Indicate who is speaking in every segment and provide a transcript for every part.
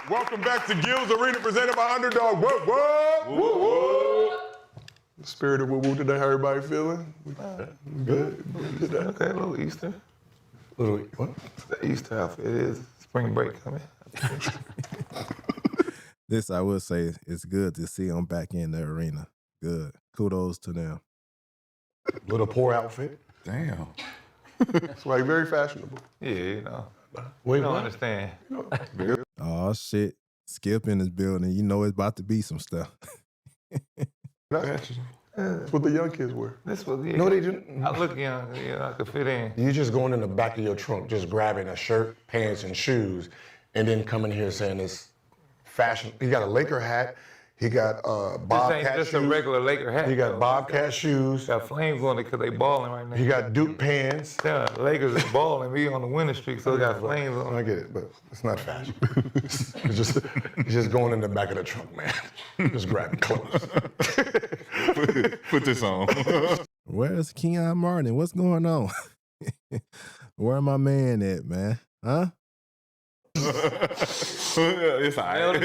Speaker 1: Welcome back to Gills Arena, presented by Underdog. Whoa, whoa, whoa, whoa. The spirit of woo-woo today, how everybody feeling? Good today.
Speaker 2: Okay, a little Easter.
Speaker 1: What?
Speaker 2: The Easter outfit is spring break coming.
Speaker 3: This, I will say, it's good to see them back in the arena. Good. Kudos to them.
Speaker 1: Little poor outfit.
Speaker 2: Damn.
Speaker 1: It's like very fashionable.
Speaker 2: Yeah, you know.
Speaker 1: Wait,
Speaker 2: You don't
Speaker 1: what?
Speaker 2: understand.
Speaker 3: Oh, shit. Skip in this building. You know it's about to be some stuff.
Speaker 1: That's what the young kids wear.
Speaker 2: This was, yeah.
Speaker 4: No, they didn't.
Speaker 2: I look young, I could fit in.
Speaker 4: You just going in the back of your trunk, just grabbing a shirt, pants, and shoes, and then coming here saying it's fashion. He got a Laker hat. He got
Speaker 2: This
Speaker 4: Bobcat
Speaker 2: ain't just
Speaker 4: shoes.
Speaker 2: a regular Laker hat.
Speaker 4: He got
Speaker 2: though.
Speaker 4: Bobcat shoes.
Speaker 2: Got flames on it because they balling right now.
Speaker 4: He got Duke pants.
Speaker 2: Yeah, Lakers is balling. We on the winning streak, so they got flames on
Speaker 4: I
Speaker 2: it.
Speaker 4: get it, but it's not fashion. It's just going in the back of the trunk, man. Just grabbing clothes.
Speaker 5: Put this on.
Speaker 3: Where's Keon Martin? What's going on? Where my man at, man? Huh?
Speaker 5: It's all right.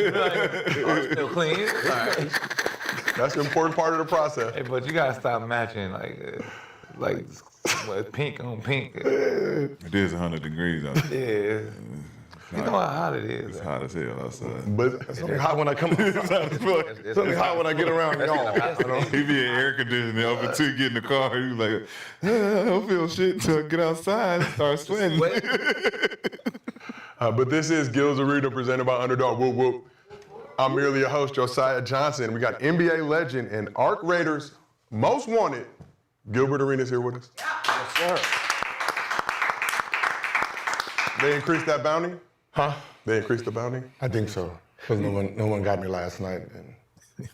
Speaker 2: Still clean. It's all right.
Speaker 1: That's an important part of the process.
Speaker 2: Hey, but you gotta stop matching like what, pink on pink.
Speaker 5: It is 100 degrees out there.
Speaker 2: Yeah. You know how hot it is.
Speaker 5: It's hot as hell outside.
Speaker 1: But
Speaker 4: It's only hot when I come outside. It's only hot when I get around y'all. You know?
Speaker 5: He be in air conditioning up until you get in the car. He was like, I don't feel shit until I get outside and start sweating.
Speaker 1: but this is Gills Arena, presented by Underdog. Whoop, whoop. I'm merely your host, Josiah Johnson. We got NBA legend and ARC Raiders most wanted, Gilbert Arenas here with us.
Speaker 4: Yes, sir.
Speaker 1: They increased that bounty?
Speaker 4: Huh?
Speaker 1: They increased the bounty?
Speaker 4: I think so. Because no one got me last night, and a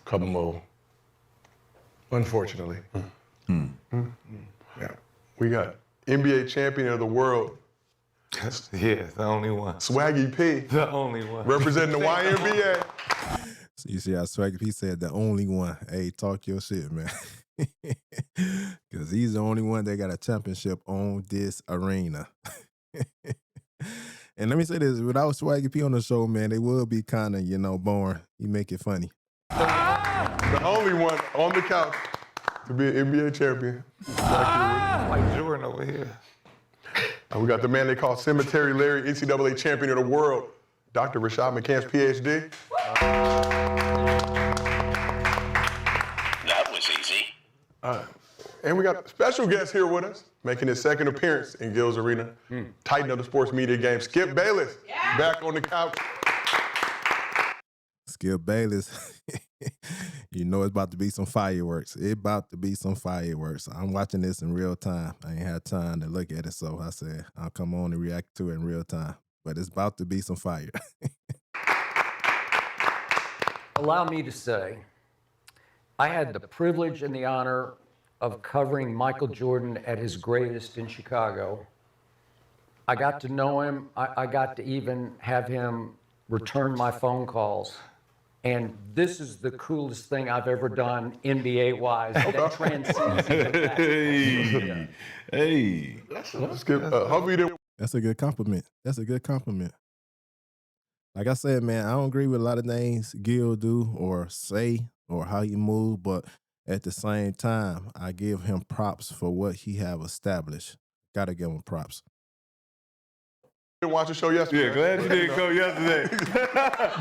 Speaker 4: couple more. Unfortunately.
Speaker 1: Yeah. We got NBA champion of the world,
Speaker 2: Yeah, the only one.
Speaker 1: Swaggy P,
Speaker 2: The only one.
Speaker 1: representing the YNBA.
Speaker 3: So you see how Swaggy P said the only one. Hey, talk your shit, man. Because he's the only one that got a championship on this arena. And let me say this, without Swaggy P on the show, man, they would be kind of, boring. He make it funny.
Speaker 1: The only one on the couch to be an NBA champion.
Speaker 2: Like Jordan over here.
Speaker 1: And we got the man they call Cemetery Larry, NCAA champion of the world, Dr. Rashad McCants, PhD.
Speaker 6: That was easy.
Speaker 1: And we got a special guest here with us, making his second appearance in Gills Arena, Titan of the sports media game, Skip Bayless, back on the couch.
Speaker 3: Skip Bayless, you know it's about to be some fireworks. It's about to be some fireworks. I'm watching this in real time. I ain't had time to look at it, so I said I'll come on and react to it in real time. But it's about to be some fire.
Speaker 7: Allow me to say, I had the privilege and the honor of covering Michael Jordan at his greatest in Chicago. I got to know him. I got to even have him return my phone calls. And this is the coolest thing I've ever done NBA-wise. That transcends even that.
Speaker 5: Hey.
Speaker 1: Skip, hopefully you didn't.
Speaker 3: That's a good compliment. That's a good compliment. Like I said, man, I don't agree with a lot of things Gil do or say or how he move, but at the same time, I give him props for what he have established. Gotta give him props.
Speaker 1: Watch the show yesterday.
Speaker 5: Yeah, glad you didn't go yesterday.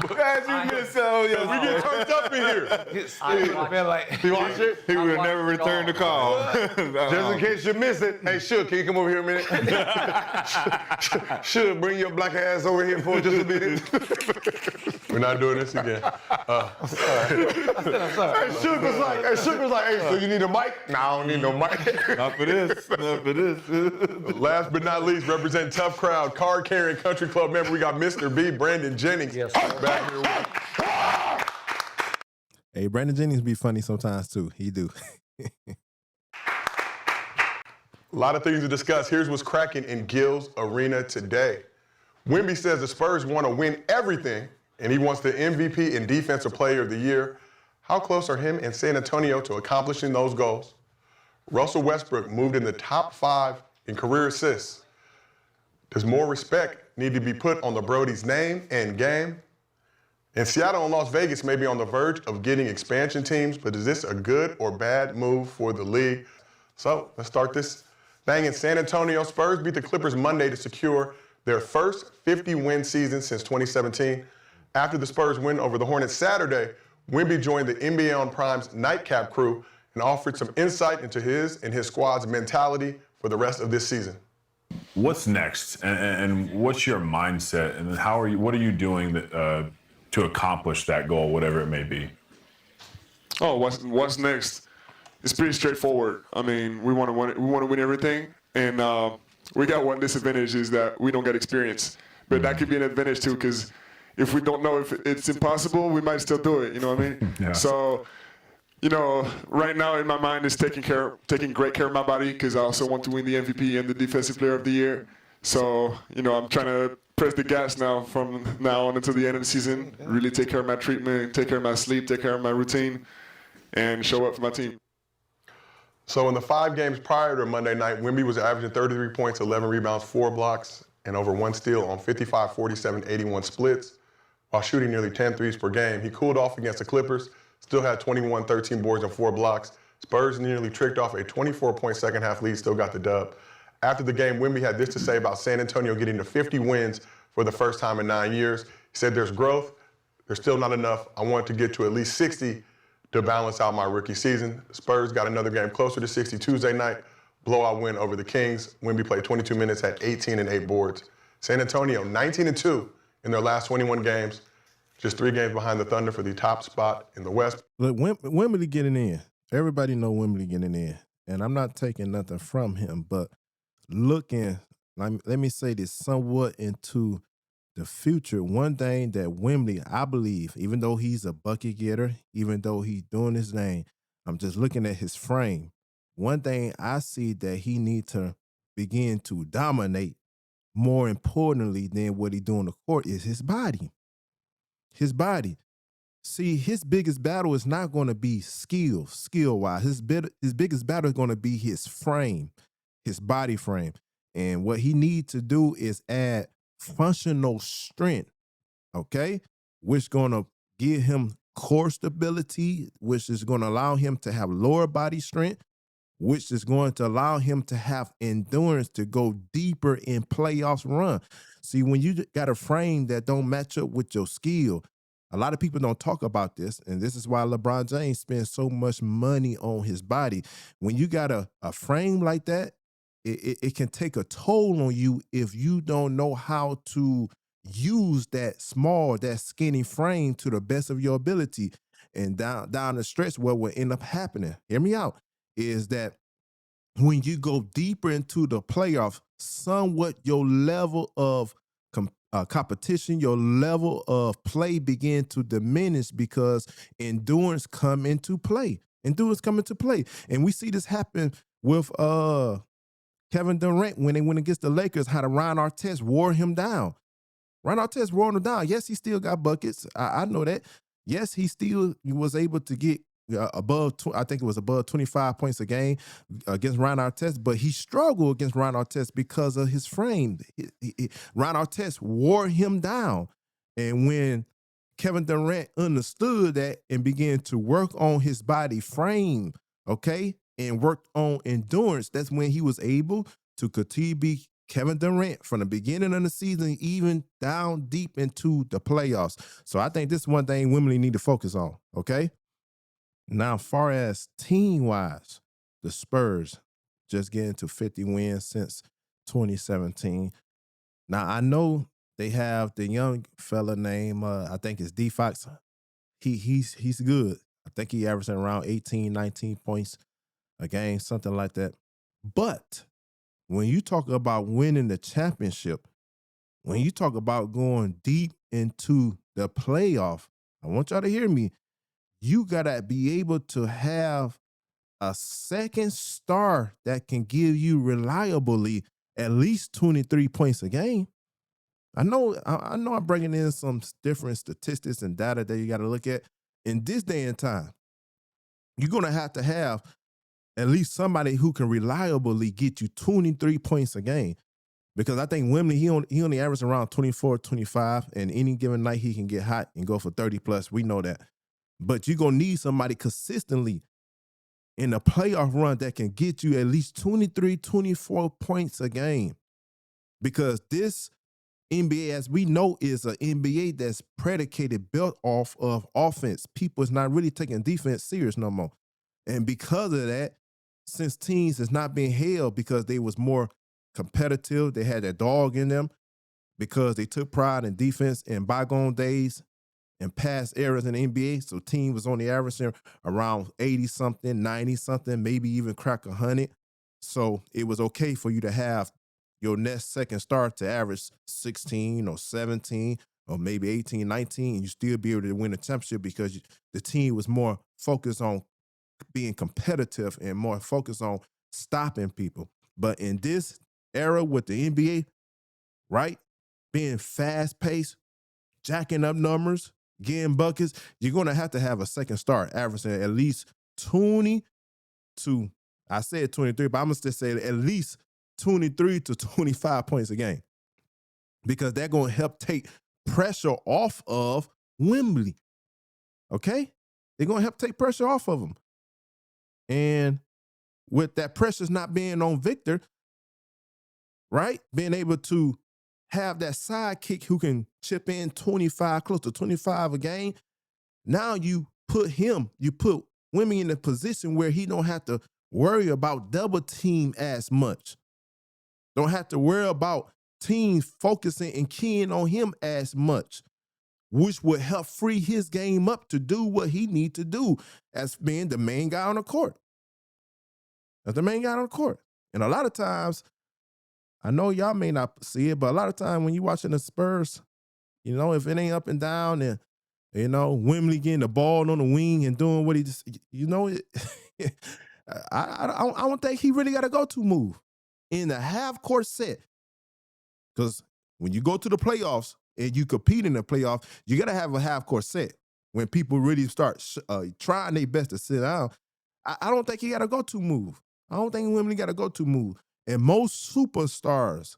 Speaker 5: Glad you missed out yesterday.
Speaker 1: We get turned up in here.
Speaker 4: You watch it?
Speaker 5: He would have never returned the call.
Speaker 4: Just in case you miss it. Hey, Shook, can you come over here a minute? Shook, bring your black ass over here for just a minute.
Speaker 1: We're not doing this again.
Speaker 2: I'm sorry.
Speaker 4: Hey, Shook was like, hey, so you need a mic? No, I don't need no mic.
Speaker 5: Not for this. Not for this.
Speaker 1: Last but not least, representing Tough Crowd, card-carrying country club member, we got Mr. B, Brandon Jennings,
Speaker 7: Yes, sir.
Speaker 1: back here with us.
Speaker 3: Hey, Brandon Jennings be funny sometimes too. He do.
Speaker 1: A lot of things to discuss. Here's what's cracking in Gills Arena today. Wemby says the Spurs want to win everything, and he wants the MVP and Defensive Player of the Year. How close are him and San Antonio to accomplishing those goals? Russell Westbrook moved in the top 5 in career assists. Does more respect need to be put on the Brody's name and game? And Seattle and Las Vegas may be on the verge of getting expansion teams, but is this a good or bad move for the league? So let's start this thing in San Antonio. Spurs beat the Clippers Monday to secure their first 50-win season since 2017. After the Spurs win over the Hornets Saturday, Wemby joined the NBA on Prime's Nightcap crew and offered some insight into his and his squad's mentality for the rest of this season.
Speaker 6: What's next, and what's your mindset, and what are you doing to accomplish that goal, whatever it may be?
Speaker 8: Oh, what's next? It's pretty straightforward. I mean, we want to win. We want to win everything, and we got one disadvantage is that we don't get experience. But that could be an advantage too, because if we don't know if it's impossible, we might still do it. You know what I mean?
Speaker 6: Yeah.
Speaker 8: So, right now in my mind is taking great care of my body, because I also want to win the MVP and the Defensive Player of the Year. So, I'm trying to press the gas now from now on until the end of the season. Really take care of my treatment, take care of my sleep, take care of my routine, and show up for my team.
Speaker 1: So in the 5 games prior to Monday night, Wemby was averaging 33 points, 11 rebounds, 4 blocks, and over 1 steal on 55, 47, 81 splits, while shooting nearly 10 threes per game. He cooled off against the Clippers, still had 21, 13 boards, and 4 blocks. Spurs nearly tricked off a 24-point second-half lead, still got the dub. After the game, Wemby had this to say about San Antonio getting to 50 wins for the first time in 9 years. He said, "There's growth. There's still not enough. I want to get to at least 60 to balance out my rookie season." Spurs got another game closer to 60 Tuesday night. Blowout win over the Kings. Wemby played 22 minutes, had 18 and 8 boards. San Antonio, 19-2 in their last 21 games. Just 3 games behind the Thunder for the top spot in the West.
Speaker 3: Look, Wembley getting in. Everybody know Wembley getting in. And I'm not taking nothing from him, but looking, let me say this, somewhat into the future. One thing that Wembley, I believe, even though he's a bucket getter, even though he's doing his thing, I'm just looking at his frame. One thing I see that he needs to begin to dominate, more importantly than what he do on the court, is his body. His body. See, his biggest battle is not going to be skill-wise. His biggest battle is going to be his frame, his body frame. And what he needs to do is add functional strength, okay? Which going to give him core stability, which is going to allow him to have lower body strength, which is going to allow him to have endurance to go deeper in playoffs run. See, when you got a frame that don't match up with your skill, a lot of people don't talk about this, and this is why LeBron James spends so much money on his body. When you got a frame like that, it can take a toll on you if you don't know how to use that skinny frame to the best of your ability. And down the stretch, what will end up happening, hear me out, is that when you go deeper into the playoffs, somewhat your level of competition, your level of play begin to diminish because endurance come into play. And we see this happen with Kevin Durant when they went against the Lakers, how the Ron Artest wore him down. Yes, he still got buckets. I know that. Yes, he was able to get above 25 points a game against Ron Artest, but he struggled against Ron Artest because of his frame. Ron Artest wore him down. And when Kevin Durant understood that and began to work on his body frame, okay, and worked on endurance, that's when he was able to continue to be Kevin Durant from the beginning of the season, even down deep into the playoffs. So I think this is one thing Wembley need to focus on, okay? Now, far as team-wise, the Spurs just getting to 50 wins since 2017. Now, I know they have the young fella named, I think it's D Fox. He's good. I think he averaging around 18, 19 points a game, something like that. But when you talk about winning the championship, when you talk about going deep into the playoff, I want y'all to hear me. You got to be able to have a second star that can give you reliably at least 23 points a game. I know I'm bringing in some different statistics and data that you got to look at. In this day and time, you're going to have at least somebody who can reliably get you 23 points a game. Because I think Wembley, he only averages around 24, 25, and any given night he can get hot and go for 30 plus. We know that. But you're going to need somebody consistently in a playoff run that can get you at least 23, 24 points a game. Because this NBA, as we know, is an NBA that's predicated, built off of offense. People is not really taking defense serious no more. And because of that, since teams is not being held because they was more competitive, they had that dog in them because they took pride in defense in bygone days and past eras in the NBA. So team was only averaging around 80-something, 90-something, maybe even crack 100. So it was okay for you to have your next second star to average 16 or 17 or maybe 18, 19, and you still be able to win a championship because the team was more focused on being competitive and more focused on stopping people. But in this era with the NBA, right, being fast-paced, jacking up numbers, getting buckets, you're going to have a second star averaging at least 20 to, I said 23, but I'm going to say at least 23 to 25 points a game because they're going to help take pressure off of Wembley, okay? They're going to help take pressure off of them. And with that pressure not being on Victor, right, being able to have that sidekick who can chip in 25, close to 25 a game, now you put Wemby in a position where he don't have to worry about double team as much. Don't have to worry about teams focusing and keying on him as much, which would help free his game up to do what he need to do as being the main guy on the court. As the main guy on the court. And a lot of times, I know y'all may not see it, but a lot of times when you're watching the Spurs, you know, if it ain't up and down and, you know, Wembley getting the ball on the wing and doing what he just, you know, I don't think he really got a go-to move in the half-court set. Because when you go to the playoffs and you compete in the playoffs, you got to have a half-court set. When people really start trying their best to sit down, I don't think he got a go-to move. I don't think Wembley got a go-to move. And most superstars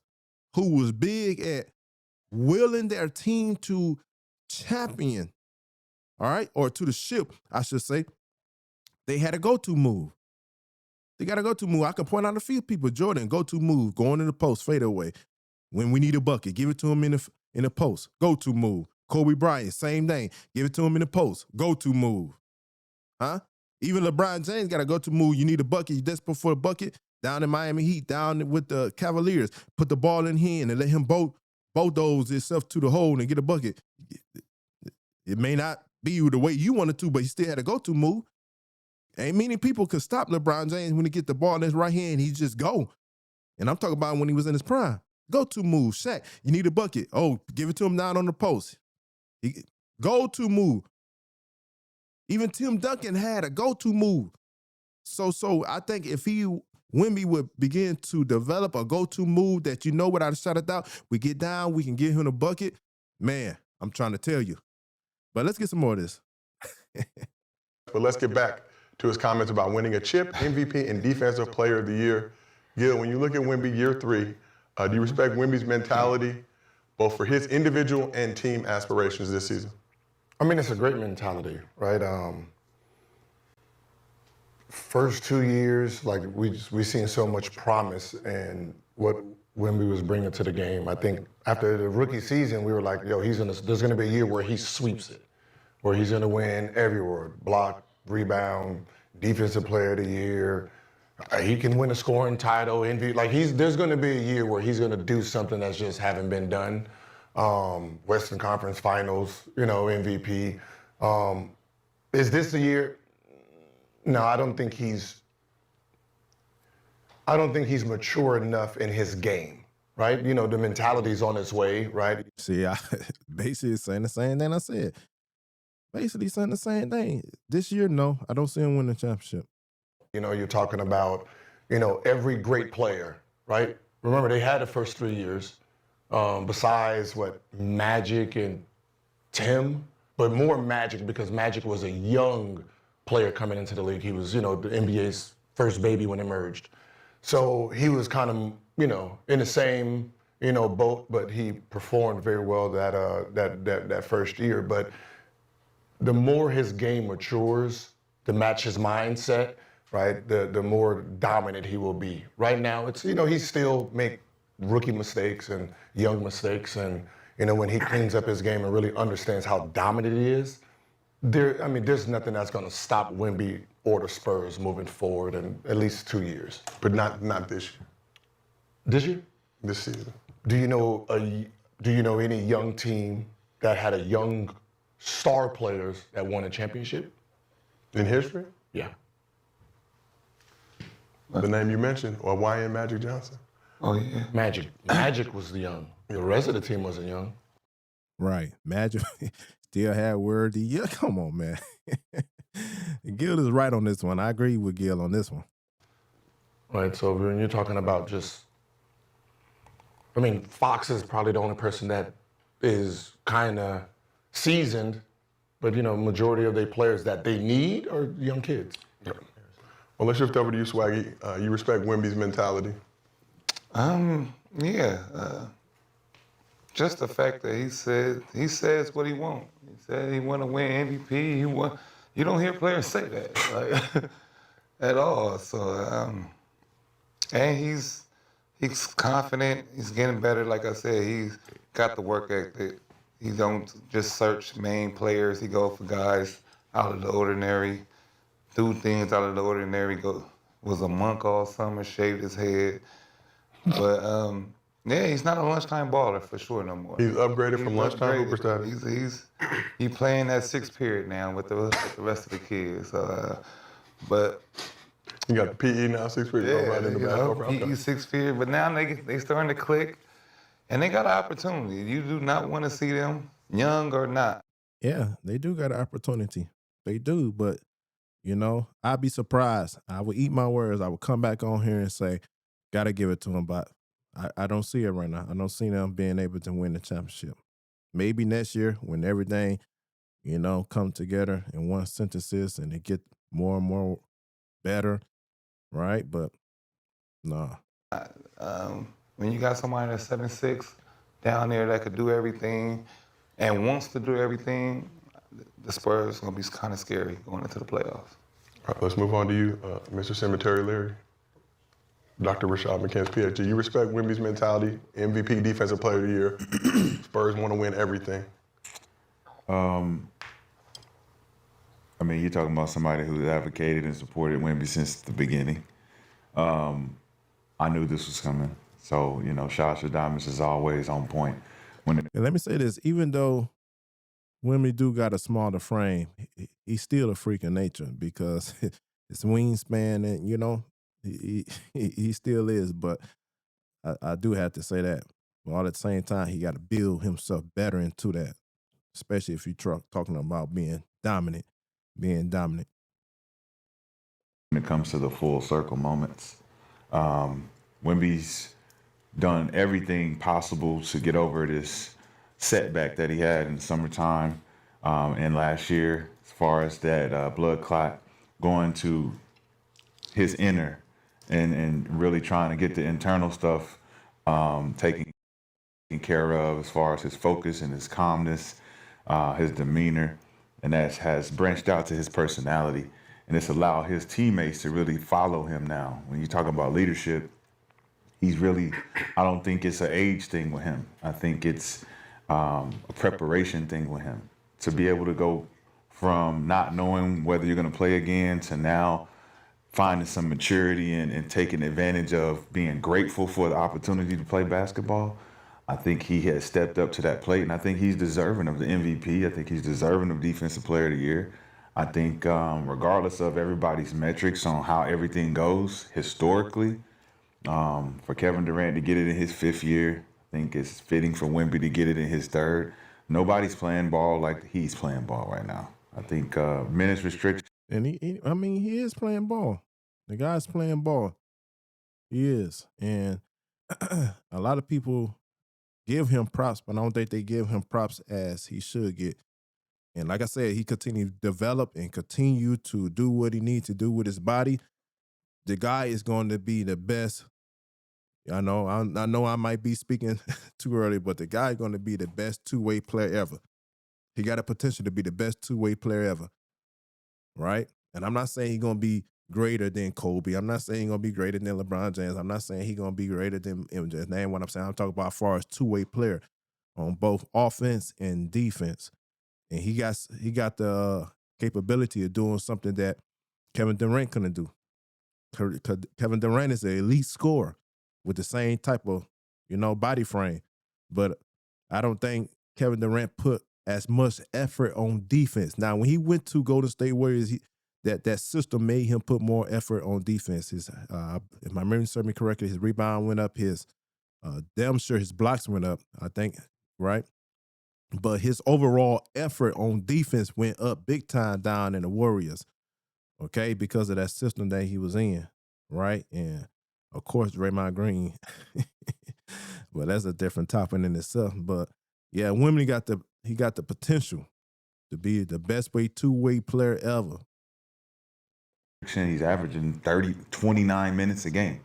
Speaker 3: who was big at willing their team to champion, all right, or to the ship, I should say, they had a go-to move. They got a go-to move. I can point out a few people. Jordan, go-to move, going in the post, fade away. When we need a bucket, give it to him in the post, go-to move. Kobe Bryant, same thing. Give it to him in the post, go-to move. Huh? Even LeBron James got a go-to move. You need a bucket, you desperate for a bucket. Down in Miami Heat, down with the Cavaliers, put the ball in hand and let him bulldoze himself to the hole and get a bucket. It may not be the way you wanted to, but he still had a go-to move. Ain't many people could stop LeBron James when he get the ball in his right hand. He just go. And I'm talking about when he was in his prime. Go-to move, Shaq. You need a bucket. Oh, give it to him down on the post. Go-to move. Even Tim Duncan had a go-to move. So I think if Wemby would begin to develop a go-to move that you know without a shot of doubt, we get down, we can get him a bucket. Man, I'm trying to tell you. But let's get some more of this.
Speaker 1: But let's get back to his comments about winning a chip, MVP, and Defensive Player of the Year. Gil, when you look at Wemby year 3, do you respect Wemby's mentality, both for his individual and team aspirations this season?
Speaker 4: I mean, it's a great mentality, right? First 2 years, like we seen so much promise in what Wemby was bringing to the game. I think after the rookie season, we were like, yo, there's gonna be a year where he sweeps it, where he's gonna win every award, block, rebound, defensive player of the year. He can win a scoring title, MVP. Like there's gonna be a year where he's gonna do something that's just haven't been done. Western Conference Finals, you know, MVP. Is this the year? No, I don't think he's mature enough in his game, right? You know, the mentality's on its way, right?
Speaker 3: See, I basically saying the same thing I said. Basically saying the same thing. This year, no, I don't see him win the championship.
Speaker 4: You know, you're talking about, you know, every great player, right? Remember, they had the first 3 years, besides Magic and Tim, but more Magic because Magic was a young player coming into the league. He was, you know, the NBA's first baby when it emerged. So he was kind of, you know, in the same both, but he performed very well that first year. But the more his game matures to match his mindset, right, the more dominant he will be. Right now, it's he still make rookie mistakes and young mistakes, and when he cleans up his game and really understands how dominant he is, there's nothing that's going to stop Wemby or the Spurs moving forward in at least 2 years.
Speaker 1: But not this year.
Speaker 4: This year?
Speaker 1: This season.
Speaker 4: Do you know any young team that had a young star players that won a championship?
Speaker 1: In history?
Speaker 4: Yeah.
Speaker 1: The name you mentioned, or YN Magic Johnson.
Speaker 2: Oh yeah.
Speaker 4: Magic. Magic was the young. The rest of the team wasn't young.
Speaker 3: Right. Magic still had Worthy. Yeah, come on, man. Gil is right on this one. I agree with Gil on this one.
Speaker 4: Right. So when you're talking about Fox is probably the only person that is kind of seasoned, but majority of their players that they need are young kids.
Speaker 1: Yep. Well, let's shift over to you, Swaggy. You respect Wemby's mentality.
Speaker 2: Yeah. Just the fact that he says what he wants. He said he want to win MVP. You don't hear players say that at all. So and he's confident. He's getting better. Like I said, he's got the work ethic. He don't just search main players. He go for guys out of the ordinary, do things out of the ordinary. Was a monk all summer, shaved his head, but. Yeah, he's not a lunchtime baller for sure no more.
Speaker 1: He's upgraded from lunchtime hooper status.
Speaker 2: He's playing that sixth period now with the rest of the kids. But
Speaker 1: you got the PE now, sixth period, right in the back.
Speaker 2: PE sixth period, but now they starting to click, and they got an opportunity. You do not want to see them young or not.
Speaker 3: Yeah, they do got an opportunity. They do, but I'd be surprised. I would eat my words. I would come back on here and say, gotta give it to him, but I don't see it right now. I don't see them being able to win the championship. Maybe next year when everything, come together in one synthesis and it get more and more better, right? But no.
Speaker 2: When you got somebody that's 7'6" down there that could do everything and wants to do everything, the Spurs gonna be kind of scary going into the playoffs.
Speaker 1: All right, let's move on to you, Mr. Cemetery Leary. Dr. Rashad McCants, PhD. You respect Wemby's mentality, MVP, Defensive Player of the Year. Spurs want to win everything.
Speaker 5: You're talking about somebody who's advocated and supported Wemby since the beginning. I knew this was coming. So, Shadamis is always on point.
Speaker 3: And let me say this, even though Wemby do got a smaller frame, he's still a freak of nature because his wingspan and, he still is, but I do have to say that. But all at the same time, he got to build himself better into that, especially if you're talking about being dominant. When
Speaker 5: it comes to the full circle moments, Wemby's done everything possible to get over this setback that he had in the summertime and last year, as far as that blood clot going to his inner and really trying to get the internal stuff taken care of, as far as his focus and his calmness, his demeanor, and that has branched out to his personality. And it's allowed his teammates to really follow him now. When you talk about leadership, he's really, I don't think it's an age thing with him. I think it's a preparation thing with him. To be able to go from not knowing whether you're going to play again to now finding some maturity and taking advantage of being grateful for the opportunity to play basketball, I think he has stepped up to that plate, and I think he's deserving of the MVP. I think he's deserving of Defensive Player of the Year. I think regardless of everybody's metrics on how everything goes historically, for Kevin Durant to get it in his 5th year, I think it's fitting for Wemby to get it in his 3rd. Nobody's playing ball like he's playing ball right now. I think minutes restriction.
Speaker 3: And he is playing ball. The guy's playing ball. He is. And a lot of people give him props, but I don't think they give him props as he should get. And like I said, he continued to develop and continue to do what he needs to do with his body. The guy is going to be the best I know I might be speaking too early, but the guy's going to be the best two-way player ever. He got a potential to be the best two-way player ever, right? And I'm not saying he's going to be greater than Kobe. I'm not saying he's going to be greater than LeBron James. I'm not saying he's going to be greater than MJ. That ain't what I'm saying. I'm talking about as far as two-way player on both offense and defense. And he got the capability of doing something that Kevin Durant couldn't do. Kevin Durant is an elite scorer with the same type of, body frame. But I don't think Kevin Durant put as much effort on defense. Now, when he went to Golden State Warriors, that system made him put more effort on defense. If my memory serves me correctly, his rebound went up. His damn sure his blocks went up, I think, right? But his overall effort on defense went up big time down in the Warriors, okay, because of that system that he was in, right? And, of course, Draymond Green. But that's a different topic in itself. But, yeah, Wemby got the potential to be the best two-way player ever.
Speaker 5: He's averaging 29 minutes a game.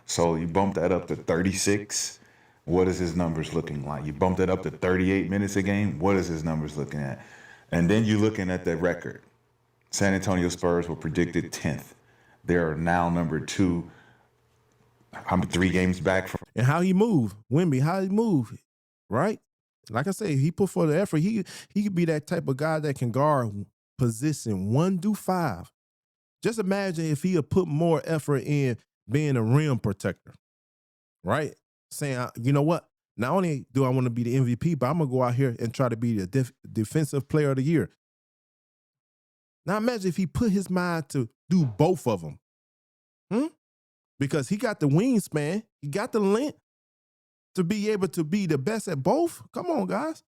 Speaker 5: So you bump that up to 36. What is his numbers looking like? You bump that up to 38 minutes a game. What is his numbers looking at? And then you're looking at the record. San Antonio Spurs were predicted 10th. They are now number 2. I'm 3 games back from.
Speaker 3: And how he moved, Wemby, how he moved, right? Like I say, he put forth the effort. He could be that type of guy that can guard position 1 through 5. Just imagine if he had put more effort in being a rim protector, right? Saying, you know what? Not only do I want to be the MVP, but I'm going to go out here and try to be the defensive player of the year. Now imagine if he put his mind to do both of them. Because he got the wingspan, he got the length to be able to be the best at both. Come on, guys.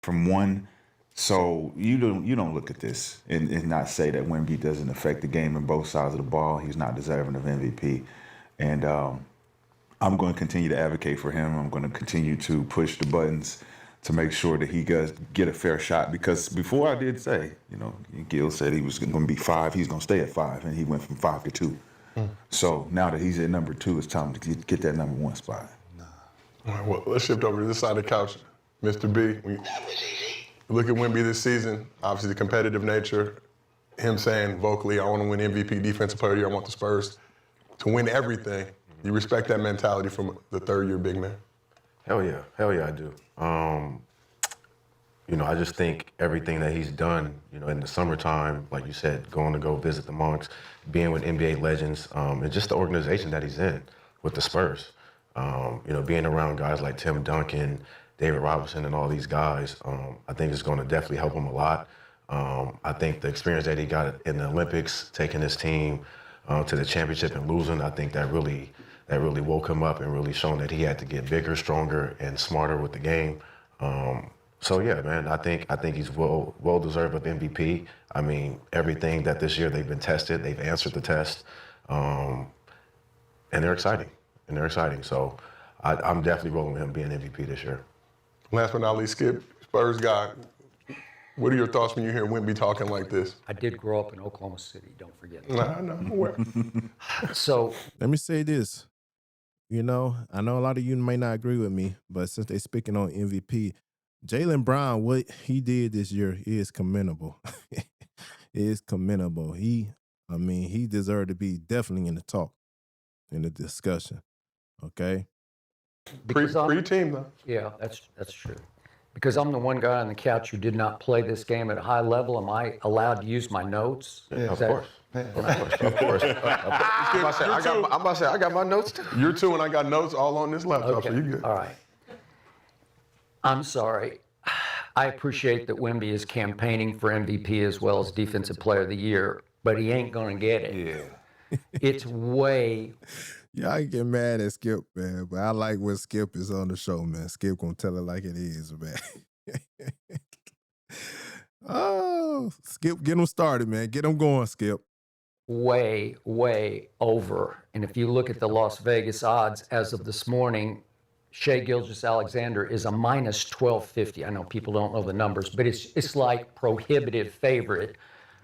Speaker 5: From 1. So you don't look at this and not say that Wemby doesn't affect the game on both sides of the ball. He's not deserving of MVP. And I'm going to continue to advocate for him. I'm going to continue to push the buttons to make sure that he does get a fair shot. Because before I did say, Gil said he was going to be 5. He's going to stay at 5. And he went from 5 to 2. So now that he's at number 2, it's time to get that number 1 spot.
Speaker 1: All right, well, let's shift over to this side of the couch. Mr. B, look at Wemby this season, obviously the competitive nature, him saying vocally, I want to win MVP, Defensive Player of the Year, I want the Spurs to win everything. You respect that mentality from the third-year big man?
Speaker 9: Hell yeah, I do. I just think everything that he's done, in the summertime, like you said, going to go visit the Monks, being with NBA legends, and just the organization that he's in with the Spurs. Being around guys like Tim Duncan, David Robinson, and all these guys, I think it's going to definitely help him a lot. I think the experience that he got in the Olympics, taking his team to the championship and losing, I think that really woke him up and really shown that he had to get bigger, stronger, and smarter with the game. So yeah, man, I think he's well deserved of MVP. I mean, everything that this year they've been tested, they've answered the test, and they're exciting. So I'm definitely rolling with him being MVP this year.
Speaker 1: Last but not least, Skip, Spurs guy. What are your thoughts when you hear Wemby talking like this?
Speaker 7: I did grow up in Oklahoma City, don't forget.
Speaker 1: Nah, I'm aware.
Speaker 7: So
Speaker 3: let me say this. I know a lot of you may not agree with me, but since they're speaking on MVP, Jaylen Brown, what he did this year is commendable. It is commendable. He deserved to be definitely in the talk, in the discussion. Okay?
Speaker 1: Pre-team, though.
Speaker 7: Yeah, that's true. Because I'm the one guy on the couch who did not play this game at a high level, am I allowed to use my notes?
Speaker 9: Yeah, of course. Of course. I'm about to say, I got my notes too.
Speaker 1: You're 2 and I got notes all on this laptop,
Speaker 7: Okay.
Speaker 1: so you good.
Speaker 7: All right. I'm sorry. I appreciate that Wemby is campaigning for MVP as well as Defensive Player of the Year, but he ain't going to get it.
Speaker 2: Yeah.
Speaker 7: It's way.
Speaker 3: Yeah, I get mad at Skip, man, but I like when Skip is on the show, man. Skip gonna tell it like it is, man. Oh, Skip, get him started, man. Get him going, Skip.
Speaker 7: Way over. And if you look at the Las Vegas odds as of this morning, Shai Gilgeous-Alexander is a minus 1250. I know people don't know the numbers, but it's like prohibitive favorite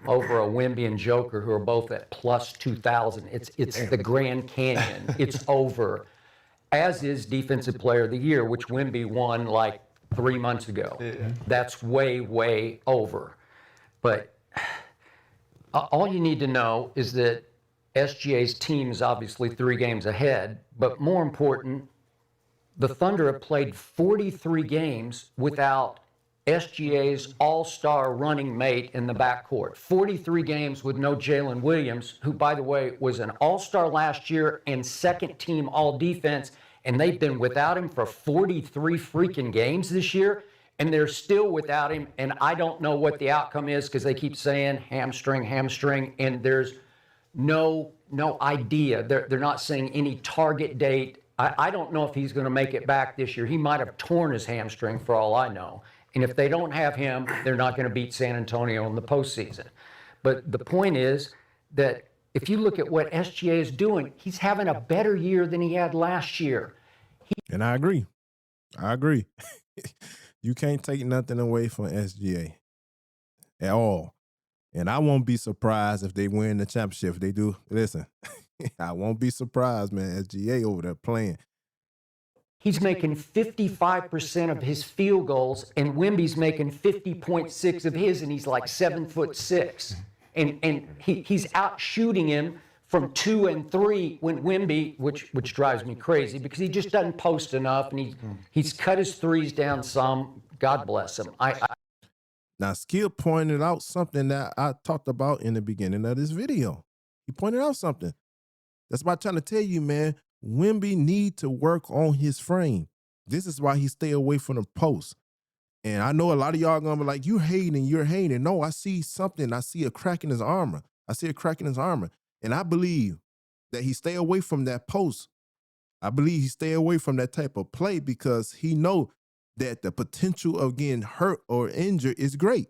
Speaker 7: over a Wemby and Joker, who are both at plus 2,000. It's the Grand Canyon. It's over. as is Defensive Player of the Year, which Wemby won like 3 months ago.
Speaker 2: Yeah.
Speaker 7: That's way, way over. But all you need to know is that SGA's team is obviously 3 games ahead, but more important, the Thunder have played 43 games without SGA's all-star running mate in the backcourt. 43 games with no Jaylen Williams, who, by the way, was an all-star last year and second-team all-defense, and they've been without him for 43 freaking games this year, and they're still without him, and I don't know what the outcome is because they keep saying hamstring, and there's no idea. They're not saying any target date. I don't know if he's going to make it back this year. He might have torn his hamstring for all I know. And if they don't have him, they're not going to beat San Antonio in the postseason. But the point is that if you look at what SGA is doing, he's having a better year than he had last year.
Speaker 3: And I agree. You can't take nothing away from SGA at all. And I won't be surprised if they win the championship. If they do, listen, I won't be surprised, man. SGA over there playing.
Speaker 7: He's making 55% of his field goals, and Wemby's making 50.6 of his, and he's like 7'6". And he's out shooting him from 2 and 3 when Wemby, which drives me crazy because he just doesn't post enough, and he's cut his threes down some. God bless him.
Speaker 3: Now, Skip pointed out something that I talked about in the beginning of this video. He pointed out something. That's why I'm trying to tell you, man, Wemby need to work on his frame. This is why he stay away from the post. And I know a lot of y'all gonna be like, you're hating. No, I see something. I see a crack in his armor. And I believe that he stay away from that post. I believe he stay away from that type of play because he know that the potential of getting hurt or injured is great.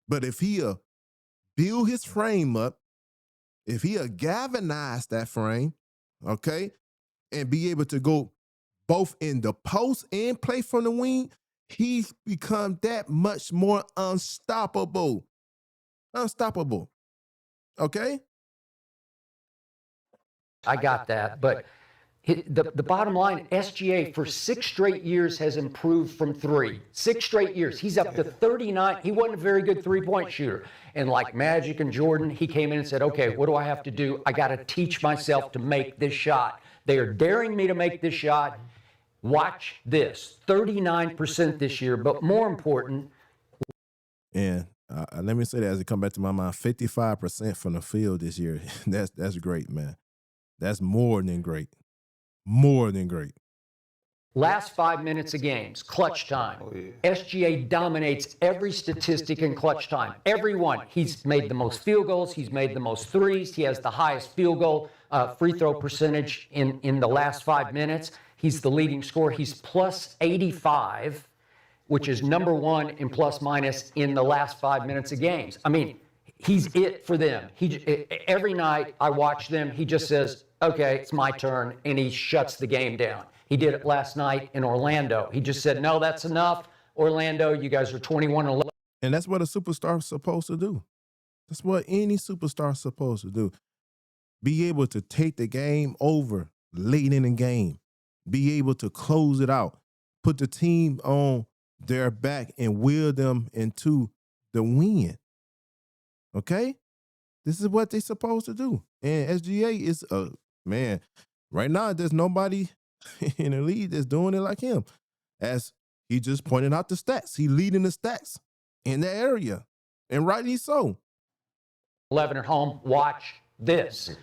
Speaker 3: But if he'll build his frame up, if he'll galvanize that frame, okay, and be able to go both in the post and play from the wing, he's become that much more unstoppable. Okay?
Speaker 7: I got that, but the bottom line, SGA for 6 straight years has improved from 3. 6 straight years. He's up to 39. He wasn't a very good three-point shooter. And like Magic and Jordan, he came in and said, okay, what do I have to do? I got to teach myself to make this shot. They are daring me to make this shot. Watch this. 39% this year, but more important.
Speaker 3: And let me say that as it come back to my mind, 55% from the field this year. That's great, man. That's more than great.
Speaker 7: Last 5 minutes of games, clutch time. SGA dominates every statistic in clutch time. Every one. He's made the most field goals. He's made the most threes. He has the highest field goal free throw percentage in the last 5 minutes. He's the leading scorer. He's plus 85, which is number 1 in plus minus in the last 5 minutes of games. I mean, he's it for them. Every night I watch them, he just says, okay, it's my turn, and he shuts the game down. He did it last night in Orlando. He just said, no, that's enough. Orlando, you guys are 21-11.
Speaker 3: And that's what a superstar's supposed to do. That's what any superstar's supposed to do. Be able to take the game over late in the game. Be able to close it out. Put the team on their back and will them into the win. Okay? This is what they're supposed to do. And SGA is man, right now there's nobody in the league that's doing it like him. As he just pointed out the stats. He leading the stats in that area. And rightly so.
Speaker 7: 11 at home. Watch this.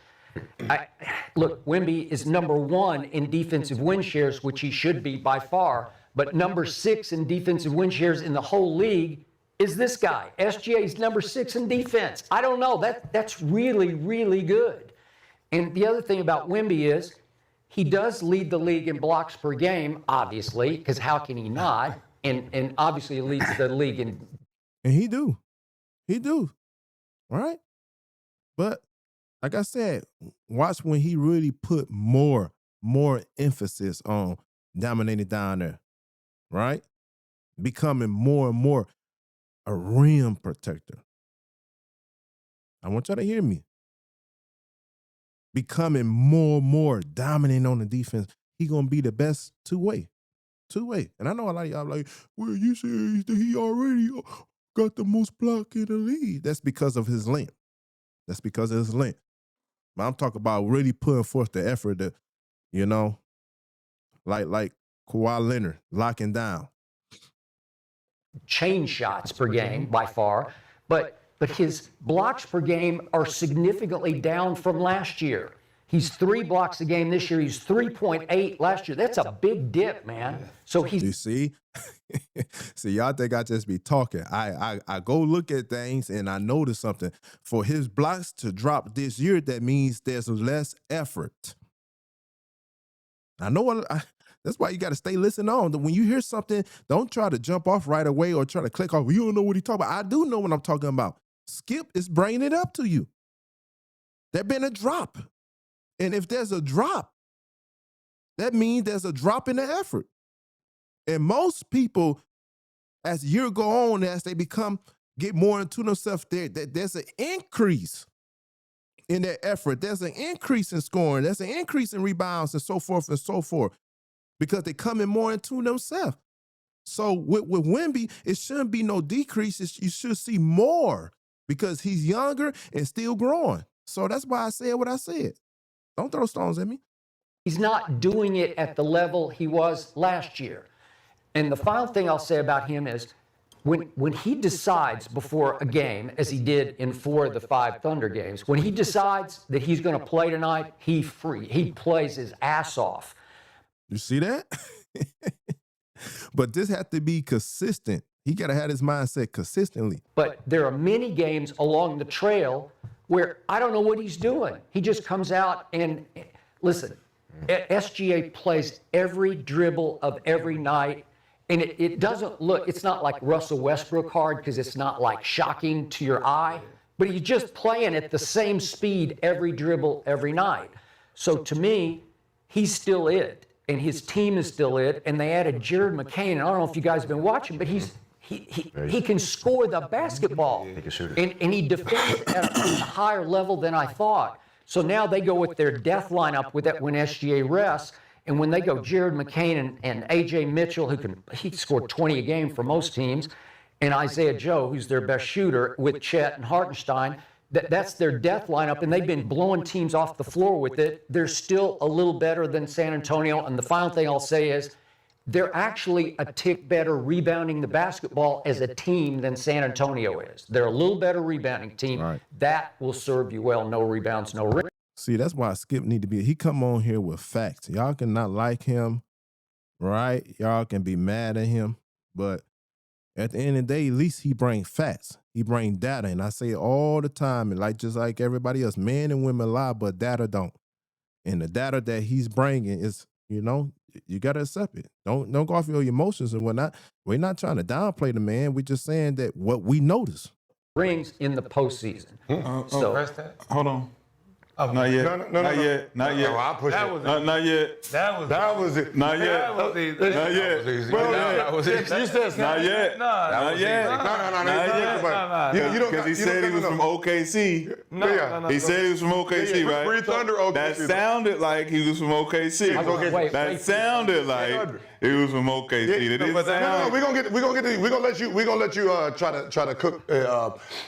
Speaker 7: Look, Wemby is number 1 in defensive win shares, which he should be by far. But number 6 in defensive win shares in the whole league is this guy. SGA's number 6 in defense. I don't know. That's really, really good. And the other thing about Wemby is he does lead the league in blocks per game, obviously, because how can he not? And obviously he leads the league in.
Speaker 3: And he do. All right? But like I said, watch when he really put more emphasis on dominating down there, right? Becoming more and more a rim protector. I want y'all to hear me. Becoming more and more dominant on the defense. he gonna be the best two-way. And I know a lot of y'all like, well, you said he already got the most block in the league. That's because of his length. But I'm talking about really putting forth the effort that, like Kawhi Leonard locking down.
Speaker 7: Change shots per game by far, but his blocks per game are significantly down from last year. He's 3 blocks a game this year. He's 3.8 last year. That's a big dip, man. So he's.
Speaker 3: You see? See, y'all think I just be talking. I go look at things and I notice something. For his blocks to drop this year, that means there's less effort. I know that's why you got to stay listening on. When you hear something, don't try to jump off right away or try to click off. You don't know what he's talking about. I do know what I'm talking about. Skip is bringing it up to you. There been a drop. And if there's a drop, that means there's a drop in the effort. And most people, as year go on, as they get more into themselves, there's an increase in their effort. There's an increase in scoring. There's an increase in rebounds and so forth, because they coming more into themselves. So with Wemby, it shouldn't be no decrease. You should see more because he's younger and still growing. So that's why I said what I said. Don't throw stones at me.
Speaker 7: He's not doing it at the level he was last year. And the final thing I'll say about him is when he decides before a game, as he did in 4 of the 5 Thunder games, when he decides that he's going to play tonight, he plays his ass off.
Speaker 3: You see that? But this has to be consistent. He got to have his mindset consistently.
Speaker 7: But there are many games along the trail where I don't know what he's doing. He just comes out and, listen, SGA plays every dribble of every night, and it doesn't look, it's not like Russell Westbrook hard because it's not like shocking to your eye, but he's just playing at the same speed every dribble every night. So to me, he's still it, and his team is still it, and they added Jared McCain, and I don't know if you guys have been watching, but he can score the basketball.
Speaker 9: He can shoot it.
Speaker 7: And he defends at a higher level than I thought. So now they go with their death lineup with that when SGA rests. And when they go Jared McCain and A.J. Mitchell, he scored 20 a game for most teams, and Isaiah Joe, who's their best shooter, with Chet and Hartenstein, that's their death lineup, and they've been blowing teams off the floor with it. They're still a little better than San Antonio. And the final thing I'll say is, they're actually a tick better rebounding the basketball as a team than San Antonio is. They're a little better rebounding team.
Speaker 3: Right.
Speaker 7: That will serve you well. No rebounds, no rings.
Speaker 3: See, that's why Skip need to be. He come on here with facts. Y'all can not like him, right? Y'all can be mad at him, but at the end of the day, at least he bring facts. He bring data, and I say it all the time. And just like everybody else, men and women lie, but data don't. And the data that he's bringing is, you gotta accept it. Don't go off your emotions and whatnot. We're not trying to downplay the man. We're just saying that what we notice.
Speaker 7: Rings in the postseason.
Speaker 5: Hold on. Oh, not yet.
Speaker 4: No.
Speaker 5: Not yet. Not yet.
Speaker 4: No, I'll push it.
Speaker 5: Not yet.
Speaker 4: That was it.
Speaker 5: Not yet.
Speaker 2: That was easy.
Speaker 5: Not yet.
Speaker 2: That was easy.
Speaker 4: You said
Speaker 5: Not yet. Not yet.
Speaker 4: No. You don't.
Speaker 5: Because he said he was from OKC.
Speaker 2: No.
Speaker 5: He said he was from OKC, right?
Speaker 1: Free Thunder, OKC.
Speaker 5: That sounded like he was from OKC.
Speaker 7: Wait,
Speaker 5: That sounded like he was from OKC. That didn't sound.
Speaker 4: We're gonna let you try to cook.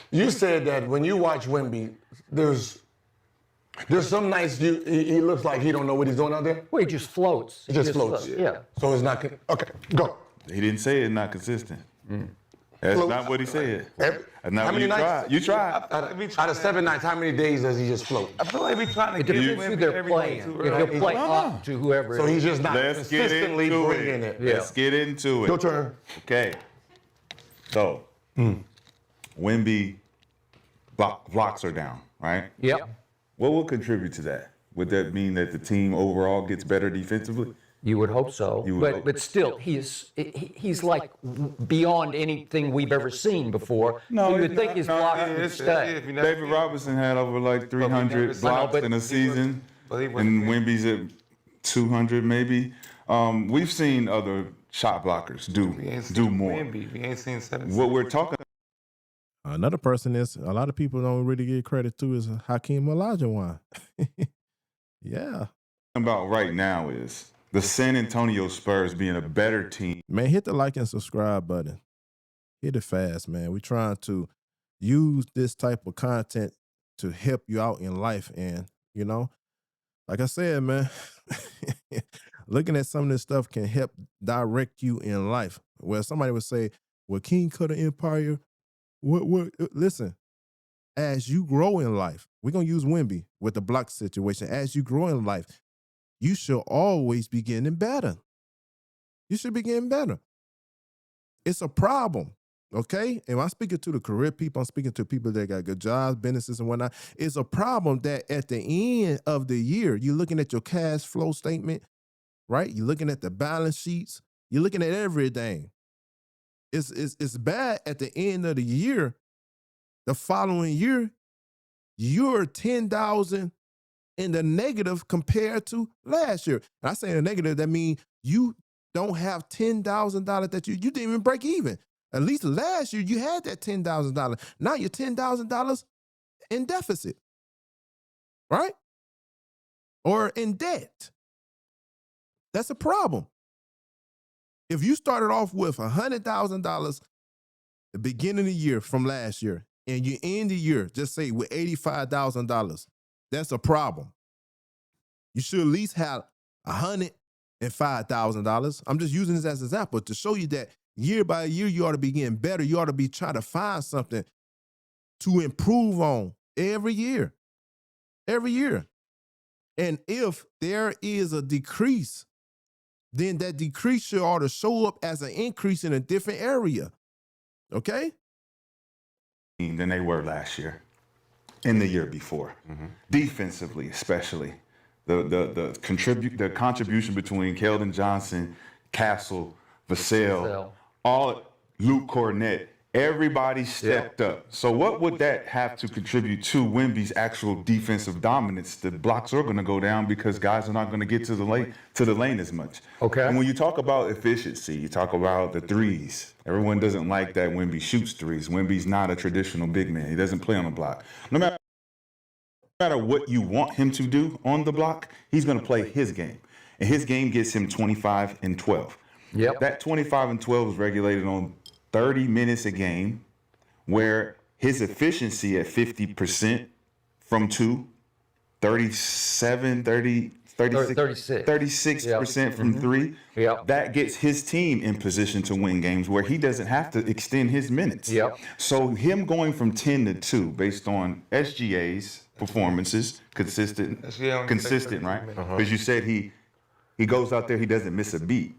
Speaker 4: You said that when you watch Wemby, there's some nights he looks like he don't know what he's doing out there.
Speaker 7: Well, he just floats.
Speaker 4: He just floats.
Speaker 7: Yeah.
Speaker 4: So it's not okay. Go.
Speaker 5: He didn't say it's not consistent. That's
Speaker 4: Floats.
Speaker 5: not what he said.
Speaker 4: Every-
Speaker 5: That's not
Speaker 4: how
Speaker 5: what
Speaker 4: many
Speaker 5: you
Speaker 4: nights?
Speaker 5: tried. You tried.
Speaker 4: Out of 7 nights, how many days does he just float?
Speaker 2: I feel like we trying to
Speaker 7: It
Speaker 2: get
Speaker 7: depends who they're playing. He'll play up to whoever.
Speaker 4: So
Speaker 7: it is.
Speaker 4: he's just not
Speaker 5: Let's get
Speaker 4: consistently
Speaker 5: into
Speaker 4: bringing
Speaker 5: it.
Speaker 4: it.
Speaker 5: Let's get into it.
Speaker 4: Your turn.
Speaker 5: Okay. So, Wemby blocks are down, right?
Speaker 7: Yep.
Speaker 5: What will contribute to that? Would that mean that the team overall gets better defensively?
Speaker 7: You would hope so,
Speaker 5: You would hope.
Speaker 7: but still, he's like beyond anything we've ever seen before. So you would think his blocks would stay.
Speaker 5: David Robinson had over like 300 blocks in a season, and Wemby's at 200 maybe. We've seen other shot blockers do more.
Speaker 2: We ain't seen 7.
Speaker 5: What we're talking
Speaker 3: Another person is a lot of people don't really give credit to is Hakeem Olajuwon. Yeah.
Speaker 5: about right now is the San Antonio Spurs being a better team.
Speaker 3: Man, hit the like and subscribe button. Hit it fast, man. We're trying to use this type of content to help you out in life. And, you know, like I said, man, looking at some of this stuff can help direct you in life. Where somebody would say, well, King cut an empire. What? Listen, as you grow in life, we're going to use Wemby with the block situation. As you grow in life, you should always be getting better. You should be getting better. It's a problem, okay? And I'm speaking to the career people. I'm speaking to people that got good jobs, businesses, and whatnot. It's a problem that at the end of the year, you're looking at your cash flow statement, right? You're looking at the balance sheets. You're looking at everything. It's bad at the end of the year. The following year, you're 10,000 in the negative compared to last year. And I say in the negative, that means you don't have $10,000 that you didn't even break even. At least last year you had that $10,000. Now you're $10,000 in deficit, right? Or in debt. That's a problem. If you started off with $100,000 the beginning of the year from last year, and you end the year, just say with $85,000, that's a problem. You should at least have $105,000. I'm just using this as an example to show you that year by year, you ought to be getting better. You ought to be trying to find something to improve on every year. Every year. And if there is a decrease, then that decrease should ought to show up as an increase in a different area. Okay?
Speaker 5: Than they were last year and the year before. Defensively, especially. The contribution between Keldon Johnson, Castle, Vassell, all Luke Cornett, everybody stepped up. So what would that have to contribute to Wemby's actual defensive dominance? The blocks are going to go down because guys are not going to get to the lane as much.
Speaker 7: Okay.
Speaker 5: And when you talk about efficiency, you talk about the threes. Everyone doesn't like that Wemby shoots threes. Wemby's not a traditional big man. He doesn't play on the block. No matter what you want him to do on the block, he's going to play his game. And his game gets him 25 and 12.
Speaker 7: Yep.
Speaker 5: That 25 and 12 is regulated on 30 minutes a game, where his efficiency at 50% from 2, 36% from 3, that gets his team in position to win games where he doesn't have to extend his minutes. So him going from 10 to 2 based on SGA's performances, consistent, right? Because you said he goes out there, he doesn't miss a beat.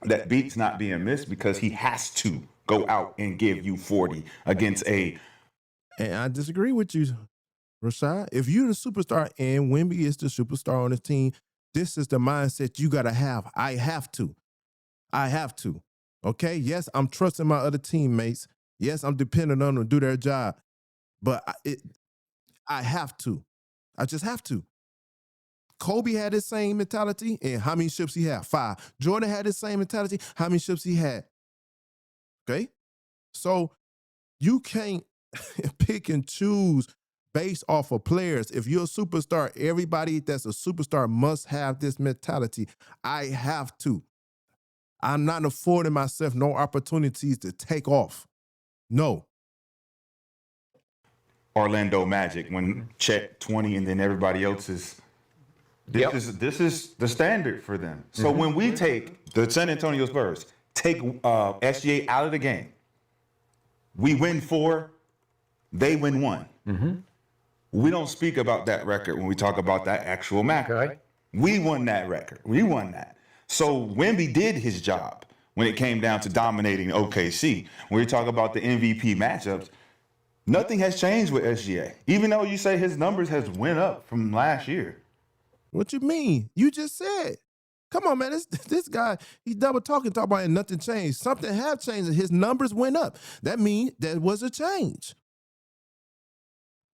Speaker 5: That beat's not being missed because he has to go out and give you 40 against a.
Speaker 3: And I disagree with you, Rashad. If you're the superstar and Wemby is the superstar on the team, this is the mindset you got to have. I have to. Okay? Yes, I'm trusting my other teammates. Yes, I'm dependent on them to do their job. But I have to. I just have to. Kobe had the same mentality, and how many ships he had? 5. Jordan had the same mentality. How many ships he had? Okay? So you can't pick and choose based off of players. If you're a superstar, everybody that's a superstar must have this mentality. I have to. I'm not affording myself no opportunities to take off. No.
Speaker 5: Orlando Magic, when Chet 20 and then everybody else is. This is the standard for them. So when we take the San Antonio Spurs, take SGA out of the game, we win 4, they win 1. We don't speak about that record when we talk about that actual match.
Speaker 7: Okay.
Speaker 5: We won that record. We won that. So Wemby did his job when it came down to dominating OKC. When we talk about the MVP matchups, nothing has changed with SGA. Even though you say his numbers has went up from last year.
Speaker 3: What you mean? You just said. Come on, man. This guy, he's double talking about and nothing changed. Something have changed and his numbers went up. That means there was a change.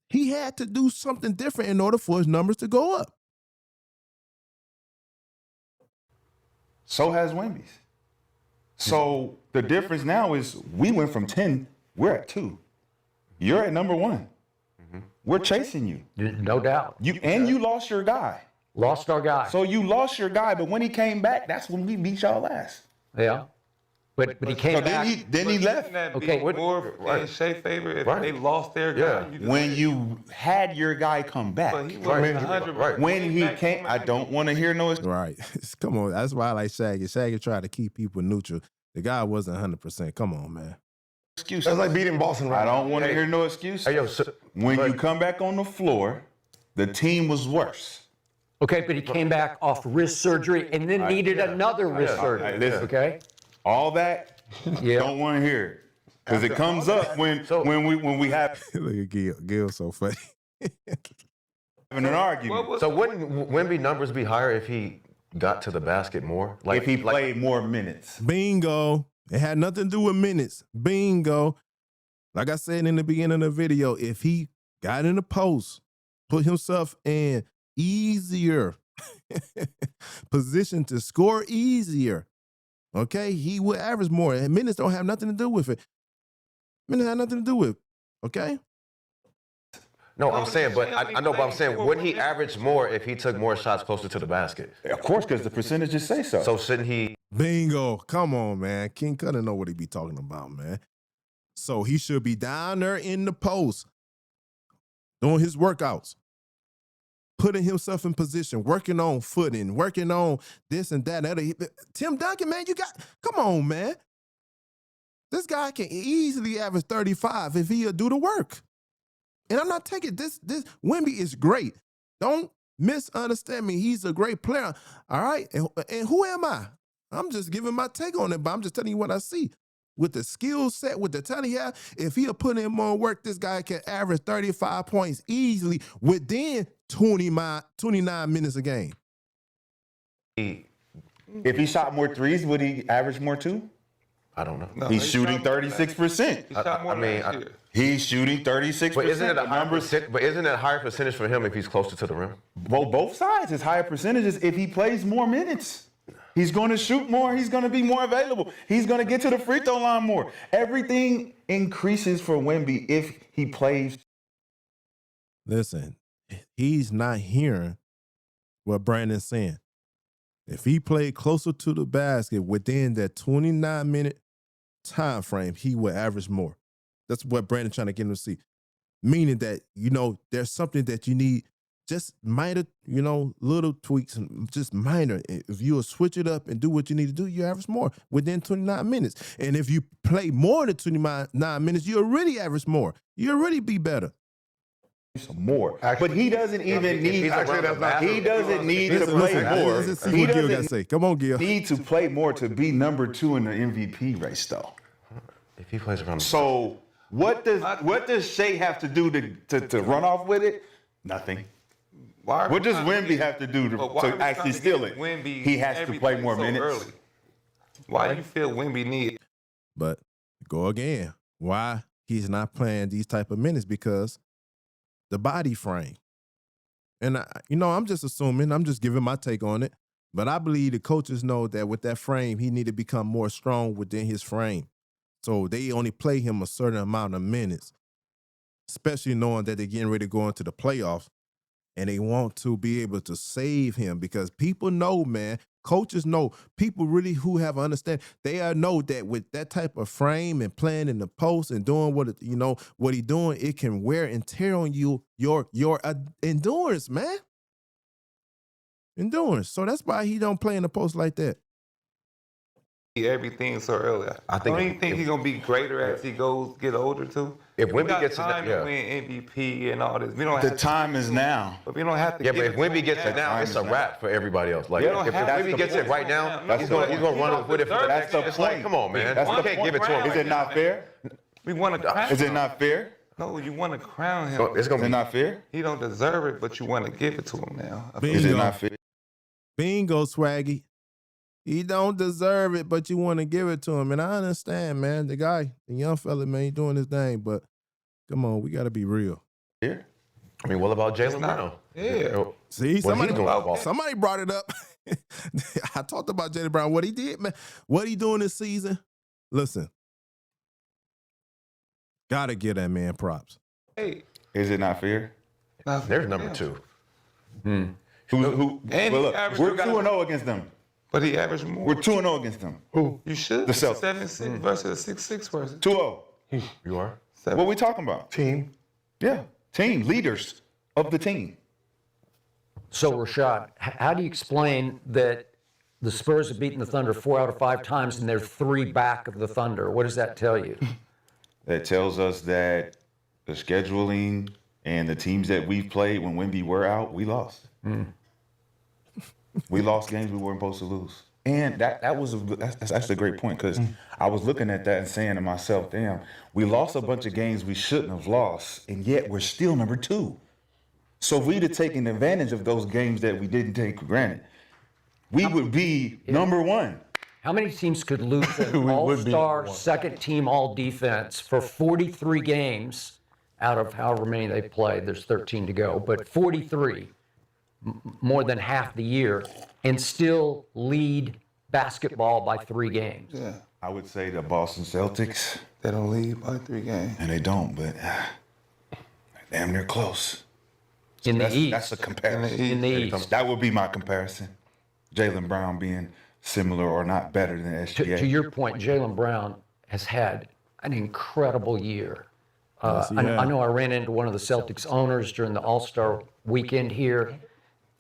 Speaker 3: He had to do something different in order for his numbers to go up.
Speaker 5: So has Wemby's. So the difference now is we went from 10, we're at 2. You're at number 1. We're chasing you.
Speaker 7: No doubt.
Speaker 5: You lost your guy.
Speaker 7: Lost our guy.
Speaker 5: So you lost your guy, but when he came back, that's when we beat y'all last.
Speaker 7: Yeah. But he came
Speaker 5: So
Speaker 7: back.
Speaker 5: then he left.
Speaker 2: Wouldn't that
Speaker 7: Okay,
Speaker 2: be
Speaker 7: what-
Speaker 2: more in Shea favor if
Speaker 9: Right.
Speaker 2: they lost their guy?
Speaker 9: Yeah.
Speaker 5: When you had your guy come back.
Speaker 2: But he wasn't 100.
Speaker 9: Right.
Speaker 5: When he came, I don't want to hear no
Speaker 3: Right. Come on. That's why I like Shaggy. Shaggy tried to keep people neutral. The guy wasn't 100%. Come on, man.
Speaker 5: excuses.
Speaker 4: That's like beating Boston
Speaker 5: I
Speaker 4: right now.
Speaker 5: don't want to hear no excuses.
Speaker 9: Hey, yo,
Speaker 5: When you come back on the floor, the team was worse.
Speaker 7: Okay, but he came back off wrist surgery and then needed another wrist surgery.
Speaker 5: listen.
Speaker 7: Okay?
Speaker 5: All that,
Speaker 7: Yeah.
Speaker 5: don't want to hear it. Because it comes up when we have
Speaker 3: Look at Gil. Gil's so funny.
Speaker 5: an argument.
Speaker 9: So wouldn't Wemby numbers be higher if he got to the basket more?
Speaker 5: If he played more minutes.
Speaker 3: Bingo. It had nothing to do with minutes. Bingo. Like I said in the beginning of the video, if he got in the post, put himself in easier position to score easier, okay, he would average more. And minutes don't have nothing to do with it. Minutes have nothing to do with it, okay?
Speaker 9: No, I'm saying, but I know, but I'm saying, wouldn't he average more if he took more shots closer to the basket?
Speaker 5: Of course, because the percentages say so.
Speaker 9: So shouldn't he?
Speaker 3: Bingo. Come on, man. King Cuddy know what he be talking about, man. So he should be down there in the post doing his workouts, putting himself in position, working on footing, working on this and that. Tim Duncan, man, come on, man. This guy can easily average 35 if he'll do the work. And I'm not taking this. Wemby is great. Don't misunderstand me. He's a great player. All right. And who am I? I'm just giving my take on it, but I'm just telling you what I see. With the skill set, with the talent he has, if he'll put in more work, this guy can average 35 points easily within 29 minutes a game.
Speaker 5: If he shot more threes, would he average more too?
Speaker 9: I don't know.
Speaker 2: No,
Speaker 5: He's
Speaker 2: he
Speaker 5: shooting
Speaker 2: shot more
Speaker 5: 36%.
Speaker 2: He shot more
Speaker 9: I mean,
Speaker 2: last year.
Speaker 5: He's shooting 36%.
Speaker 9: But isn't it a
Speaker 5: The
Speaker 9: higher
Speaker 5: numbers-
Speaker 9: but isn't it a higher percentage for him if he's closer to the rim?
Speaker 5: Well, both sides is higher percentages if he plays more minutes. He's going to shoot more. He's going to be more available. He's going to get to the free throw line more. Everything increases for Wemby if he plays.
Speaker 3: Listen, he's not hearing what Brandon's saying. If he played closer to the basket within that 29-minute time frame, he would average more. That's what Brandon's trying to get him to see. Meaning that, there's something that you need, just minor, little tweaks, just minor. If you'll switch it up and do what you need to do, you average more within 29 minutes. And if you play more than 29 minutes, you'll really average more. You'll really be better.
Speaker 5: Some more, but he doesn't even need. He doesn't need to
Speaker 3: Listen,
Speaker 5: play more.
Speaker 3: Let's see
Speaker 5: He
Speaker 3: what Gil got to
Speaker 5: doesn't
Speaker 3: say. Come on, Gil.
Speaker 5: need to play more to be number 2 in the MVP race, though.
Speaker 9: If he plays around.
Speaker 5: So what does Shea have to do to run off with it? Nothing. What does Wemby have to do to actually steal it? He has to play more minutes.
Speaker 2: Early. Why do you feel Wemby need?
Speaker 3: But go again. Why he's not playing these type of minutes? Because the body frame. And, I'm just assuming, I'm just giving my take on it. But I believe the coaches know that with that frame, he need to become more strong within his frame. So they only play him a certain amount of minutes, especially knowing that they're getting ready to go into the playoffs. And they want to be able to save him because people know, man, coaches know, people really who have understand, they know that with that type of frame and playing in the post and doing what he doing, it can wear and tear on you, your endurance, man. Endurance. So that's why he don't play in the post like that.
Speaker 2: Everything so early.
Speaker 9: I think
Speaker 2: don't you think he's gonna be greater as he get older too?
Speaker 9: If
Speaker 2: we
Speaker 9: Wemby
Speaker 2: got
Speaker 9: gets to
Speaker 2: time
Speaker 9: that,
Speaker 2: to win MVP and all this, we don't
Speaker 5: The
Speaker 2: have
Speaker 5: time is now.
Speaker 2: but we don't have to.
Speaker 9: Yeah,
Speaker 2: give
Speaker 9: but if
Speaker 2: it
Speaker 9: Wemby
Speaker 2: to
Speaker 9: gets
Speaker 2: him
Speaker 9: it now, it's a wrap for everybody else. Like
Speaker 2: You don't
Speaker 9: if
Speaker 2: have
Speaker 9: Wemby
Speaker 2: to
Speaker 9: gets
Speaker 2: give
Speaker 9: it right
Speaker 2: it
Speaker 9: now,
Speaker 2: to him.
Speaker 9: he's gonna run with it for the
Speaker 5: That's the
Speaker 9: It's like,
Speaker 5: point.
Speaker 9: come on, man.
Speaker 5: That's
Speaker 9: You
Speaker 5: the
Speaker 9: can't
Speaker 5: point.
Speaker 9: give it to him.
Speaker 5: Is it not fair?
Speaker 2: We want to crown
Speaker 5: Is it
Speaker 2: him.
Speaker 5: not fair?
Speaker 2: No, you want to crown him.
Speaker 9: So it's gonna
Speaker 5: Is it
Speaker 9: be
Speaker 5: not fair?
Speaker 2: He don't deserve it, but you want to give it to him now.
Speaker 5: Is it
Speaker 3: Bingo.
Speaker 5: not fair?
Speaker 3: Bingo, Swaggy. He don't deserve it, but you want to give it to him. And I understand, man. The young fella, man, he doing his thing. But come on, we got to be real.
Speaker 5: Here.
Speaker 9: I mean, what about Jaylen Brown?
Speaker 2: Yeah.
Speaker 3: See,
Speaker 9: What he doing football?
Speaker 3: somebody brought it up. I talked about Jaylen Brown. What he did, man. What he doing this season. Listen. Got to give that man props.
Speaker 2: Hey,
Speaker 5: Is it not fair?
Speaker 9: There's number 2.
Speaker 2: And
Speaker 5: well,
Speaker 2: he
Speaker 5: look,
Speaker 2: averaged-
Speaker 5: we're 2-0 against them.
Speaker 2: But he averaged more.
Speaker 5: We're 2-0 against them.
Speaker 4: Who?
Speaker 2: You should.
Speaker 5: The Celtics.
Speaker 2: 7-6 versus a 6-6 person.
Speaker 5: 2-0.
Speaker 9: You are?
Speaker 5: What are we talking about?
Speaker 4: Team.
Speaker 5: Yeah, team leaders of the team.
Speaker 7: So, Rashad, how do you explain that the Spurs have beaten the Thunder 4 out of 5 times and they're 3 back of the Thunder? What does that tell you?
Speaker 5: That tells us that the scheduling and the teams that we've played when Wemby were out, we lost. We lost games we weren't supposed to lose. And that's actually a great point, because I was looking at that and saying to myself, damn, we lost a bunch of games we shouldn't have lost, and yet we're still number 2. So if we'd have taken advantage of those games that we didn't take for granted, we would be number 1.
Speaker 7: How many teams could lose an all-star, second-team all-defense for 43 games out of however many they played? There's 13 to go, but 43, more than half the year, and still lead basketball by 3 games.
Speaker 2: Yeah.
Speaker 5: I would say the Boston Celtics,
Speaker 2: They don't lead by 3 games.
Speaker 5: and they don't, but damn, they're close.
Speaker 7: In the East.
Speaker 5: That's a comparison.
Speaker 7: In the East.
Speaker 5: That would be my comparison. Jaylen Brown being similar or not better than SGA.
Speaker 7: To your point, Jaylen Brown has had an incredible year.
Speaker 3: Yes, he
Speaker 7: I
Speaker 3: has.
Speaker 7: know I ran into one of the Celtics owners during the All-Star weekend here,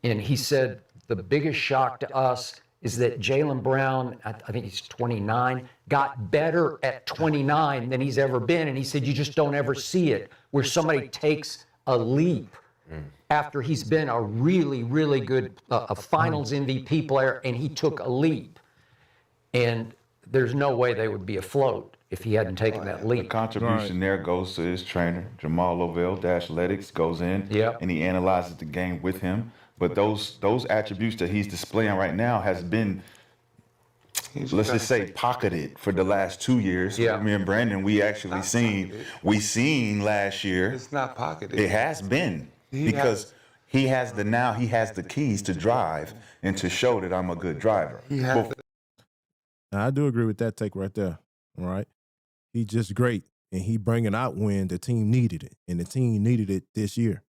Speaker 7: and he said the biggest shock to us is that Jaylen Brown, I think he's 29, got better at 29 than he's ever been. And he said, you just don't ever see it, where somebody takes a leap after he's been a really, really good a finals MVP player, and he took a leap. And there's no way they would be afloat if he hadn't taken that
Speaker 5: The
Speaker 7: leap.
Speaker 5: contribution there goes to his trainer, Jamal Lovell, Dash Athletics, goes in
Speaker 7: Yep.
Speaker 5: and he analyzes the game with him. But those attributes that he's displaying right now has been, let's just say, pocketed for the last 2 years.
Speaker 7: Yeah.
Speaker 5: Me and Brandon, we actually seen last year.
Speaker 2: It's not pocketed.
Speaker 5: It has been, because he has the keys to drive and to show that I'm a good driver.
Speaker 2: He has to,
Speaker 3: Now, I do agree with that take right there. All right. He's just great, and he bringing out when the team needed it, and the team needed it this year.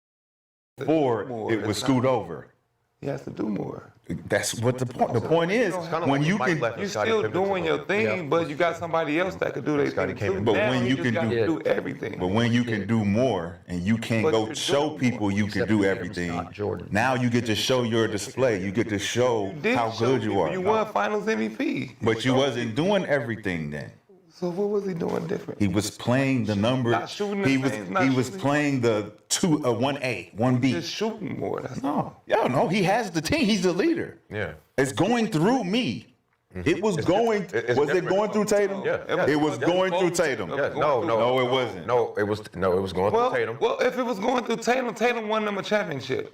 Speaker 5: Before it was scoot over.
Speaker 2: he has to do more.
Speaker 5: That's what the point. The point is, when you can,
Speaker 2: You're still doing your thing, but you got somebody else that could do their thing too.
Speaker 5: But
Speaker 2: Now
Speaker 5: when
Speaker 2: he
Speaker 5: you
Speaker 2: just
Speaker 5: can
Speaker 2: got
Speaker 5: do-
Speaker 2: to do everything.
Speaker 5: but when you can do more and you can't
Speaker 2: But
Speaker 5: go
Speaker 2: you're
Speaker 5: show
Speaker 2: doing
Speaker 5: people you can
Speaker 7: Except
Speaker 5: do
Speaker 7: for him,
Speaker 5: everything,
Speaker 7: not Jordan.
Speaker 5: now you get to show your display. You get to show
Speaker 2: Did
Speaker 5: how
Speaker 2: show
Speaker 5: good you
Speaker 2: people
Speaker 5: are.
Speaker 2: You won Finals MVP.
Speaker 5: But you wasn't doing everything then.
Speaker 2: So what was he doing different?
Speaker 5: He was playing the number.
Speaker 2: Not shooting the
Speaker 5: He was
Speaker 2: same, not
Speaker 5: he was
Speaker 2: shooting-
Speaker 5: playing the 1A, 1B.
Speaker 2: Just shooting more. That's
Speaker 5: No, no, he has the team. He's the leader.
Speaker 9: Yeah.
Speaker 5: It's going through me. It was going.
Speaker 9: it's
Speaker 5: Was it
Speaker 9: different.
Speaker 5: going through Tatum?
Speaker 9: Yeah.
Speaker 5: It was going through Tatum.
Speaker 9: Yeah, no,
Speaker 5: it wasn't.
Speaker 9: No, it was going
Speaker 2: well,
Speaker 9: through Tatum.
Speaker 2: well, if it was going through Tatum, Tatum won them a championship.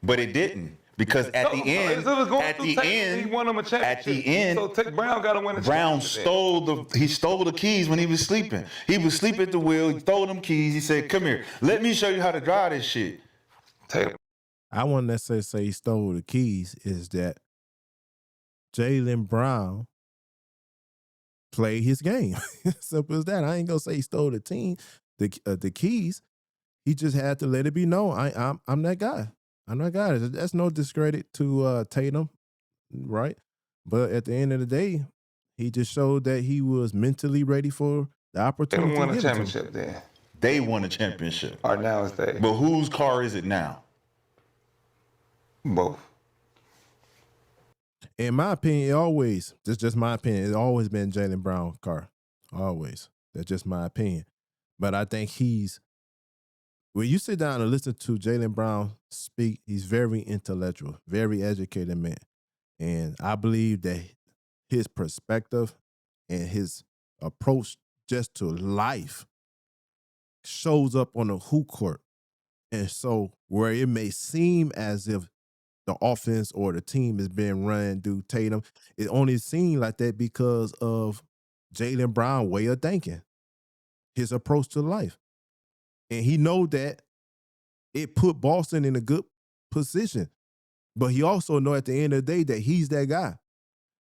Speaker 5: But it didn't, because at the end,
Speaker 2: if it was going
Speaker 5: at
Speaker 2: through
Speaker 5: the
Speaker 2: Tatum,
Speaker 5: end,
Speaker 2: he won them a championship.
Speaker 5: at the end,
Speaker 2: so Brown got to win a
Speaker 5: Brown
Speaker 2: championship.
Speaker 5: stole the keys when he was sleeping. He was sleeping at the wheel. He stole them keys. He said, "Come here, let me show you how to drive this shit."
Speaker 2: Tatum.
Speaker 3: I wouldn't necessarily say he stole the keys, is that Jaylen Brown played his game. Simple as that. I ain't gonna say he stole the team, the keys. He just had to let it be known. I'm that guy. I'm that guy. That's no discredit to Tatum, right? But at the end of the day, he just showed that he was mentally ready for the opportunity.
Speaker 2: Tatum won a
Speaker 3: given to him.
Speaker 2: championship then.
Speaker 5: They won a championship.
Speaker 2: Or now it's they.
Speaker 5: But whose car is it now?
Speaker 2: Both.
Speaker 3: In my opinion, this is just my opinion, it's always been Jaylen Brown car. Always. That's just my opinion. But I think when you sit down and listen to Jaylen Brown speak, he's very intellectual, very educated man. And I believe that his perspective and his approach just to life shows up on the hoop court. And so where it may seem as if the offense or the team is being run through Tatum, it only seemed like that because of Jaylen Brown's way of thinking, his approach to life. And he know that it put Boston in a good position. But he also know at the end of the day that he's that guy.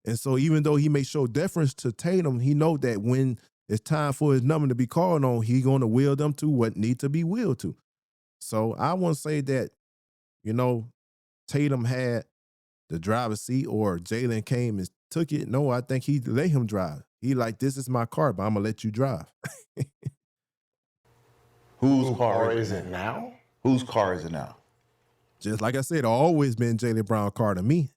Speaker 3: And so even though he may show deference to Tatum, he know that when it's time for his number to be called on, he going to will them to what need to be willed to. So I want to say that, Tatum had the driver's seat or Jaylen came and took it. No, I think he let him drive. He like, this is my car, but I'm going to let you drive.
Speaker 5: Whose car
Speaker 4: is it now?
Speaker 5: Whose car is it now?
Speaker 3: Just like I said, always been Jaylen Brown car to me.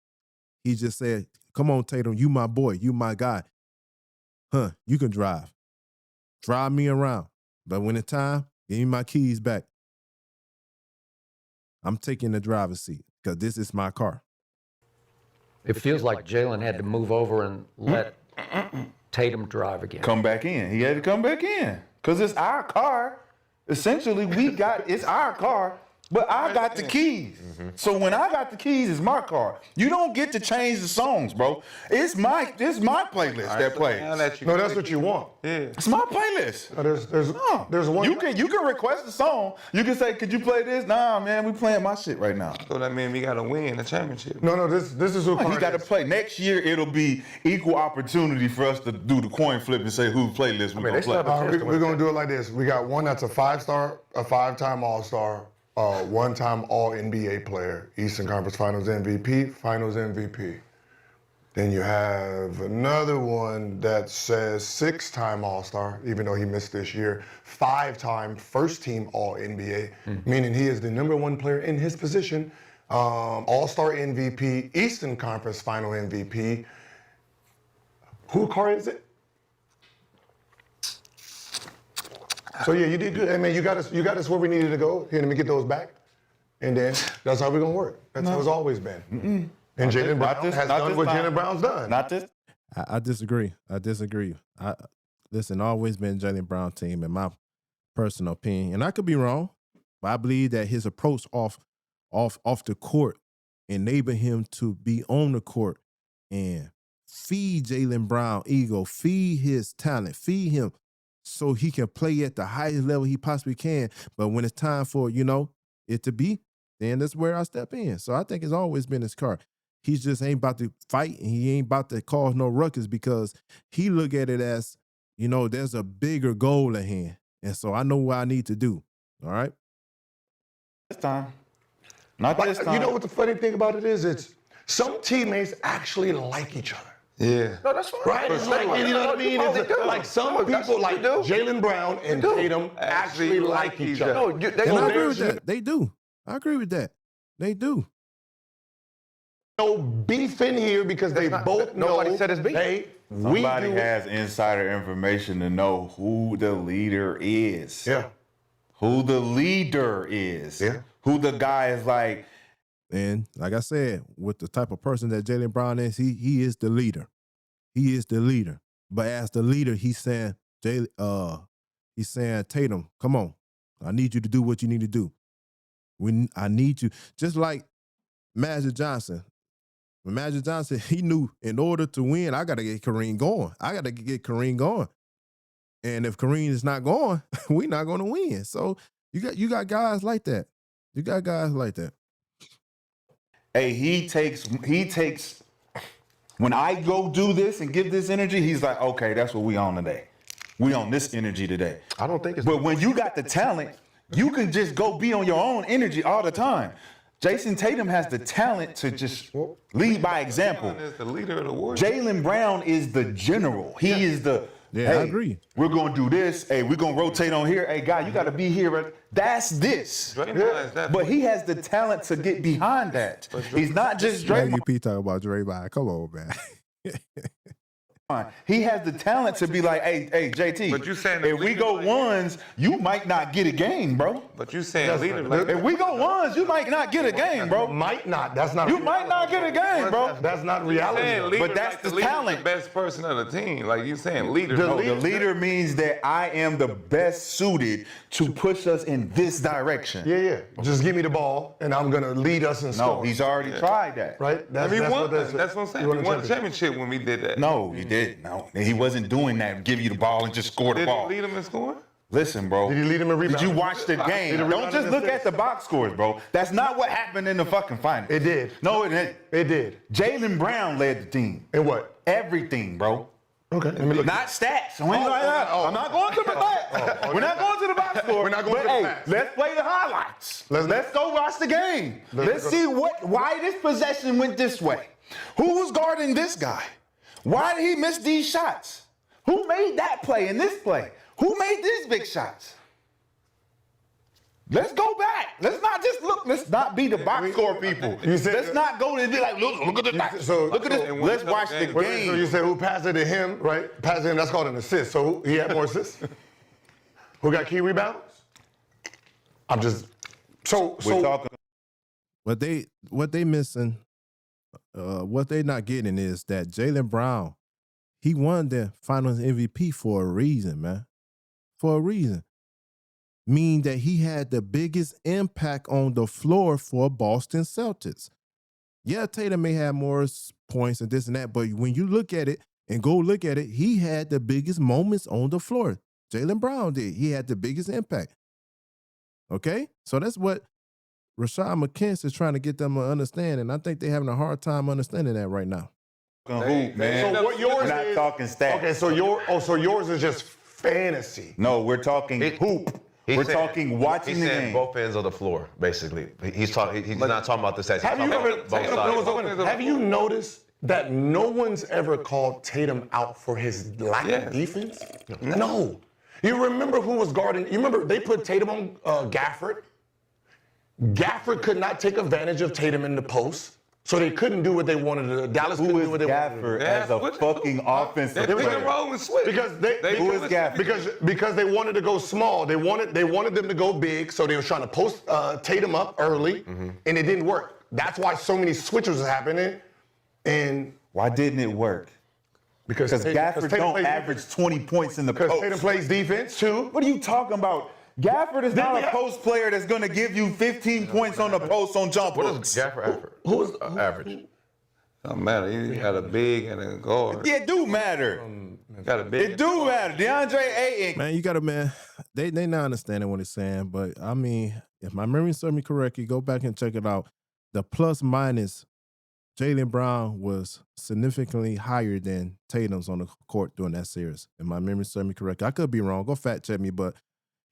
Speaker 3: He just said, come on, Tatum, you my boy, you my guy. You can drive. Drive me around. But when it's time, give me my keys back. I'm taking the driver's seat because this is my car.
Speaker 7: It feels like Jaylen had to move over and let Tatum drive again.
Speaker 5: Come back in. He had to come back in because it's our car. Essentially, it's our car, but I got the keys. So when I got the keys, it's my car. You don't get to change the songs, bro. It's my playlist that plays.
Speaker 4: No, that's what you want.
Speaker 2: Yeah.
Speaker 5: It's my playlist.
Speaker 4: There's one.
Speaker 5: You can request a song. You can say, could you play this? Nah, man, we playing my shit right now.
Speaker 2: So that means we got to win the championship.
Speaker 4: No, this is who
Speaker 5: He
Speaker 4: Carter
Speaker 5: got to
Speaker 4: is.
Speaker 5: play. Next year, it'll be equal opportunity for us to do the coin flip and say whose playlist we're going to play.
Speaker 4: We're going to do it like this. We got one that's a 5-star, a 5-time All-Star, 1-time All-NBA player, Eastern Conference Finals MVP, Finals MVP. Then you have another one that says 6-time All-Star, even though he missed this year, 5-time first-team All-NBA, meaning he is the #1 player in his position, All-Star MVP, Eastern Conference Final MVP. Who car is it? So yeah, you did good. Hey man, you got us where we needed to go. Here, let me get those back. And then that's how we're gonna work. That's how it's always been. And Jaylen Brown has done what Jaylen Brown's done.
Speaker 5: Not this.
Speaker 3: I disagree. Listen, always been Jaylen Brown team in my personal opinion. And I could be wrong, but I believe that his approach off the court enabled him to be on the court and feed Jaylen Brown ego, feed his talent, feed him so he can play at the highest level he possibly can. But when it's time for, it to be, then that's where I step in. So I think it's always been his car. He just ain't about to fight and he ain't about to cause no ruckus because he look at it as, there's a bigger goal at hand. And so I know what I need to do. All right?
Speaker 5: This time. Not this time.
Speaker 4: You know what the funny thing about it is? It's some teammates actually like each other.
Speaker 2: Yeah.
Speaker 7: No, that's fine.
Speaker 4: Right? It's like, you know what I mean? It's like some people like Jaylen Brown and Tatum actually like each other.
Speaker 7: No,
Speaker 3: And I agree with that. They do. I agree with that. They do.
Speaker 4: No beef in here because they both know.
Speaker 7: Nobody said it's beef.
Speaker 5: Somebody has insider information to know who the leader is.
Speaker 4: Yeah.
Speaker 5: Who the leader is.
Speaker 4: Yeah.
Speaker 5: Who the guy is like.
Speaker 3: And like I said, with the type of person that Jaylen Brown is, he is the leader. He is the leader. But as the leader, he's saying, Tatum, come on. I need you to do what you need to do. I need you. Just like Magic Johnson. When Magic Johnson, he knew in order to win, I got to get Kareem going. And if Kareem is not going, we're not going to win. So you got guys like that.
Speaker 5: Hey, he takes, when I go do this and give this energy, he's like, okay, that's what we on today. We on this energy today.
Speaker 9: I don't think it's.
Speaker 5: But when you got the talent, you can just go be on your own energy all the time. Jason Tatum has the talent to just lead by example.
Speaker 2: Jaylen is the leader of the Warriors.
Speaker 5: Jaylen Brown is the general. He is the,
Speaker 3: Yeah,
Speaker 5: hey,
Speaker 3: I agree.
Speaker 5: We're going to do this. Hey, we're going to rotate on here. Hey, guy, you got to be here. That's this. But he has the talent to get behind that. He's not just Draymond.
Speaker 3: UP talking about Draymond. Come on, man.
Speaker 5: He has the talent to be like, hey, JT,
Speaker 2: But you saying
Speaker 5: if we go ones, you might not get a game, bro.
Speaker 2: But you saying leader like
Speaker 5: If we go ones, you might not get a game, bro.
Speaker 4: Might not. That's not.
Speaker 5: You might not get a game, bro.
Speaker 4: That's not reality.
Speaker 5: But that's the talent.
Speaker 2: The best person on the team. Like you saying leader.
Speaker 5: No, the leader means that I am the best suited to push us in this direction.
Speaker 4: Yeah. Just give me the ball, and I'm gonna lead us in
Speaker 5: No,
Speaker 4: scoring.
Speaker 5: he's already tried that.
Speaker 4: right.
Speaker 2: That's what I'm saying. We won the championship when we did that.
Speaker 5: No, he didn't. No, he wasn't doing that. Give you the ball and just score the
Speaker 2: Did
Speaker 5: ball.
Speaker 2: he lead him in scoring?
Speaker 5: Listen, bro.
Speaker 4: Did he lead him in rebounding?
Speaker 5: Did you watch the game?
Speaker 4: Did he
Speaker 5: Don't
Speaker 4: rebound
Speaker 5: just
Speaker 4: and
Speaker 5: look
Speaker 4: assists?
Speaker 5: at the box scores, bro. That's not what happened in the fucking finals.
Speaker 4: It did.
Speaker 5: No, it didn't.
Speaker 4: It did.
Speaker 5: Jaylen Brown led the team.
Speaker 4: And what?
Speaker 5: Everything, bro.
Speaker 4: Okay. Let me look.
Speaker 5: Not stats. I'm not going to the box. We're not going to the box
Speaker 10: score.
Speaker 4: We're not going
Speaker 10: but,
Speaker 4: to the
Speaker 10: hey,
Speaker 4: facts.
Speaker 10: let's play the highlights. Let's go watch the game. Let's see why this possession went this way. Who was guarding this guy? Why did he miss these shots? Who made that play and this play? Who made these big shots? Let's go back. Let's not just look. Let's not be the box score people. Let's not go and be like, look at the back. Look at this. Let's watch the
Speaker 4: So
Speaker 10: game.
Speaker 4: you said who passed it to him, right? Passed it to him, that's called an assist. So he had more assists. Who got key rebounds? I'm just
Speaker 5: We're talking.
Speaker 3: What they missing, what they not getting is that Jaylen Brown, he won the Finals MVP for a reason, man. For a reason. Meaning that he had the biggest impact on the floor for Boston Celtics. Yeah, Tatum may have more points and this and that, but when you look at it and go look at it, he had the biggest moments on the floor. Jaylen Brown did. He had the biggest impact. Okay? So that's what Rashad McKinnis is trying to get them to understand, and I think they're having a hard time understanding that right now.
Speaker 5: Hoop, man.
Speaker 4: So what yours
Speaker 5: We're not
Speaker 4: is,
Speaker 5: talking stats.
Speaker 4: Okay, so yours is just fantasy.
Speaker 5: No, we're talking hoop. We're talking watching
Speaker 9: He's
Speaker 5: the
Speaker 9: saying
Speaker 5: game.
Speaker 9: both ends of the floor, basically. He's not talking about the stats. He's
Speaker 4: Have you
Speaker 9: talking
Speaker 4: ever
Speaker 9: about both sides.
Speaker 4: have you noticed that no one's ever called Tatum out for his lack of defense? No. You remember who was guarding? You remember they put Tatum on Gafford? Gafford could not take advantage of Tatum in the post, so they couldn't do what they wanted to do. Dallas couldn't do what they wanted to do.
Speaker 5: Gafford as a fucking offensive
Speaker 10: They
Speaker 5: player?
Speaker 10: roll and switch.
Speaker 4: Because
Speaker 5: Who is Gafford?
Speaker 4: because they wanted to go small. They wanted them to go big, so they were trying to post Tatum up early, and it didn't work. That's why so many switches are happening. And
Speaker 5: Why didn't it work?
Speaker 4: because
Speaker 5: Gafford
Speaker 4: Tatum
Speaker 5: don't
Speaker 4: plays
Speaker 5: average 20 points in the
Speaker 4: Because
Speaker 5: post.
Speaker 4: Tatum plays defense too.
Speaker 5: What are you talking about? Gafford is not a post player that's going to give you 15 points on the post on jump
Speaker 9: What
Speaker 5: hooks.
Speaker 9: is Gafford average?
Speaker 2: Don't matter. He got a big and a guard.
Speaker 5: Yeah, it do matter.
Speaker 2: Got a big.
Speaker 5: It do matter. DeAndre Ayton.
Speaker 3: Man, you got to, man, they not understanding what he's saying, but I mean, if my memory serves me correctly, go back and check it out. The plus minus, Jaylen Brown was significantly higher than Tatum's on the court during that series. If my memory serves me correctly, I could be wrong. Go fact check me, but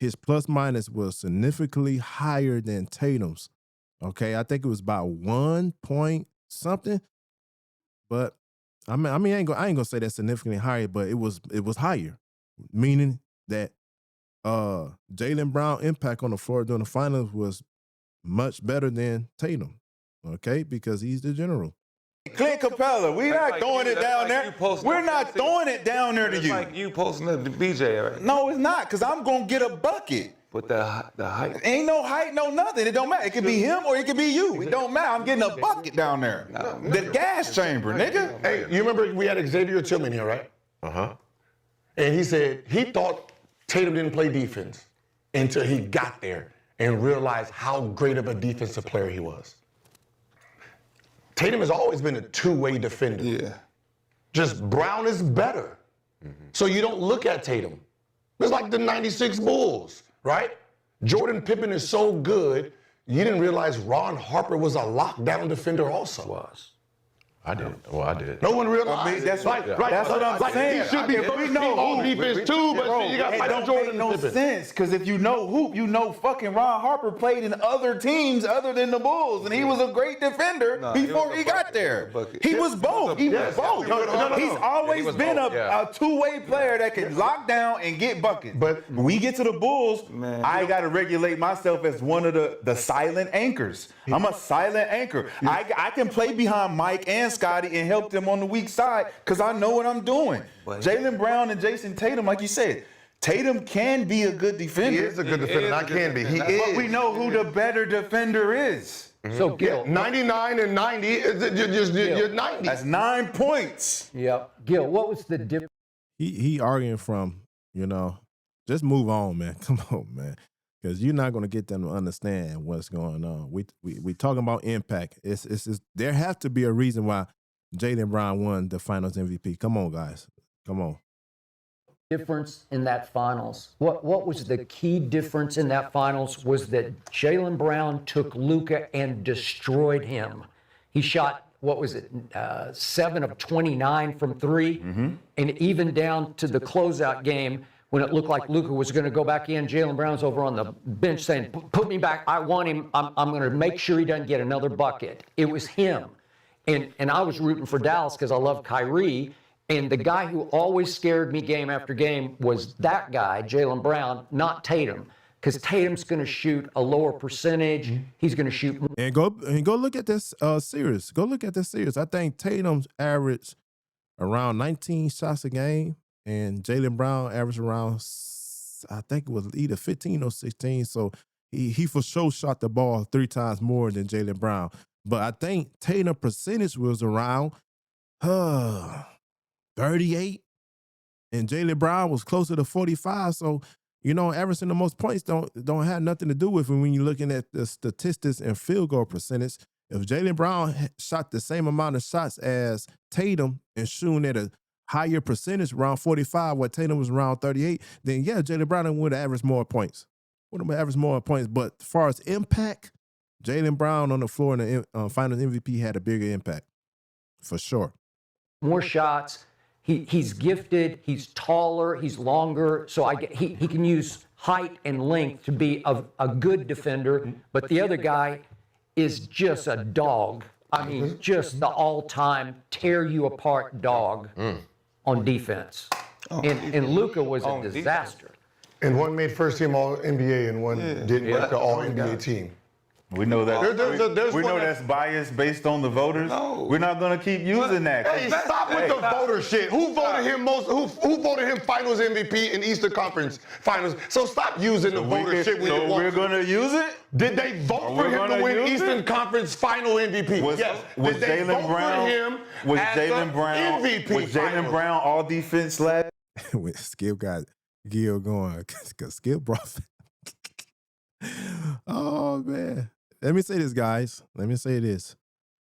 Speaker 3: his plus minus was significantly higher than Tatum's. Okay, I think it was about 1 point something. But I mean, I ain't gonna say that's significantly higher, but it was higher, meaning that Jaylen Brown impact on the floor during the finals was much better than Tatum. Okay, because he's the general.
Speaker 5: Clint Capella, we not
Speaker 2: like
Speaker 5: throwing
Speaker 2: you-
Speaker 5: it
Speaker 2: that's
Speaker 5: down
Speaker 2: like
Speaker 5: there.
Speaker 2: you posting
Speaker 5: We're
Speaker 2: up
Speaker 5: not
Speaker 2: there.
Speaker 5: throwing it down there to
Speaker 2: It's
Speaker 5: you.
Speaker 2: like you posting up the BJ, right?
Speaker 5: No, it's not, because I'm going to get a bucket.
Speaker 2: But the height.
Speaker 5: Ain't no height, no nothing. It don't matter. It could be him or it could be you. It don't matter. I'm getting a bucket down there. The gas chamber, nigga.
Speaker 4: Hey, you remember we had Xavier Tillman here, right? And he said he thought Tatum didn't play defense until he got there and realized how great of a defensive player he was. Tatum has always been a two-way defender.
Speaker 2: Yeah.
Speaker 4: Just Brown is better. So you don't look at Tatum. It's like the 96 Bulls, right? Jordan Pippen is so good, you didn't realize Ron Harper was a lockdown defender also.
Speaker 9: I did. Well, I did.
Speaker 4: No one realized.
Speaker 5: I mean, that's
Speaker 4: Like,
Speaker 5: what-
Speaker 4: right,
Speaker 5: that's what I'm
Speaker 4: like,
Speaker 5: saying.
Speaker 4: He should be
Speaker 5: If we know
Speaker 4: all
Speaker 5: who-
Speaker 4: defense too, but
Speaker 5: Bro,
Speaker 4: you got
Speaker 5: it
Speaker 4: like
Speaker 5: don't
Speaker 4: Jordan
Speaker 5: make no
Speaker 4: Pippen.
Speaker 5: sense, because if you know hoop, you know fucking Ron Harper played in other teams other than the Bulls, and he was a great defender before he got there. He was both. He was both.
Speaker 4: No.
Speaker 5: He's always
Speaker 9: he was
Speaker 5: been
Speaker 9: both,
Speaker 5: a two-way player that can lock down and get buckets.
Speaker 4: But-
Speaker 5: when we get to the Bulls,
Speaker 2: Man,
Speaker 5: I got to regulate myself as one of the silent anchors. I'm a silent anchor. I can play behind Mike and Scotty and help them on the weak side because I know what I'm doing. Jaylen Brown and Jason Tatum, like you said, Tatum can be a good defender.
Speaker 4: He is a good defender. I can be. He
Speaker 5: But
Speaker 4: is.
Speaker 5: we know who the better defender is.
Speaker 7: So, Gil,
Speaker 4: 99 and 90, you're 90.
Speaker 5: That's 9 points.
Speaker 7: Gil, what was the difference?
Speaker 3: He arguing from, just move on, man. Come on, man. Because you're not going to get them to understand what's going on. We talking about impact. It's there has to be a reason why Jaylen Brown won the Finals MVP. Come on, guys. Come on.
Speaker 7: Difference in that finals? What was the key difference in that finals was that Jaylen Brown took Luka and destroyed him. He shot, 7 of 29 from three, and even down to the closeout game when it looked like Luka was going to go back in. Jaylen Brown's over on the bench saying, put me back. I want him. I'm going to make sure he doesn't get another bucket. It was him. And I was rooting for Dallas because I love Kyrie. And the guy who always scared me game after game was that guy, Jaylen Brown, not Tatum. Because Tatum's going to shoot a lower percentage. He's going to shoot more.
Speaker 3: And go look at this series. Go look at this series. I think Tatum's averaged around 19 shots a game, and Jaylen Brown averaged around, I think it was either 15 or 16. So he for sure shot the ball 3 times more than Jaylen Brown. But I think Tatum percentage was around 38, and Jaylen Brown was closer to 45. So, you know, averaging the most points don't have nothing to do with it when you're looking at the statistics and field goal percentage. If Jaylen Brown shot the same amount of shots as Tatum and shooting at a higher percentage, around 45, where Tatum was around 38, then yeah, Jaylen Brown would have averaged more points. But as far as impact, Jaylen Brown on the floor in the Finals MVP had a bigger impact, for sure.
Speaker 7: More shots. He's gifted. He's taller. He's longer. So he can use height and length to be a good defender. But the other guy is just a dog. I mean, just the all-time tear you apart dog on defense. And Luka was a disaster.
Speaker 4: And one made first team All NBA and one didn't make the All NBA team.
Speaker 5: We know that.
Speaker 4: There's
Speaker 5: we
Speaker 4: one
Speaker 5: know that's biased based on the voters.
Speaker 2: No.
Speaker 5: We're not going to keep using that.
Speaker 4: Hey, stop with the voter shit. Who voted him most? Who voted him Finals MVP in Eastern Conference Finals? So stop using the voter shit.
Speaker 5: So we're going to use it?
Speaker 4: Did they vote for him to win Eastern Conference Final MVP? Yes.
Speaker 5: Was Jaylen Brown? Was Jaylen Brown?
Speaker 4: MVP
Speaker 5: Was Jaylen Brown all defense last?
Speaker 3: With Skip got Gil going, because Skip brought. Oh man. Let me say this, guys. Let me say this.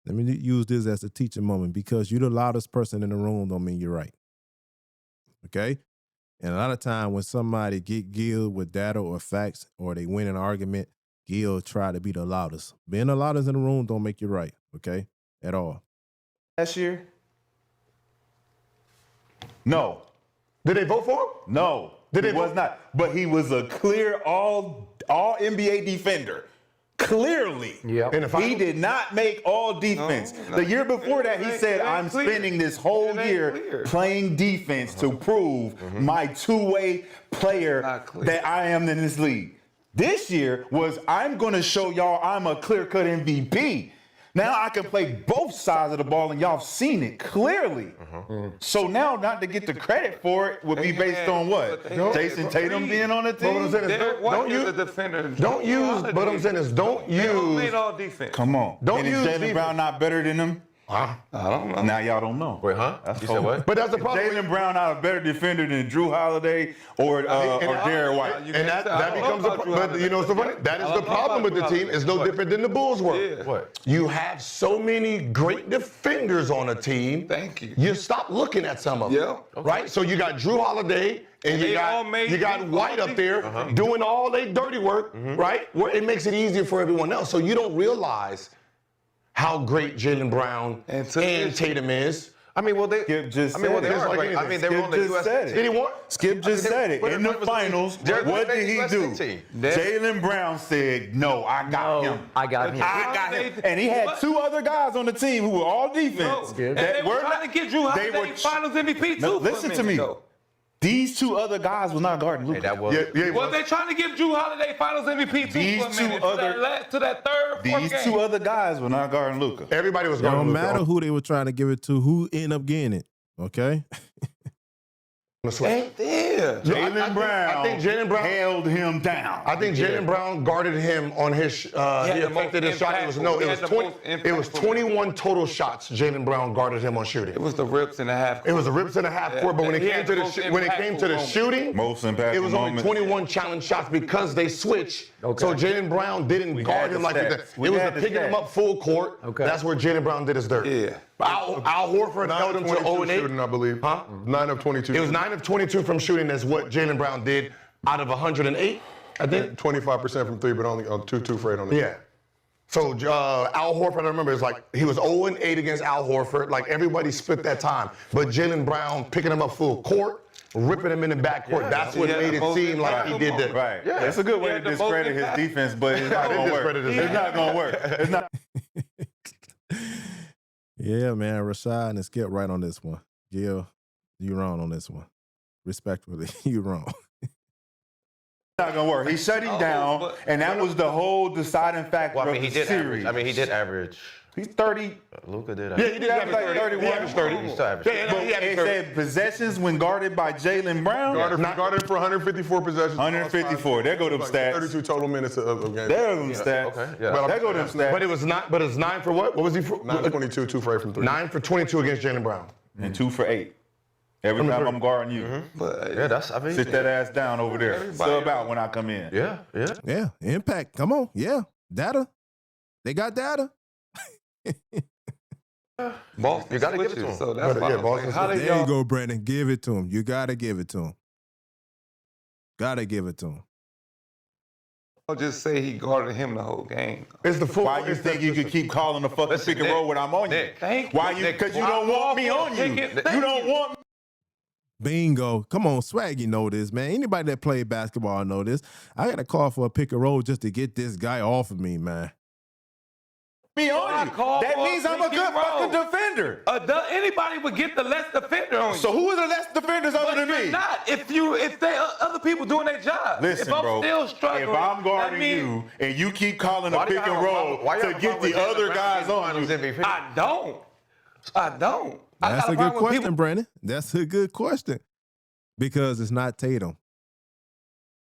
Speaker 3: Let me use this as a teaching moment, because you're the loudest person in the room don't mean you're right. Okay? And a lot of time when somebody get Gil with data or facts, or they win an argument, Gil try to be the loudest. Being the loudest in the room don't make you right, okay? At all.
Speaker 5: Last year? No.
Speaker 4: Did they vote for him?
Speaker 5: No. He was not. But he was a clear all NBA defender. Clearly.
Speaker 7: Yep.
Speaker 5: He did not make all defense. The year before that, he said, I'm spending this whole year playing defense to prove my two-way player that I am in this league. This year was, I'm going to show y'all I'm a clear-cut MVP. Now I can play both sides of the ball, and y'all have seen it clearly. So now, not to get the credit for it would be based on what? Jason Tatum being on the team?
Speaker 2: Don't use the defender.
Speaker 4: Don't use. But I'm saying is, don't use.
Speaker 2: Made all defense.
Speaker 5: Come on.
Speaker 4: Don't use
Speaker 5: Jaylen Brown not better than him?
Speaker 2: I don't know.
Speaker 5: Now y'all don't know.
Speaker 9: Wait, huh?
Speaker 5: That's
Speaker 9: You said what?
Speaker 4: But that's the problem.
Speaker 5: Jaylen Brown not a better defender than Drew Holiday or Derrick White.
Speaker 4: And that becomes but you know what's so funny? That is the problem with the team. It's no different than the Bulls were.
Speaker 2: Yeah.
Speaker 9: What?
Speaker 4: You have so many great defenders on a team.
Speaker 2: Thank you.
Speaker 4: You stop looking at some of them.
Speaker 2: Yeah.
Speaker 4: Right? So you got Drew Holiday and you got White up there doing all their dirty work, right? Where it makes it easier for everyone else. So you don't realize how great Jaylen Brown and Tatum is.
Speaker 9: I mean, well, they.
Speaker 5: Skip just
Speaker 9: I mean, well, they
Speaker 5: said it.
Speaker 9: are great. I mean, they were on the U.S.
Speaker 5: said it.
Speaker 4: Did he want?
Speaker 5: Skip just said it. In the finals, what did he do?
Speaker 9: team.
Speaker 5: Jaylen Brown said, no, I got him.
Speaker 7: I got him.
Speaker 5: I got him. And he had 2 other guys on the team who were all defense.
Speaker 2: And they were trying to get Drew Holiday Finals MVP too.
Speaker 5: No, listen to me. These 2 other guys were not guarding Luka.
Speaker 9: Hey, that was.
Speaker 2: Was they trying to give Drew Holiday Finals MVP too?
Speaker 5: These
Speaker 2: for a minute, to that third,
Speaker 5: These
Speaker 2: game?
Speaker 5: 2 other guys were not guarding Luka.
Speaker 4: Everybody was
Speaker 3: It
Speaker 4: going
Speaker 3: don't
Speaker 4: to
Speaker 3: matter who they were trying to give it to, who ended up getting it, okay?
Speaker 2: Ain't there.
Speaker 5: Jaylen Brown,
Speaker 4: I think Jaylen Brown
Speaker 5: held him down.
Speaker 4: I think Jaylen Brown guarded him on his. He affected his shot. It was 21 total shots. Jaylen Brown guarded him on shooting.
Speaker 2: It was the rips and a half.
Speaker 4: It was the rips and a half court, but when it came to the shooting,
Speaker 5: Most impactful
Speaker 4: it was only
Speaker 5: moments.
Speaker 4: 21 challenge shots because they switched. So Jaylen Brown didn't guard him like that. It was picking him up full court. That's where Jaylen Brown did his dirt.
Speaker 2: Yeah.
Speaker 4: Al Horford held him to 0 and 8.
Speaker 1: Shooting, I believe.
Speaker 4: Huh?
Speaker 1: 9 of 22.
Speaker 4: It was 9 of 22 from shooting. That's what Jaylen Brown did out of 108, I think.
Speaker 1: 25% from 3, but only on 2 for 8 on the.
Speaker 4: Yeah. So Al Horford, I remember, it's like he was 0-8 against Al Horford. Like everybody split that time. But Jaylen Brown picking him up full court, ripping him in the backcourt. That's what made it seem like he did that.
Speaker 5: Right.
Speaker 10: Yeah.
Speaker 5: It's a good way to discredit his defense, but it's not going to work. It's not going to work. It's not.
Speaker 3: Yeah, man, Rashad and Skip right on this one. Gil, you wrong on this one. Respectfully, you wrong.
Speaker 5: Not gonna work. He shut him down, and that was the whole deciding factor.
Speaker 9: Well, I mean,
Speaker 5: of
Speaker 9: he
Speaker 5: the
Speaker 9: did
Speaker 5: series.
Speaker 9: average. I mean, he did average.
Speaker 5: He's 30.
Speaker 9: Luka did
Speaker 4: Yeah,
Speaker 9: average.
Speaker 4: he did
Speaker 5: average like 31.
Speaker 4: He averaged 30.
Speaker 9: He still averaged.
Speaker 5: But it said possessions when guarded by Jaylen Brown.
Speaker 1: Guarded for 154 possessions.
Speaker 5: 154. There go them stats.
Speaker 1: 32 total minutes of game.
Speaker 5: There go them stats.
Speaker 9: Okay, yeah.
Speaker 5: There go them stats.
Speaker 4: But it was not. But it's 9 for what? What was he for?
Speaker 1: 9-22, 2 for 8 from 3.
Speaker 4: 9 for 22 against Jaylen Brown.
Speaker 5: And 2 for 8. Every time I'm guarding you.
Speaker 2: But
Speaker 9: Yeah, that's, I mean.
Speaker 5: Sit that ass down over there. Sub out when I come in.
Speaker 9: Yeah.
Speaker 3: Yeah, impact. Come on. Yeah, data. They got data.
Speaker 9: Boston, you got to give it to him.
Speaker 2: So that's
Speaker 4: But,
Speaker 2: why
Speaker 4: yeah,
Speaker 2: I'm
Speaker 4: Boston
Speaker 2: saying, how
Speaker 3: There
Speaker 2: they
Speaker 3: you
Speaker 2: y'all
Speaker 3: go, Brandon. Give it to him. You got to give it to him. Got to give it to him.
Speaker 2: just say he guarded him the whole game?
Speaker 4: It's the full.
Speaker 5: Why you think you could keep calling the fucking pick and roll when I'm on you?
Speaker 9: Nick,
Speaker 2: thank
Speaker 5: Why
Speaker 2: you.
Speaker 5: you? Because you don't want me on you. You don't want me.
Speaker 3: Bingo. Come on, Swag, you know this, man. Anybody that played basketball know this. I got to call for a pick and roll just to get this guy off of me, man.
Speaker 5: On you.
Speaker 2: call
Speaker 5: That
Speaker 2: for
Speaker 5: means
Speaker 2: a
Speaker 5: I'm a
Speaker 2: pick and
Speaker 5: good fucking
Speaker 2: roll.
Speaker 5: defender.
Speaker 2: Anybody would get the less defender on you.
Speaker 5: So who are the less defenders
Speaker 2: But
Speaker 5: other than
Speaker 2: you're
Speaker 5: me?
Speaker 2: not. If they other people doing their job.
Speaker 5: Listen,
Speaker 2: if I'm
Speaker 5: bro.
Speaker 2: still struggling,
Speaker 5: If I'm
Speaker 2: that
Speaker 5: guarding
Speaker 2: means
Speaker 5: you and you keep calling a
Speaker 9: Why do
Speaker 5: pick
Speaker 9: you
Speaker 5: and
Speaker 9: have a
Speaker 5: roll
Speaker 9: problem- why you
Speaker 5: to
Speaker 9: have a
Speaker 5: get
Speaker 9: problem
Speaker 5: the
Speaker 9: with
Speaker 5: other
Speaker 9: Jaylen
Speaker 5: guys
Speaker 9: Brown
Speaker 5: on
Speaker 9: getting
Speaker 5: you,
Speaker 9: MVP?
Speaker 2: I don't. I don't. I
Speaker 3: That's
Speaker 2: got
Speaker 3: a good
Speaker 2: problem with
Speaker 3: question,
Speaker 2: people-
Speaker 3: Brandon. That's a good question. Because it's not Tatum.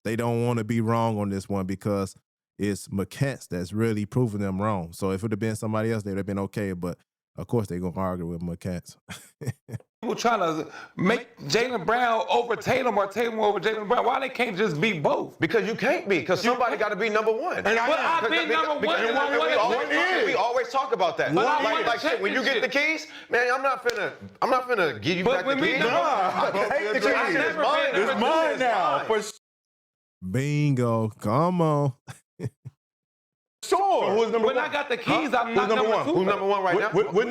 Speaker 3: They don't want to be wrong on this one because it's McCants that's really proving them wrong. So if it would have been somebody else, they'd have been okay. But of course, they're going to argue with McCants.
Speaker 2: People trying to make Jaylen Brown over Tatum or Tatum over Jaylen Brown. Why they can't just be both?
Speaker 9: Because you can't be, because somebody got to be number one.
Speaker 4: And I
Speaker 2: But
Speaker 4: am.
Speaker 2: I've been number one.
Speaker 9: We always talk about that.
Speaker 2: But I won
Speaker 9: Like shit, when you get the keys, man, I'm not finna give you
Speaker 2: But
Speaker 9: back the
Speaker 2: when we
Speaker 9: keys.
Speaker 2: number-
Speaker 5: I take the
Speaker 2: I
Speaker 5: keys.
Speaker 2: never been
Speaker 5: It's mine now. For
Speaker 3: Bingo. Come on.
Speaker 4: Sure. Who's number
Speaker 2: When
Speaker 4: one?
Speaker 2: I got the keys, I'm
Speaker 4: Who's
Speaker 2: not number
Speaker 4: one?
Speaker 2: two.
Speaker 9: Who's number one right now?
Speaker 4: Wasn't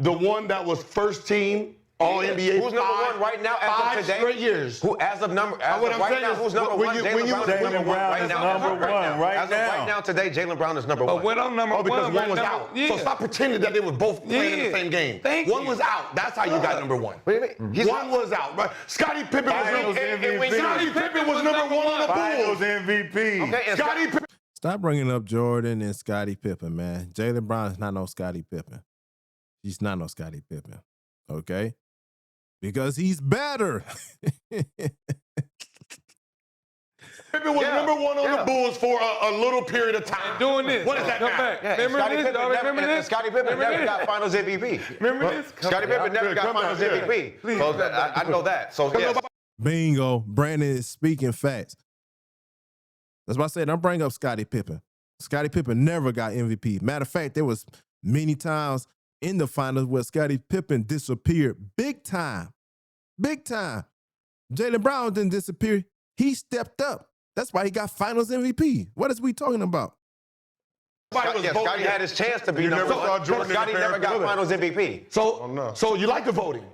Speaker 4: the one that was first team All NBA?
Speaker 9: Who's number one right now as of
Speaker 4: 5
Speaker 9: today?
Speaker 4: straight years.
Speaker 9: Who as of
Speaker 4: what I'm
Speaker 9: right
Speaker 4: saying
Speaker 9: now?
Speaker 4: is,
Speaker 9: Who's number
Speaker 4: when
Speaker 9: one?
Speaker 4: you-
Speaker 9: Jaylen
Speaker 4: when you-
Speaker 9: Brown
Speaker 5: Jaylen
Speaker 9: is number
Speaker 5: Brown
Speaker 9: one right
Speaker 5: is
Speaker 9: now.
Speaker 5: number one right
Speaker 9: As of
Speaker 5: now.
Speaker 9: right now today, Jaylen Brown is number
Speaker 2: But
Speaker 9: one.
Speaker 2: when I'm number
Speaker 4: Oh, because
Speaker 2: one,
Speaker 4: one was
Speaker 2: right
Speaker 4: out.
Speaker 2: now, yeah.
Speaker 4: So stop pretending that they were both playing in
Speaker 2: Yeah.
Speaker 4: the same game.
Speaker 2: Thank
Speaker 4: One
Speaker 2: you.
Speaker 4: was out. That's how you got number one.
Speaker 9: What do you mean? He's
Speaker 4: One was out. Right? Scottie Pippen was
Speaker 5: Finals MVP.
Speaker 4: Scottie Pippen was number one on the
Speaker 5: Finals
Speaker 4: Bulls.
Speaker 5: MVP.
Speaker 9: Okay, and
Speaker 4: Scottie Pippen.
Speaker 3: Stop bringing up Jordan and Scottie Pippen, man. Jaylen Brown is not no Scottie Pippen. He's not no Scottie Pippen. Okay? Because he's better.
Speaker 4: Pippen was number one on the Bulls for a little period of time.
Speaker 2: Doing this.
Speaker 4: What does that
Speaker 2: Come
Speaker 4: matter?
Speaker 2: back. Remember this? Y'all remember this?
Speaker 9: Scottie Pippen
Speaker 2: Remember
Speaker 9: never
Speaker 2: this?
Speaker 9: got Finals MVP.
Speaker 2: Remember this?
Speaker 9: Scottie Pippen never got
Speaker 4: Come
Speaker 9: Finals
Speaker 4: back, yeah.
Speaker 9: MVP.
Speaker 2: Please,
Speaker 9: So
Speaker 2: come back.
Speaker 9: I know that. So yes.
Speaker 3: Bingo. Brandon is speaking facts. That's why I said don't bring up Scottie Pippen. Scottie Pippen never got MVP. Matter of fact, there was many times in the finals where Scottie Pippen disappeared big time. Big time. Jaylen Brown didn't disappear. He stepped up. That's why he got finals MVP. What is we talking about?
Speaker 9: Scottie had his chance to be
Speaker 1: You
Speaker 9: number
Speaker 1: never saw
Speaker 9: one.
Speaker 1: Jordan in
Speaker 9: Scottie
Speaker 1: the
Speaker 9: never
Speaker 1: pair
Speaker 9: got
Speaker 1: of
Speaker 9: Finals MVP.
Speaker 4: So you like the voting?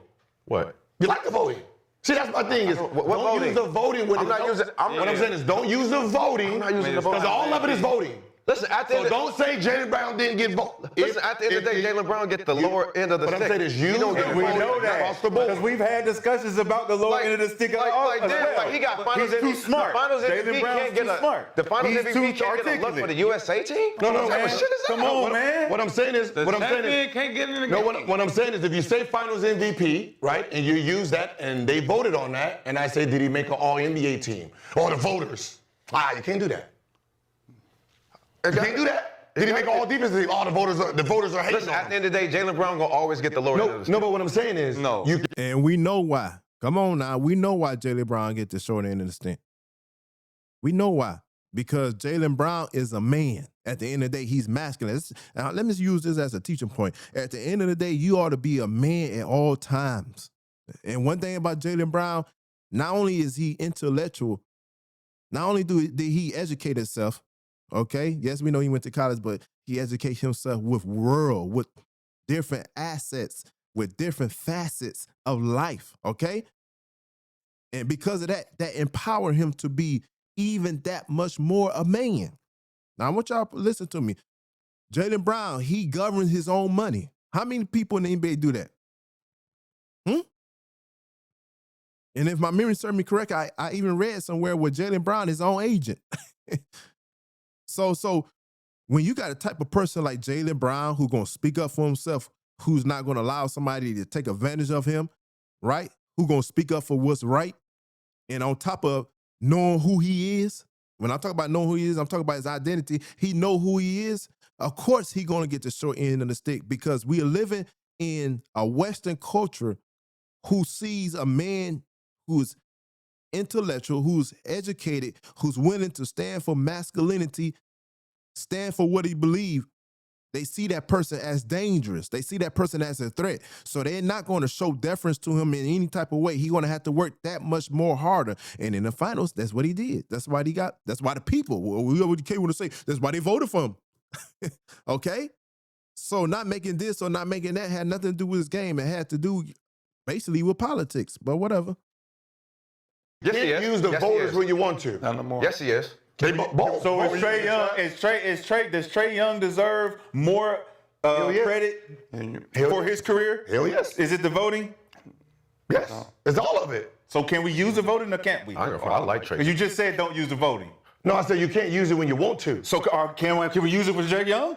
Speaker 9: What?
Speaker 4: You like the voting? See, that's my thing is
Speaker 9: What
Speaker 4: don't
Speaker 9: voting?
Speaker 4: use the voting when
Speaker 9: I'm not using-
Speaker 4: what I'm saying is don't use the voting.
Speaker 9: I'm not using the voting.
Speaker 4: because all of it is voting.
Speaker 9: Listen, at the
Speaker 4: So
Speaker 9: end of
Speaker 4: don't say Jaylen Brown didn't get voted.
Speaker 9: Listen, at the end of the day, Jaylen Brown get the lower end of the
Speaker 4: But I'm
Speaker 9: stick.
Speaker 4: saying is you
Speaker 9: don't get
Speaker 5: We
Speaker 9: voted
Speaker 5: know
Speaker 4: across
Speaker 5: that
Speaker 4: the board.
Speaker 5: because we've had discussions about the lower end of the stick.
Speaker 9: Like he got Finals
Speaker 5: He's
Speaker 9: MVP.
Speaker 5: too smart.
Speaker 9: The Finals
Speaker 5: Jaylen
Speaker 9: MVP
Speaker 5: Brown's
Speaker 9: can't get
Speaker 5: too
Speaker 9: a.
Speaker 5: smart.
Speaker 9: The Finals
Speaker 5: He's
Speaker 9: MVP
Speaker 5: too
Speaker 9: can't get a look for
Speaker 5: articulate.
Speaker 9: the USA team.
Speaker 4: No,
Speaker 9: What
Speaker 4: man.
Speaker 9: shit is that?
Speaker 5: Come on, man.
Speaker 4: What I'm saying is,
Speaker 2: The
Speaker 4: what I'm saying
Speaker 2: champion
Speaker 4: is,
Speaker 2: can't get in the
Speaker 4: no,
Speaker 2: game.
Speaker 4: what I'm saying is, if you say Finals MVP, right, and you use that, and they voted on that, and I say, did he make an All NBA team? Or the voters? You can't do that. You can't do that. Did he make an All Defensive team? The voters are hating
Speaker 9: Listen,
Speaker 4: on
Speaker 9: at
Speaker 4: him.
Speaker 9: the end of the day, Jaylen Brown gonna always get the lower end of the stick.
Speaker 4: No, but what I'm saying is,
Speaker 2: No.
Speaker 4: you
Speaker 3: And we know why. Come on now. We know why Jaylen Brown get the short end of the stick. We know why. Because Jaylen Brown is a man. At the end of the day, he's masculine. Now, let me use this as a teaching point. At the end of the day, you ought to be a man at all times. And one thing about Jaylen Brown, not only is he intellectual, not only did he educate himself, okay? Yes, we know he went to college, but He educates himself with different assets, with different facets of life, okay? And because of that, that empowered him to be even that much more a man. Now, I want y'all to listen to me. Jaylen Brown, he governs his own money. How many people in the NBA do that? And if my memory serves me correct, I even read somewhere where Jaylen Brown is his own agent. So when you got a type of person like Jaylen Brown who's going to speak up for himself, who's not going to allow somebody to take advantage of him, right? Who's going to speak up for what's right, and on top of knowing who he is, when I talk about knowing who he is, I'm talking about his identity. He know who he is. Of course, he's going to get the short end of the stick because we are living in a Western culture who sees a man who's intellectual, who's educated, who's willing to stand for masculinity, stand for what he believes. They see that person as dangerous. They see that person as a threat. So they're not going to show deference to him in any type of way. He's going to have to work that much more harder. And in the finals, that's what he did. That's why the people, we want to say, that's why they voted for him. Okay? So not making this or not making that had nothing to do with his game. It had to do basically with politics, but whatever.
Speaker 10: Yes, he is.
Speaker 4: Use the
Speaker 10: Yes, he
Speaker 4: voters
Speaker 10: is.
Speaker 4: when you want to.
Speaker 2: Not no more.
Speaker 10: Yes, he is.
Speaker 4: Both.
Speaker 10: So is Trae Young? Does Trae Young deserve more
Speaker 4: yes.
Speaker 10: credit
Speaker 4: Hell
Speaker 10: for
Speaker 4: yes.
Speaker 10: his career?
Speaker 4: Hell yes.
Speaker 10: Is it the voting?
Speaker 4: Yes. It's all of it.
Speaker 10: So can we use the voting or can't we?
Speaker 9: I like Trae.
Speaker 10: You just said don't use the voting.
Speaker 4: No, I said you can't use it when you want to.
Speaker 10: So can we use it for Trae Young?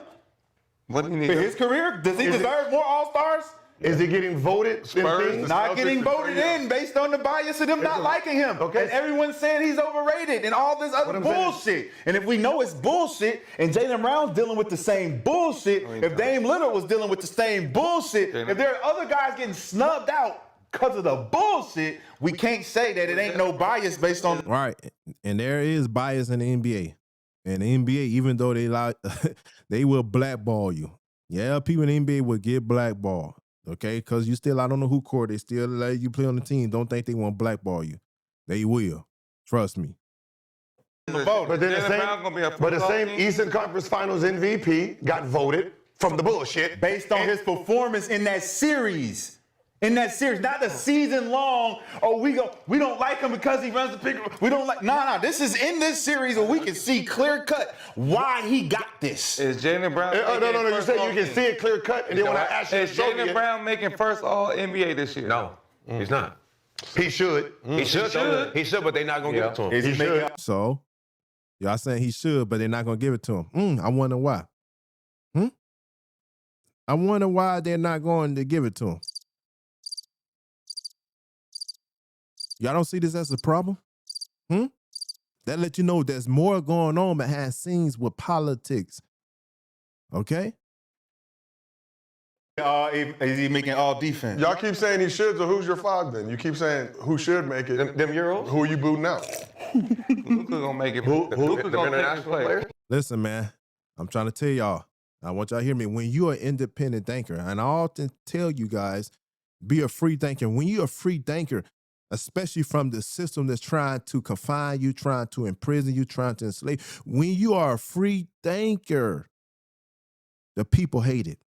Speaker 2: What do you need?
Speaker 10: For his career? Does he deserve more All-Stars?
Speaker 4: Is he getting voted?
Speaker 1: Spurs,
Speaker 10: Not
Speaker 1: Celtics,
Speaker 10: getting
Speaker 1: and
Speaker 10: voted
Speaker 1: Trae Young.
Speaker 10: in based on the bias of them not liking him.
Speaker 4: Okay.
Speaker 10: And everyone's saying he's overrated and all this other
Speaker 4: I'm saying-
Speaker 10: bullshit. And if we know it's bullshit and Jaylen Brown's dealing with the same bullshit, if Dame Lillard was dealing with the same bullshit, if there are other guys getting snubbed out because of the bullshit, we can't say that it ain't no bias based on.
Speaker 3: Right. And there is bias in the NBA. And the NBA, even though they will blackball you. Yeah, people in the NBA will get blackballed. Okay, because you still out on the hoop court, they still let you play on the team. Don't think they want to blackball you. They will. Trust me.
Speaker 4: But then the same Eastern Conference Finals MVP got voted from the bullshit.
Speaker 10: Based on his performance in that series. Not the season long. Oh, we don't like him because he runs the pick. We don't like. No. This is in this series where we can see clear cut why he got this.
Speaker 2: Is Jaylen Brown?
Speaker 4: No. You said you can see it clear cut, and then when I ask you to
Speaker 2: Is
Speaker 4: show me
Speaker 2: Jaylen
Speaker 4: it,
Speaker 2: Brown making first All NBA this year?
Speaker 9: No, he's not.
Speaker 4: he should.
Speaker 9: He should. He should, but they're not gonna give it to him.
Speaker 10: Is he making?
Speaker 3: So, y'all saying he should, but they're not going to give it to him. I wonder why. I wonder why they're not going to give it to him. Y'all don't see this as a problem? That let you know there's more going on behind scenes with politics. Okay?
Speaker 10: Is he making all defense?
Speaker 1: Y'all keep saying he should, so who's your five then? You keep saying who should make it.
Speaker 9: Them Euros?
Speaker 1: Who are you booting out?
Speaker 2: Luka gonna make it.
Speaker 9: Who
Speaker 2: Luka
Speaker 9: the
Speaker 2: gonna
Speaker 9: international
Speaker 2: take the play.
Speaker 9: players?
Speaker 3: Listen, man, I'm trying to tell y'all. I want y'all to hear me. When you're an independent thinker, and I often tell you guys, be a free thinker. When you're a free thinker, especially from the system that's trying to confine you, trying to imprison you, trying to enslave, when you are a free thinker, the people hate it.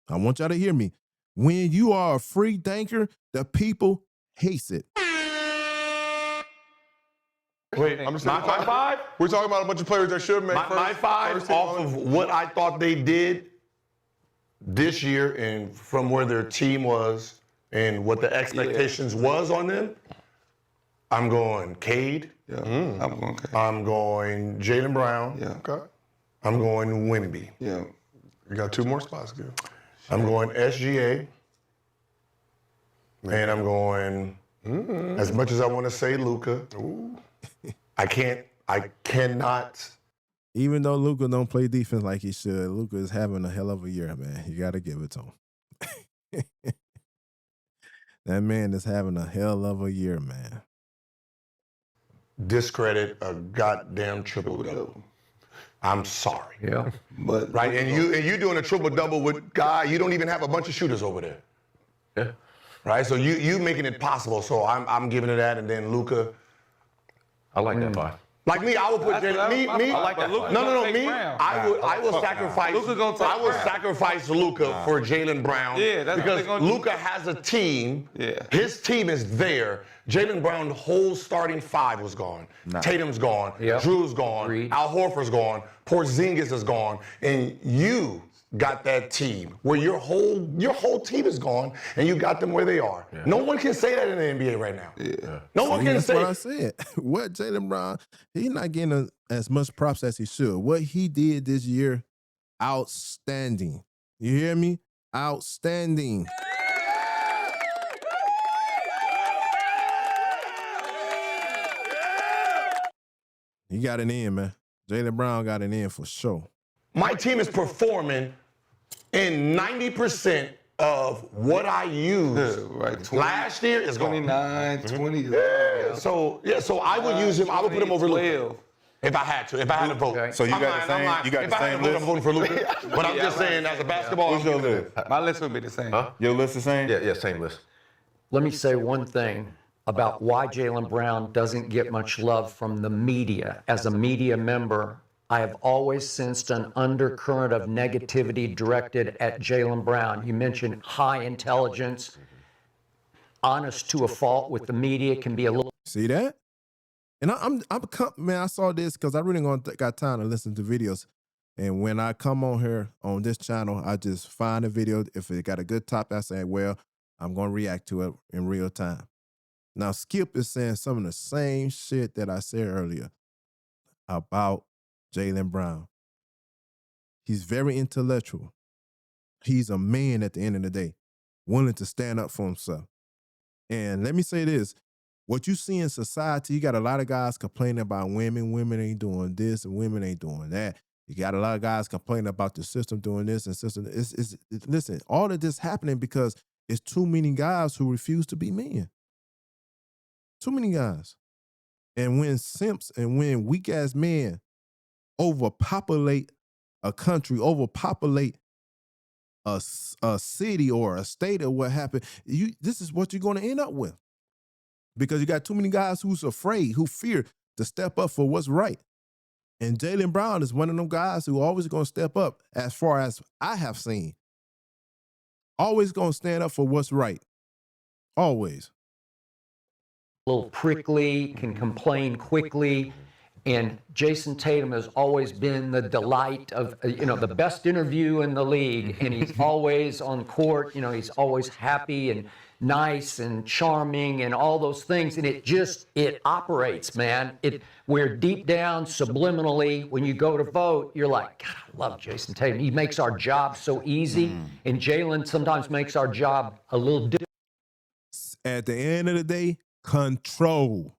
Speaker 3: I want y'all to hear me. When you are a free thinker, the people hate it.
Speaker 4: Wait,
Speaker 1: I'm just
Speaker 4: my five?
Speaker 1: We're talking about a bunch of players that should make
Speaker 4: My five
Speaker 1: first team
Speaker 4: off of what I thought they did this year and from where their team was and what the expectations was on them. I'm going Cade.
Speaker 2: Yeah, I'm going.
Speaker 4: I'm going Jaylen Brown.
Speaker 2: Yeah.
Speaker 1: Okay.
Speaker 4: I'm going Wemby.
Speaker 2: Yeah.
Speaker 1: You got 2 more spots, Gil.
Speaker 4: I'm going SGA. And I'm going, as much as I want to say Luka, I cannot.
Speaker 3: Even though Luka don't play defense like he should, Luka is having a hell of a year, man. You got to give it to him. That man is having a hell of a year, man.
Speaker 4: Discredit a goddamn triple-double. I'm sorry.
Speaker 7: Yeah.
Speaker 2: But
Speaker 4: Right, and you doing a triple-double with guy, you don't even have a bunch of shooters over there.
Speaker 9: Yeah.
Speaker 4: Right, so you making it possible, so I'm giving it that, and then Luka.
Speaker 9: I like that 5.
Speaker 4: Like me, I would put me.
Speaker 2: I like that.
Speaker 4: No, me.
Speaker 2: Brown.
Speaker 4: I will sacrifice.
Speaker 2: Luka gonna take
Speaker 4: I will
Speaker 2: Brown.
Speaker 4: sacrifice Luka for Jaylen Brown.
Speaker 2: Yeah, that's what
Speaker 4: because
Speaker 2: they gonna do.
Speaker 4: Luka has a team.
Speaker 2: Yeah.
Speaker 4: His team is there. Jaylen Brown's whole starting five was gone. Tatum's gone.
Speaker 7: Yep.
Speaker 4: Drew's gone.
Speaker 7: Agreed.
Speaker 4: Al Horford's gone. Porzingis is gone. And you got that team where your whole team is gone, and you got them where they are. Yeah. No one can say that in the NBA right now. Yeah. No one can
Speaker 3: that's
Speaker 4: say.
Speaker 3: What I said. What Jaylen Brown, he's not getting as much props as he should. What he did this year, outstanding. You hear me? Outstanding. He got it in, man. Jaylen Brown got it in for sure.
Speaker 4: My team is performing in 90% of what I used last year is gone.
Speaker 2: 29, 20.
Speaker 4: Yeah. So I would use him. I would put him over Luka. If I had to. If I had to vote.
Speaker 5: Okay. So you got the same. You got the same list.
Speaker 4: I'm voting for Luka. But I'm just saying, as a basketball.
Speaker 5: What's your list?
Speaker 2: My list would be the same.
Speaker 9: Huh?
Speaker 5: Your list the same?
Speaker 9: Yeah, same list.
Speaker 7: Let me say one thing about why Jaylen Brown doesn't get much love from the media. As a media member, I have always sensed an undercurrent of negativity directed at Jaylen Brown. You mentioned high intelligence, honest to a fault with the media can be a little.
Speaker 3: See that? And man, I saw this because I really got time to listen to videos. And when I come on here on this channel, I just find a video. If it got a good topic, I say, well, I'm going to react to it in real time. Now, Skip is saying some of the same shit that I said earlier about Jaylen Brown. He's very intellectual. He's a man at the end of the day, willing to stand up for himself. And let me say this. What you see in society, you got a lot of guys complaining about women. Women ain't doing this and women ain't doing that. You got a lot of guys complaining about the system doing this and system. Listen, all of this happening because it's too many guys who refuse to be men. Too many guys. And when simps and when weak-ass men overpopulate a country, overpopulate a city or a state or what happened, this is what you're going to end up with. Because you got too many guys who's afraid, who fear to step up for what's right. And Jaylen Brown is one of them guys who always going to step up as far as I have seen. Always going to stand up for what's right. Always.
Speaker 7: A little prickly, can complain quickly. And Jason Tatum has always been the delight of, the best interview in the league. And he's always on court, he's always happy and nice and charming and all those things. And it operates, man. Where deep down, subliminally, when you go to vote, you're like, God, I love Jason Tatum. He makes our job so easy. And Jaylen sometimes makes our job a little difficult.
Speaker 3: At the end of the day, control.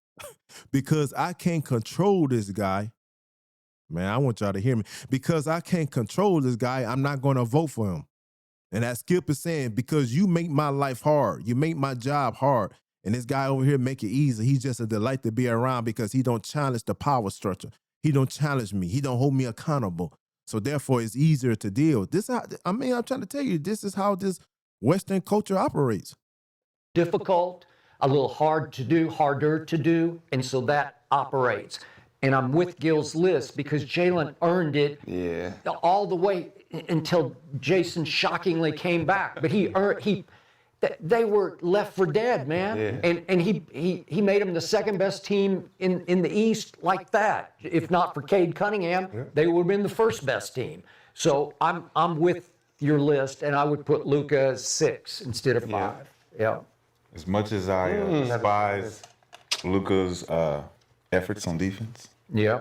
Speaker 3: Because I can't control this guy. Man, I want y'all to hear me. Because I can't control this guy, I'm not going to vote for him. And as Skip is saying, because you make my life hard. You make my job hard. And this guy over here make it easy. He's just a delight to be around because he don't challenge the power structure. He don't challenge me. He don't hold me accountable. So therefore, it's easier to deal. I'm trying to tell you, this is how this Western culture operates.
Speaker 7: Difficult, a little harder to do, and so that operates. And I'm with Gil's list because Jaylen earned it all the way until Jason shockingly came back. But they were left for dead, man. Yeah. And he made them the second best team in the East like that. If not for Cade Cunningham, they would have been the first best team. So I'm with your list, and I would put Luka 6 instead of 5. Yeah.
Speaker 5: As much as I despise Luka's efforts on defense,
Speaker 2: you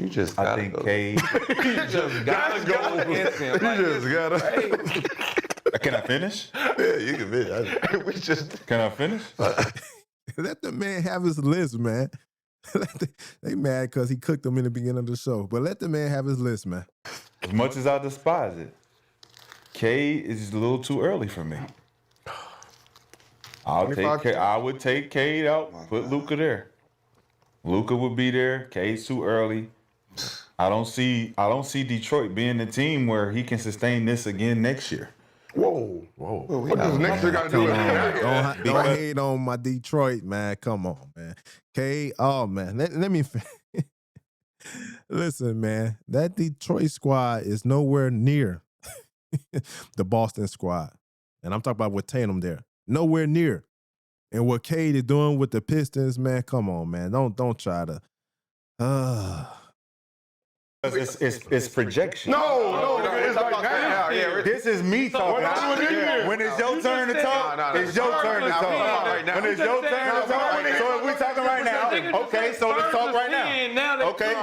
Speaker 2: just
Speaker 5: I think Cade.
Speaker 2: You just gotta go against him.
Speaker 1: You just gotta.
Speaker 5: Can I finish?
Speaker 1: Yeah, you can finish.
Speaker 5: Can I finish?
Speaker 3: Let the man have his list, man. They mad because he cooked them in the beginning of the show. But let the man have his list, man.
Speaker 5: As much as I despise it, Cade is a little too early for me. I would take Cade out, put Luka there. Luka would be there. Cade's too early. I don't see Detroit being the team where he can sustain this again next year.
Speaker 4: Whoa.
Speaker 9: Whoa.
Speaker 1: What does next year got to do with it?
Speaker 3: Don't hate on my Detroit, man. Come on, man. Oh, man. Let me listen, man. That Detroit squad is nowhere near the Boston squad. And I'm talking about with Tatum there. Nowhere near. And what Cade is doing with the Pistons, man, come on, man. Don't try to.
Speaker 10: It's projection.
Speaker 1: No, it's like now.
Speaker 10: This is me talking. When it's your turn to talk, it's your turn to talk. When it's your turn to talk, so if we're talking right now, okay, so let's talk right now. Okay.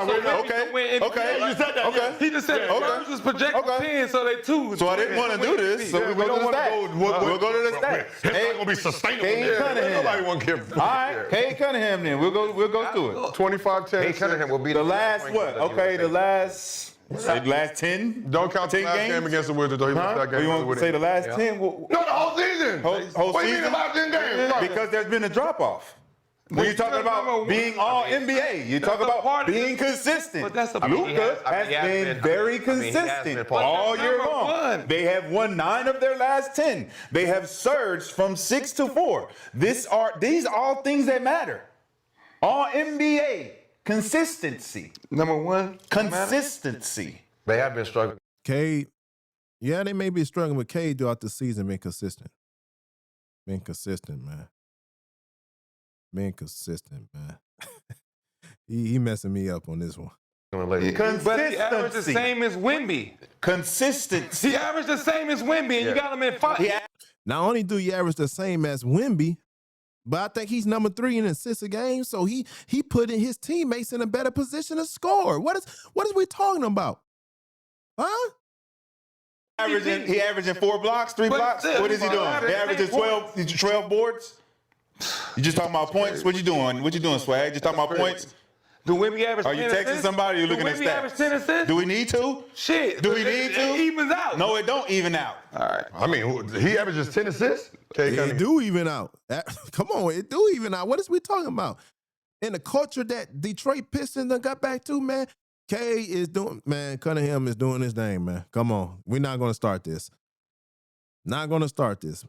Speaker 2: He just said the Spurs was projected 10, so they 2.
Speaker 10: So I didn't want to do this, so we go to the stats. We'll go to the stats.
Speaker 1: It's not going to be sustainable.
Speaker 10: Cade Cunningham.
Speaker 1: Nobody want to give.
Speaker 10: All right, Cade Cunningham then. We'll go through it.
Speaker 1: 25, 10.
Speaker 9: Cade Cunningham will be
Speaker 10: The last what? Okay, the last 10.
Speaker 1: Don't count the
Speaker 10: 10
Speaker 1: last
Speaker 10: games?
Speaker 1: game against the Wizards. Though he lost that
Speaker 10: Or
Speaker 1: game.
Speaker 10: you want to say the last 10?
Speaker 1: No, the whole season.
Speaker 10: Whole
Speaker 1: What do you mean
Speaker 10: season?
Speaker 1: the last 10 games?
Speaker 10: Because there's been a drop-off. When you're talking about being all NBA, you talk about being consistent.
Speaker 2: But that's a
Speaker 10: Luka has been very consistent all year long. They have won 9 of their last 10. They have surged from 6 to 4. These are all things that matter. All NBA consistency.
Speaker 2: Number 1.
Speaker 10: Consistency.
Speaker 9: They have been struggling.
Speaker 3: Cade, yeah, they may be struggling with Cade throughout the season, being consistent. Being consistent, man. Being consistent, man. he messing me up on this one.
Speaker 2: But he averaged the same as Wemby.
Speaker 10: Consistency.
Speaker 2: He averaged the same as Wemby, and you got him in 5.
Speaker 3: Not only do you average the same as Wemby, but I think he's number 3 in assists a game, so he putting his teammates in a better position to score. What is we talking about? Huh?
Speaker 10: He averaging 4 blocks, 3 blocks. What is he doing? He averaging 12 boards. You just talking about points? What you doing? What you doing, Swag? Just talking about points?
Speaker 2: Do Wemby average 10
Speaker 10: Are you
Speaker 2: assists?
Speaker 10: texting somebody or you looking at
Speaker 2: Wemby average 10
Speaker 10: stats?
Speaker 2: assists?
Speaker 10: Do we need to?
Speaker 2: Shit.
Speaker 10: Do we need to?
Speaker 2: It evens out.
Speaker 10: No, it don't even out.
Speaker 2: All right.
Speaker 1: I mean, he averages 10 assists.
Speaker 3: It do even out. Come on, it do even out. What is we talking about? In the culture that Detroit Pistons done got back to, man, Cunningham is doing his thing, man. Come on. We're not going to start this. Not going to start this.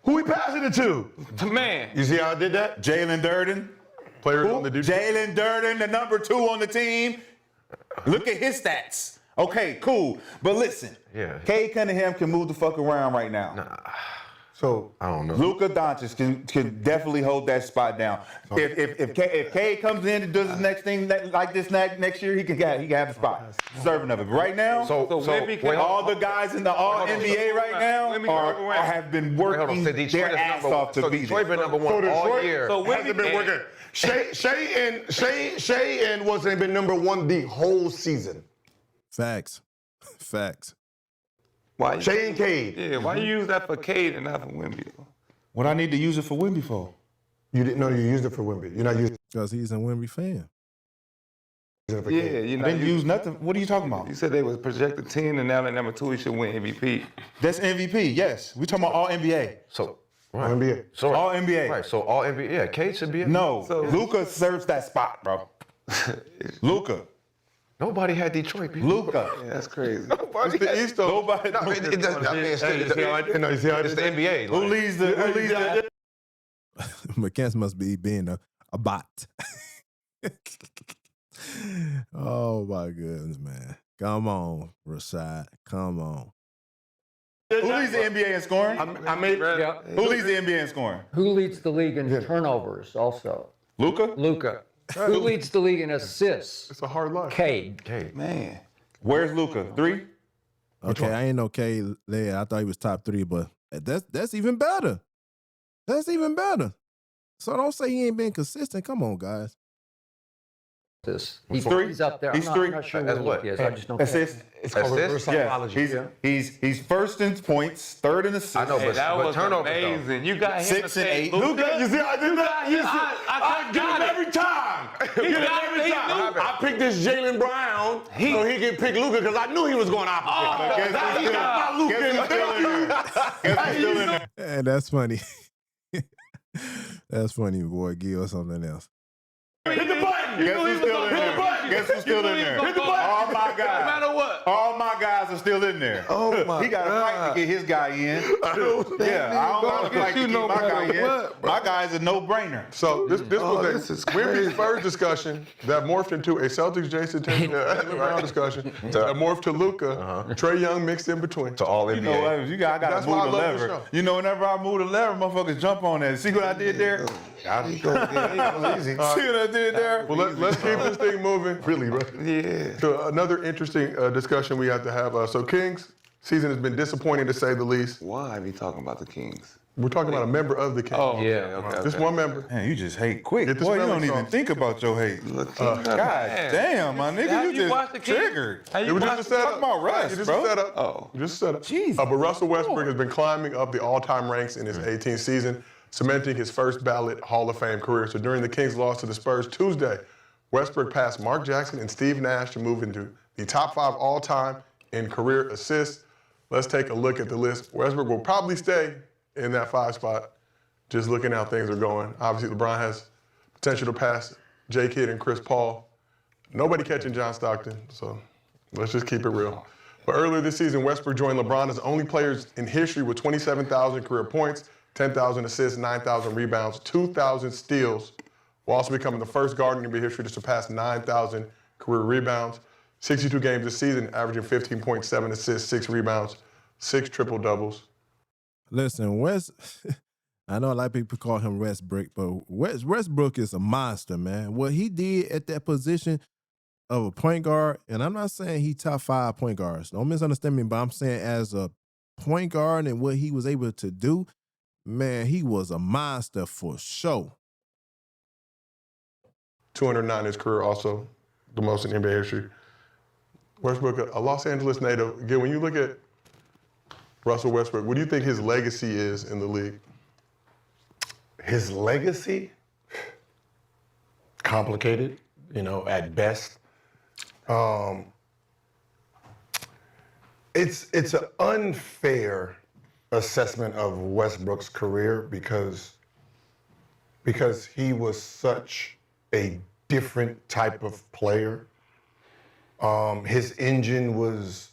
Speaker 1: Who he passing it to?
Speaker 2: Man.
Speaker 1: You see how I did that?
Speaker 10: Jaylen Durden.
Speaker 1: Players on the Detroit.
Speaker 10: Jaylen Durden, the number 2 on the team. Look at his stats. Okay, cool. But listen, Cade Cunningham can move the fuck around right now.
Speaker 4: So
Speaker 9: I don't know.
Speaker 10: Luka Doncic can definitely hold that spot down. If Cade comes in and does his next thing like this next year, he can have the spot. Deserving of it. Right now,
Speaker 2: So
Speaker 10: all the guys in the All NBA right now have been working their ass off to beat
Speaker 9: Detroit been number 1 all year.
Speaker 2: So
Speaker 1: Hasn't been working. Shea and wasn't been number 1 the whole season.
Speaker 3: Facts.
Speaker 2: Why?
Speaker 1: Shea and Cade.
Speaker 2: Yeah, why you use that for Cade and not for Wemby?
Speaker 10: What I need to use it for Wemby for?
Speaker 4: You didn't know you used it for Wemby. You're not using
Speaker 3: Because he's a Wemby fan.
Speaker 4: it for
Speaker 2: Yeah,
Speaker 4: Cade.
Speaker 2: you
Speaker 10: I didn't use nothing. What are you talking about?
Speaker 2: You said they was projected 10, and now they're number 2. He should win MVP.
Speaker 10: That's MVP, yes. We talking about All NBA.
Speaker 9: So,
Speaker 4: All NBA.
Speaker 9: So,
Speaker 10: All NBA.
Speaker 9: Right, so all NBA. Yeah, Cade should be in.
Speaker 10: No,
Speaker 2: So-
Speaker 10: Luka serves that spot, bro. Luka.
Speaker 9: Nobody had Detroit. People.
Speaker 10: Luka.
Speaker 2: Yeah, that's crazy.
Speaker 1: It's the East, though.
Speaker 10: Nobody.
Speaker 9: No, it doesn't. I mean, it's
Speaker 1: You see how I
Speaker 9: it's
Speaker 1: did
Speaker 9: the
Speaker 1: that?
Speaker 9: NBA.
Speaker 10: Who
Speaker 9: like-
Speaker 10: leads the
Speaker 3: McCants must be being a bot. Oh, my goodness, man. Come on, Rashad. Come on.
Speaker 10: Who leads the NBA in scoring?
Speaker 7: Yeah.
Speaker 10: Who leads the NBA in scoring?
Speaker 7: Who leads the league in turnovers also?
Speaker 10: Luka?
Speaker 7: Luka. Who leads the league in assists?
Speaker 1: It's a hard life.
Speaker 7: Cade.
Speaker 9: Cade.
Speaker 10: Man. Where's Luka? 3?
Speaker 3: Okay, I ain't no Cade there. I thought he was top 3, but that's even better. That's even better. So don't say he ain't been consistent. Come on, guys.
Speaker 7: He's
Speaker 10: 3?
Speaker 7: He's up there.
Speaker 10: He's
Speaker 7: I'm
Speaker 10: 3?
Speaker 7: not sure
Speaker 9: As
Speaker 7: what
Speaker 9: what?
Speaker 7: he is. I just don't
Speaker 10: Assist?
Speaker 4: It's called reverse
Speaker 10: Yeah.
Speaker 4: psychology.
Speaker 10: He's first in points, 3rd in assists.
Speaker 9: I know,
Speaker 2: Hey, that was
Speaker 9: turnovers,
Speaker 2: amazing. You got him
Speaker 10: 6
Speaker 2: to
Speaker 10: and
Speaker 2: say
Speaker 10: 8.
Speaker 1: Luka, you see how I did that?
Speaker 2: I
Speaker 1: Get
Speaker 2: got
Speaker 1: him
Speaker 2: it.
Speaker 1: every time.
Speaker 2: He got it. He knew.
Speaker 1: I picked this Jaylen Brown so he could pick Luka because I knew he was going opposite.
Speaker 10: Guess who's still in there? Guess who's still in there?
Speaker 3: And that's funny. That's funny, boy. Gil, something else.
Speaker 1: Hit the button.
Speaker 10: Guess who's still in there? Guess who's still in there?
Speaker 2: Hit the button.
Speaker 10: All my
Speaker 2: No
Speaker 10: guys.
Speaker 2: matter what.
Speaker 10: All my guys
Speaker 11: are still in there.
Speaker 2: Oh my
Speaker 11: He got to fight to get his guy in. I don't got to fight to
Speaker 2: you
Speaker 11: get
Speaker 2: no
Speaker 11: my guy
Speaker 2: matter
Speaker 11: in.
Speaker 2: what, bro.
Speaker 11: My guy's a no-brainer.
Speaker 1: So this
Speaker 2: this
Speaker 1: was
Speaker 2: is
Speaker 1: a Wemby
Speaker 2: crazy.
Speaker 1: Spurs discussion that morphed into a Celtics Jason Jaylen Brown discussion that morphed to Luka. Trae Young mixed in between.
Speaker 9: To all
Speaker 11: You know
Speaker 9: NBA.
Speaker 11: what? I got
Speaker 1: That's
Speaker 11: to
Speaker 1: why I
Speaker 11: move the
Speaker 1: love the
Speaker 11: lever.
Speaker 1: show.
Speaker 11: You know, whenever I move the lever, motherfuckers jump on that. See what I did there? See what I did there?
Speaker 1: Well, let's keep this thing moving.
Speaker 4: Really, bro.
Speaker 2: Yeah.
Speaker 1: To another interesting discussion we have to have. So Kings season has been disappointing to say the least.
Speaker 2: Why are we talking about the Kings?
Speaker 1: We're talking about a member of the Kings.
Speaker 2: Oh,
Speaker 7: Yeah.
Speaker 1: Just one member.
Speaker 11: Man, you just hate quick.
Speaker 1: Get the
Speaker 11: Boy, you
Speaker 1: smelling
Speaker 11: don't even
Speaker 1: salts.
Speaker 11: think about your hate.
Speaker 2: Look,
Speaker 11: God damn, my nigga,
Speaker 2: Have
Speaker 11: you
Speaker 2: watched the
Speaker 11: just
Speaker 2: Kings?
Speaker 11: triggered.
Speaker 2: Have
Speaker 1: It
Speaker 2: you
Speaker 1: was
Speaker 2: watched
Speaker 1: just a setup.
Speaker 11: Talk about Russ,
Speaker 1: Just
Speaker 11: bro.
Speaker 1: a setup.
Speaker 2: Oh.
Speaker 1: Just a setup.
Speaker 11: Jesus.
Speaker 1: But Russell Westbrook has been climbing up the all-time ranks in his 18th season, cementing his first ballot Hall of Fame career. So during the Kings' loss to the Spurs Tuesday, Westbrook passed Mark Jackson and Steve Nash to move into the top 5 all-time in career assists. Let's take a look at the list. Westbrook will probably stay in that 5 spot, just looking how things are going. Obviously, LeBron has potential to pass J. Kidd and Chris Paul. Nobody catching John Stockton, so let's just keep it real. But earlier this season, Westbrook joined LeBron as the only players in history with 27,000 career points, 10,000 assists, 9,000 rebounds, 2,000 steals, while also becoming the first guard in NBA history to surpass 9,000 career rebounds. 62 games this season, averaging 15.7 assists, 6 rebounds, 6 triple-doubles.
Speaker 3: Listen, I know a lot of people call him Westbrook, but Westbrook is a monster, man. What he did at that position of a point guard, and I'm not saying he top 5 point guards. Don't misunderstand me, but I'm saying as a point guard and what he was able to do, man, he was a monster for sure.
Speaker 1: 209 in his career, also the most in NBA history. Westbrook, a Los Angeles native. Again, when you look at Russell Westbrook, what do you think his legacy is in the league?
Speaker 4: His legacy, complicated, at best. It's an unfair assessment of Westbrook's career because he was such a different type of player. His engine was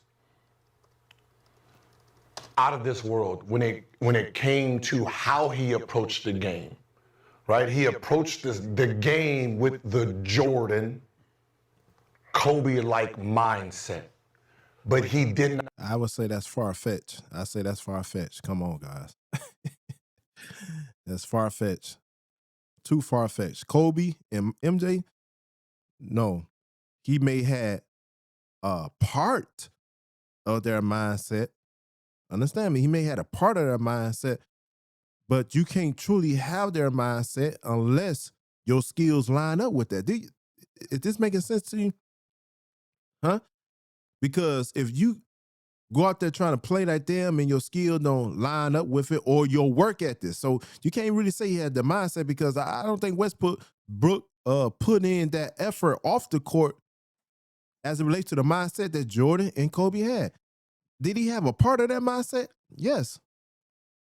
Speaker 4: out of this world when it came to how he approached the game, right? He approached the game with the Jordan, Kobe-like mindset, but he did not.
Speaker 3: I would say that's far-fetched. I say that's far-fetched. Come on, guys. That's far-fetched. Too far-fetched. Kobe and MJ, no. He may have a part of their mindset. Understand me? He may have a part of their mindset, but you can't truly have their mindset unless your skills line up with that. Is this making sense to you? Huh? Because if you go out there trying to play like them and your skill don't line up with it, or your work at this, so you can't really say he had the mindset, because I don't think Westbrook put in that effort off the court as it relates to the mindset that Jordan and Kobe had. Did he have a part of that mindset? Yes.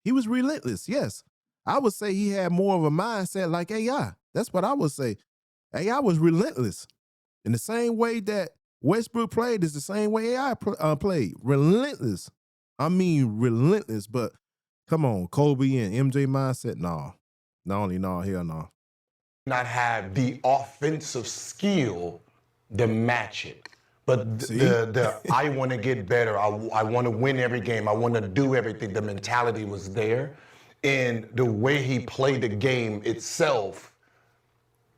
Speaker 3: He was relentless. Yes. I would say he had more of a mindset like AI. That's what I would say. AI was relentless. In the same way that Westbrook played is the same way AI played. Relentless. I mean relentless, but come on, Kobe and MJ mindset? No. Hell no.
Speaker 4: Not have the offensive skill to match it. But the I want to get better. I want to win every game. I want to do everything. The mentality was there. And the way he played the game itself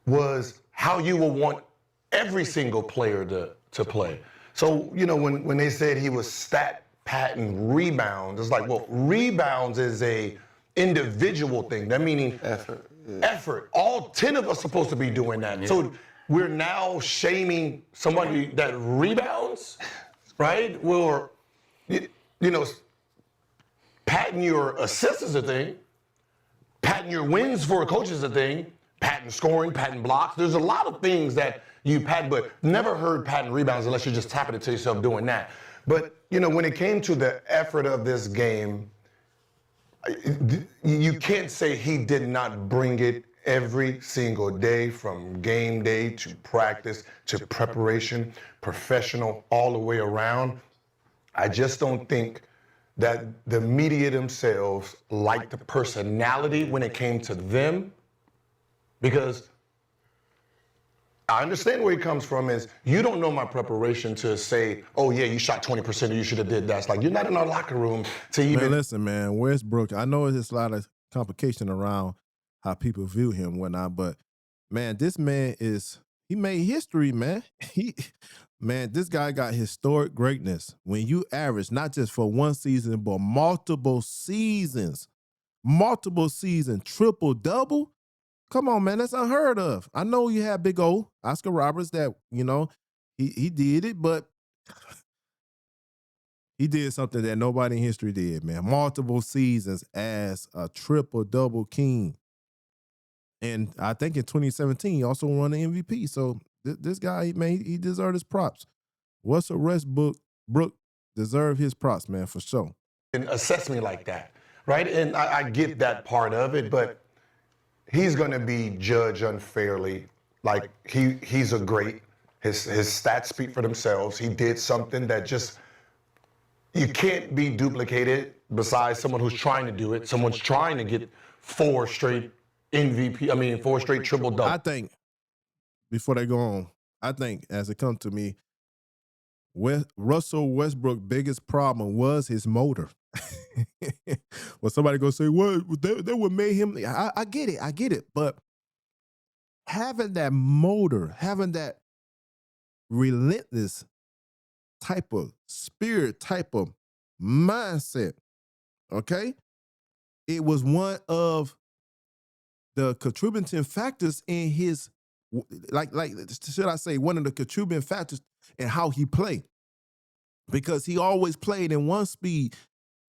Speaker 4: was how you would want every single player to play. So, when they said he was stat pattern rebounds, it's like, well, rebounds is a individual thing. That meaning effort. Effort. All 10 of us are supposed to be doing that. Yeah. So we're now shaming somebody that rebounds, right? Well, patting your assists is a thing. Patting your wins for a coach is a thing. Patting scoring, patting blocks. There's a lot of things that you pat, but never heard patting rebounds unless you're just tapping it to yourself doing that. But, when it came to the effort of this game, you can't say he did not bring it every single day, from game day to practice to preparation, professional, all the way around. I just don't think that the media themselves liked the personality when it came to them, because I understand where he comes from is you don't know my preparation to say, oh yeah, you shot 20% or you should have did that. It's like, you're not in our locker room to even.
Speaker 3: Man, listen, man, Westbrook, I know there's a lot of complication around how people view him and whatnot, but man, this man he made history, man. Man, this guy got historic greatness. When you average, not just for one season, but multiple seasons, triple-double. Come on, man, that's unheard of. I know you had big old Oscar Roberts that, he did it, but he did something that nobody in history did, man. Multiple seasons as a triple-double king. And I think in 2017, he also won the MVP. So this guy, man, he deserved his props. Russell Westbrook deserved his props, man, for sure.
Speaker 4: And assess me like that, right? And I get that part of it, but he's going to be judged unfairly. Like, he's a great. His stats speak for themselves. He did something that just, you can't be duplicated besides someone who's trying to do it. Someone's trying to get 4 straight MVP, 4 straight triple-double.
Speaker 3: I think, before they go on, I think as it comes to me, Russell Westbrook's biggest problem was his motor. Well, somebody go say, "What? They would make him." I get it. But having that motor, having that relentless type of spirit, type of mindset, okay, it was one of the contributing factors in his, should I say, one of the contributing factors in how he played, because he always played in one speed.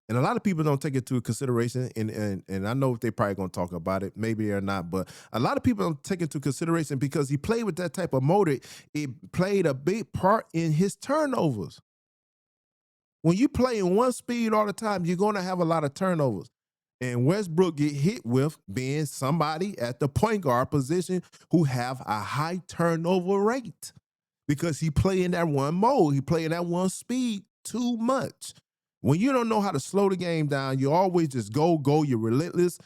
Speaker 3: And a lot of people don't take it into consideration, and I know they probably going to talk about it. Maybe they're not, but a lot of people don't take it into consideration because he played with that type of motor. It played a big part in his turnovers. When you play in one speed all the time, you're going to have a lot of turnovers. And Westbrook get hit with being somebody at the point guard position who have a high turnover rate because he play in that one mode. He play in that one speed too much. When you don't know how to slow the game down, you always just go. You're relentless.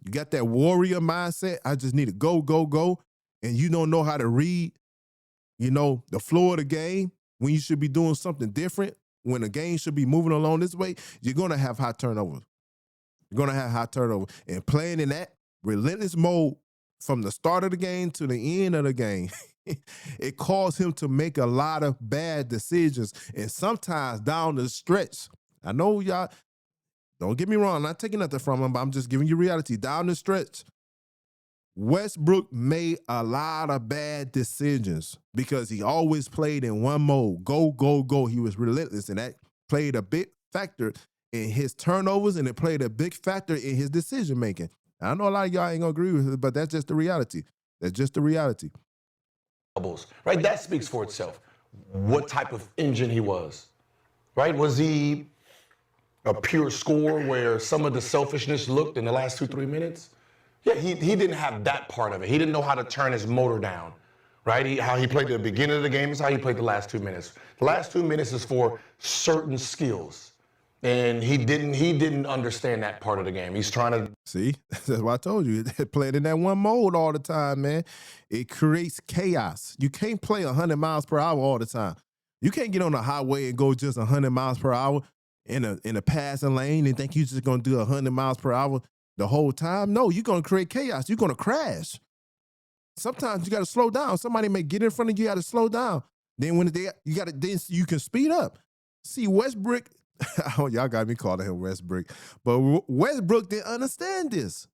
Speaker 3: You got that warrior mindset. I just need to go. And you don't know how to read, the flow of the game when you should be doing something different, when the game should be moving along this way, you're going to have high turnovers. And playing in that relentless mode from the start of the game to the end of the game, it caused him to make a lot of bad decisions. And sometimes down the stretch, I know y'all, don't get me wrong, I'm not taking nothing from him, but I'm just giving you reality. Down the stretch, Westbrook made a lot of bad decisions because he always played in one mode. Go. He was relentless, and that played a big factor in his turnovers, and it played a big factor in his decision-making. I know a lot of y'all ain't gonna agree with it, but that's just the reality.
Speaker 4: Right? That speaks for itself. What type of engine he was, right? Was he a pure scorer where some of the selfishness looked in the last 2-3 minutes? Yeah, he didn't have that part of it. He didn't know how to turn his motor down, right? How he played at the beginning of the game is how he played the last 2 minutes. The last 2 minutes is for certain skills. And he didn't understand that part of the game. He's trying to
Speaker 3: see. That's why I told you. Playing in that one mode all the time, man. It creates chaos. You can't play 100 miles per hour all the time. You can't get on the highway and go just 100 miles per hour in a passing lane and think you're just gonna do 100 miles per hour the whole time. No, you're gonna create chaos. You're gonna crash. Sometimes you gotta slow down. Somebody may get in front of you, you gotta slow down. Then then you can speed up. See, Westbrook. Oh, y'all got me calling him Westbrook. But Westbrook didn't understand this.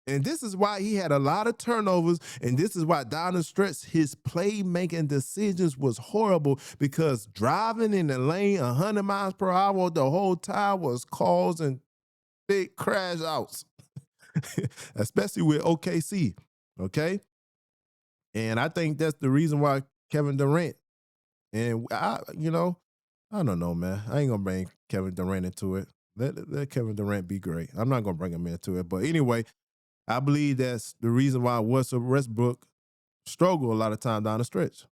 Speaker 3: And this is why he had a lot of turnovers. And this is why down the stretch, his playmaking decisions was horrible because driving in the lane 100 miles per hour the whole time was causing big crash outs, especially with OKC, okay? And I think that's the reason why Kevin Durant, and I don't know, man. I ain't going to bring Kevin Durant into it. Let Kevin Durant be great. I'm not going to bring him into it. But anyway, I believe that's the reason why Russell Westbrook struggled a lot of time down the stretch.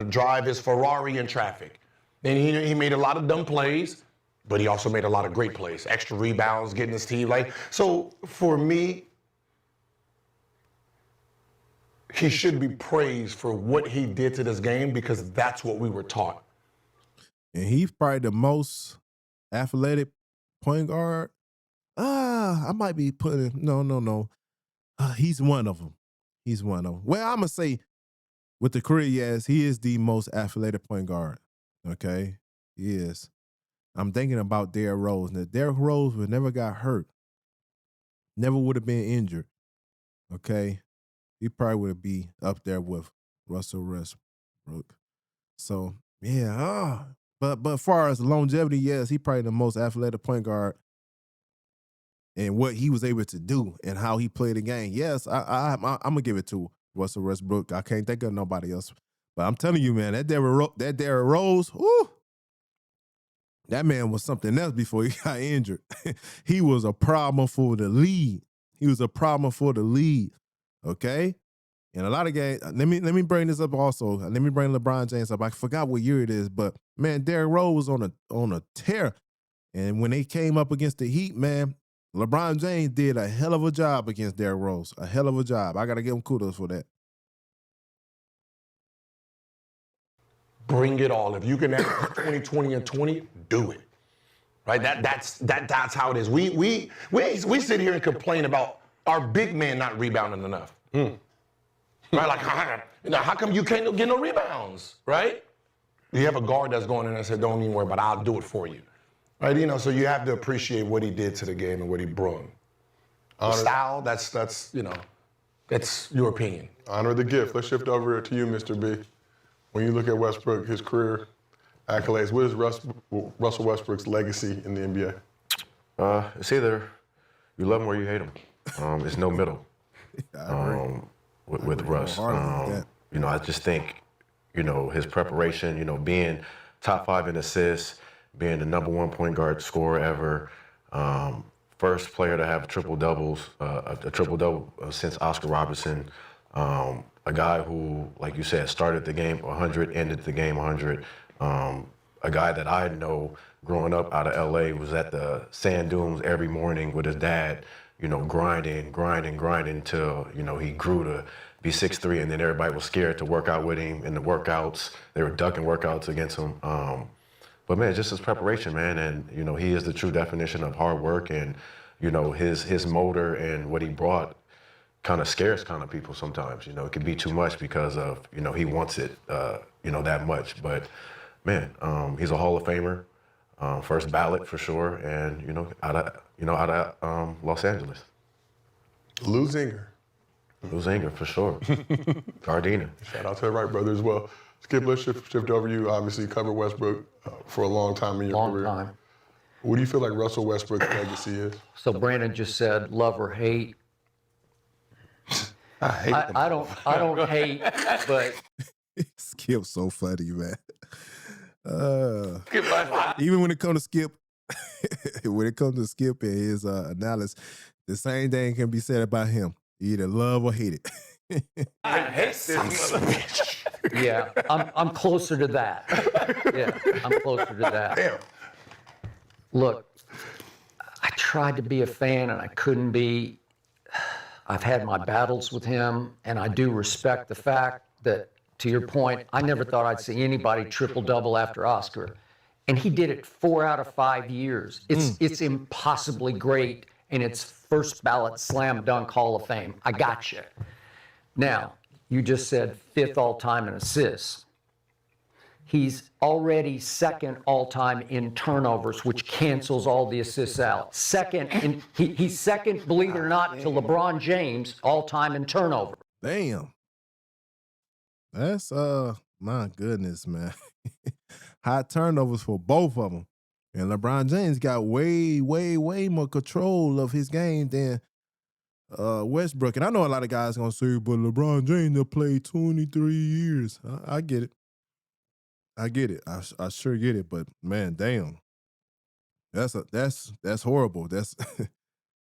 Speaker 4: drive his Ferrari in traffic. And he made a lot of dumb plays, but he also made a lot of great plays. Extra rebounds, getting his team. So for me, he should be praised for what he did to this game because that's what we were taught.
Speaker 3: And he's probably the most athletic point guard. I might be putting no. He's one of them. He's one of them. Well, I'm gonna say with the career, yes, he is the most athletic point guard. Okay, he is. I'm thinking about Derrick Rose. Now, Derrick Rose would never got hurt, never would have been injured. Okay, he probably would be up there with Russell Westbrook. So yeah, but as far as longevity, yes, he probably the most athletic point guard. And what he was able to do and how he played the game. Yes, I'm gonna give it to Russell Westbrook. I can't think of nobody else. But I'm telling you, man, that Derrick Rose, whoo, that man was something else before he got injured. He was a problem for the league. Okay? And a lot of games, let me bring this up also. Let me bring LeBron James up. I forgot what year it is, but man, Derrick Rose was on a tear. And when they came up against the Heat, man, LeBron James did a hell of a job against Derrick Rose. A hell of a job. I got to give him kudos for that.
Speaker 4: Bring it all. If you can have 20, 20, and 20, do it. Right? That's how it is. We sit here and complain about our big man not rebounding enough. Right? Like, how come you can't get no rebounds? Right? You have a guard that's going in and said, don't even worry about it. I'll do it for you. Right? So you have to appreciate what he did to the game and what he brought. The style, that's your opinion.
Speaker 1: Honor the gift. Let's shift over to you, Mr. B. When you look at Westbrook, his career accolades, what is Russell Westbrook's legacy in the NBA?
Speaker 9: It's either you love him or you hate him. It's no middle. With Russ. I just think, his preparation, being top 5 in assists, being the #1 point guard scorer ever, first player to have triple double since Oscar Robertson, a guy who, like you said, started the game 100, ended the game 100, a guy that I know growing up out of LA was at the sand dunes every morning with his dad, grinding till, he grew to be 6'3", and then everybody was scared to work out with him in the workouts. They were ducking workouts against him. But man, just his preparation, man, and he is the true definition of hard work, and his motor and what he brought kind of scares kind of people sometimes. It can be too much because of he wants it, that much. But man, he's a Hall of Famer, first ballot for sure, and out of Los Angeles.
Speaker 1: Lou Zinger
Speaker 9: for sure. Gardena.
Speaker 1: Shout out to the Wright brothers as well. Skip, let's shift over you. Obviously, covered Westbrook for a long time in your career.
Speaker 7: Long time.
Speaker 1: What do you feel like Russell Westbrook's legacy is?
Speaker 7: So Brandon just said love or hate. I don't hate, but
Speaker 3: Skip's so funny, man. Even when it comes to Skip, and his analysis, the same thing can be said about him. You either love or hate it.
Speaker 10: I hate this bitch.
Speaker 7: Yeah, I'm closer to that. Yeah, I'm closer to that.
Speaker 4: Damn.
Speaker 7: Look, I tried to be a fan and I couldn't be. I've had my battles with him, and I do respect the fact that, to your point, I never thought I'd see anybody triple-double after Oscar. And he did it 4 out of 5 years. It's impossibly great, and it's first ballot slam dunk Hall of Fame. I got you. Now, you just said 5th all-time in assists. He's already 2nd all-time in turnovers, which cancels all the assists out. Second, and he's 2nd, believe it or not, to LeBron James, all-time in turnover.
Speaker 3: Damn. That's my goodness, man. High turnovers for both of them. And LeBron James got way, way, way more control of his game than Westbrook. And I know a lot of guys gonna say, but LeBron James have played 23 years. I get it. I get it. I sure get it. But man, damn. That's horrible. That's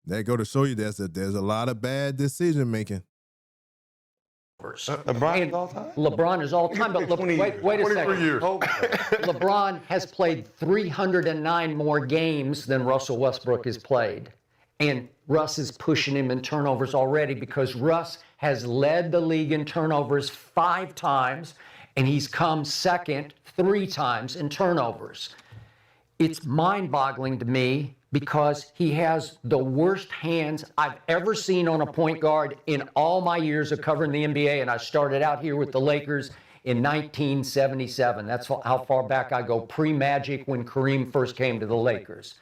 Speaker 3: that go to show you there's a lot of bad decision making.
Speaker 2: LeBron is all time?
Speaker 7: LeBron is all time, but wait a
Speaker 1: 23
Speaker 7: second.
Speaker 1: years.
Speaker 7: LeBron has played 309 more games than Russell Westbrook has played. And Russ is pushing him in turnovers already because Russ has led the league in turnovers 5 times, and he's come second 3 times in turnovers. It's mind-boggling to me because he has the worst hands I've ever seen on a point guard in all my years of covering the NBA, and I started out here with the Lakers in 1977. That's how far back I go, pre-Magic, when Kareem first came to the Lakers.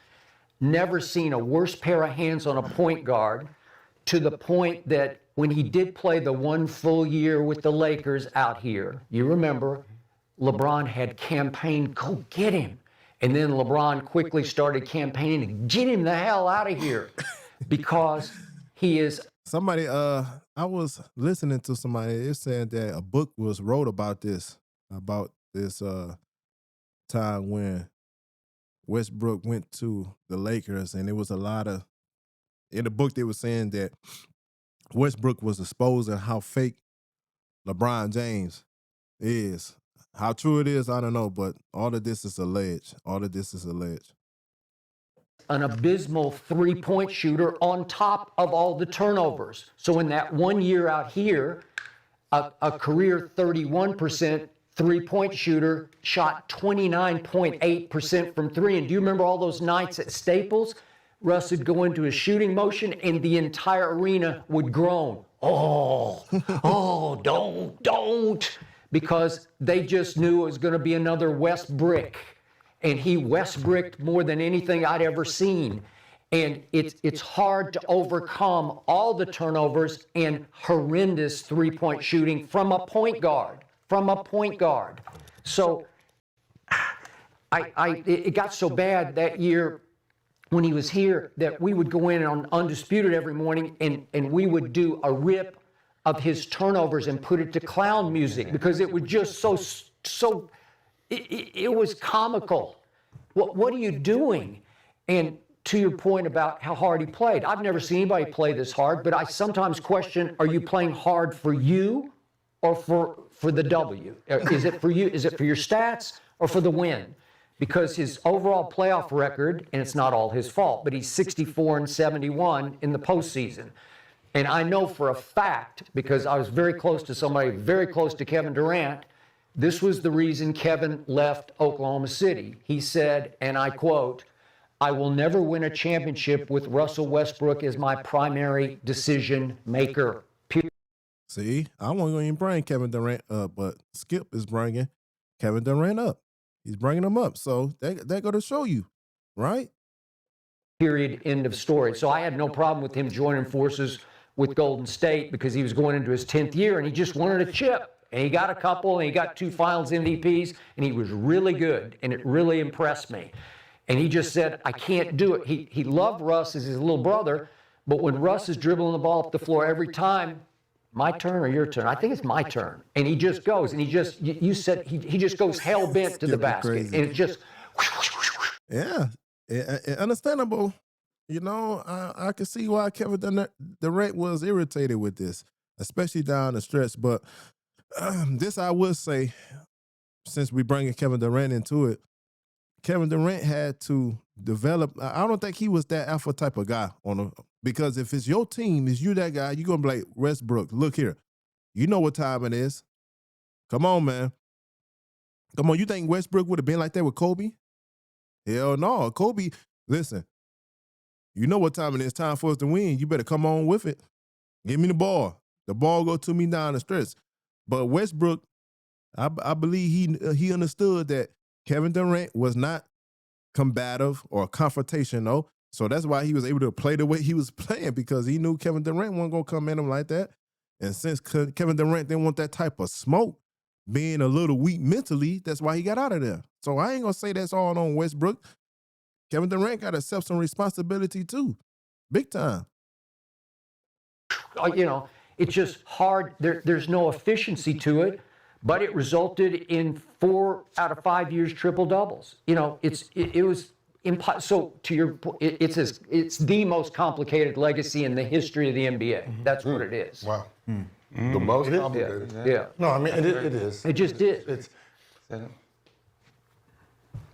Speaker 7: Never seen a worse pair of hands on a point guard, to the point that when he did play the 1 full year with the Lakers out here, you remember, LeBron had campaigned, go get him. And then LeBron quickly started campaigning to get him the hell out of here because he is.
Speaker 3: Somebody, I was listening to somebody, it said that a book was wrote about this time when Westbrook went to the Lakers, and it was a lot of, in the book they were saying that Westbrook was exposing how fake LeBron James is. How true it is, I don't know, but all of this is alleged.
Speaker 7: An abysmal 3-point shooter on top of all the turnovers. So in that 1 year out here, a career 31% 3-point shooter shot 29.8% from 3. And do you remember all those nights at Staples? Russ would go into a shooting motion and the entire arena would groan. Oh, don't. Because they just knew it was going to be another Westbrick. And he Westbricked more than anything I'd ever seen. And it's hard to overcome all the turnovers and horrendous 3-point shooting from a point guard. So it got so bad that year when he was here that we would go in on Undisputed every morning and we would do a rip of his turnovers and put it to clown music because it was just so it was comical. What are you doing? And to your point about how hard he played, I've never seen anybody play this hard, but I sometimes question, are you playing hard for you or for the W? Is it for you? Is it for your stats or for the win? Because his overall playoff record, and it's not all his fault, but he's 64-71 in the postseason. And I know for a fact, because I was very close to somebody, very close to Kevin Durant, this was the reason Kevin left Oklahoma City. He said, and I quote, "I will never win a championship with Russell Westbrook as my primary decision maker."
Speaker 3: See, I wasn't going to even bring Kevin Durant up, but Skip is bringing Kevin Durant up. He's bringing him up. So they're going to show you, right?
Speaker 7: Period, end of story. So I had no problem with him joining forces with Golden State because he was going into his 10th year and he just wanted a chip. And he got a couple and he got 2 finals MVPs and he was really good and it really impressed me. And he just said, I can't do it. He loved Russ as his little brother, but when Russ is dribbling the ball up the floor every time, my turn or your turn? I think it's my turn. And he just goes and you said he just goes hell-bent to the basket.
Speaker 3: Crazy.
Speaker 7: And it just.
Speaker 3: Yeah, understandable. You know, I can see why Kevin Durant was irritated with this, especially down the stretch. But this I would say, since we bringing Kevin Durant into it, Kevin Durant had to develop. I don't think he was that alpha type of guy because if it's your team, is you that guy, you're gonna be like, Westbrook, look here, you know what time it is. Come on, man. Come on, you think Westbrook would have been like that with Kobe? Hell no. Kobe, listen, you know what time it is. Time for us to win. You better come on with it. Give me the ball. The ball go to me down the stretch. But Westbrook, I believe he understood that Kevin Durant was not combative or confrontational. So that's why he was able to play the way he was playing, because he knew Kevin Durant wasn't going to come at him like that. And since Kevin Durant didn't want that type of smoke, being a little weak mentally, that's why he got out of there. So I ain't going to say that's all on Westbrook. Kevin Durant got to accept some responsibility too. Big time.
Speaker 7: You know, it's just hard. There's no efficiency to it, but it resulted in 4 out of 5 years triple doubles. You know, it was impossible. So to your point, it's the most complicated legacy in the history of the NBA. That's what it is.
Speaker 4: Wow.
Speaker 1: The most
Speaker 4: It is.
Speaker 1: complicated.
Speaker 7: Yeah.
Speaker 4: No, I mean, it is.
Speaker 7: It just did.
Speaker 4: It's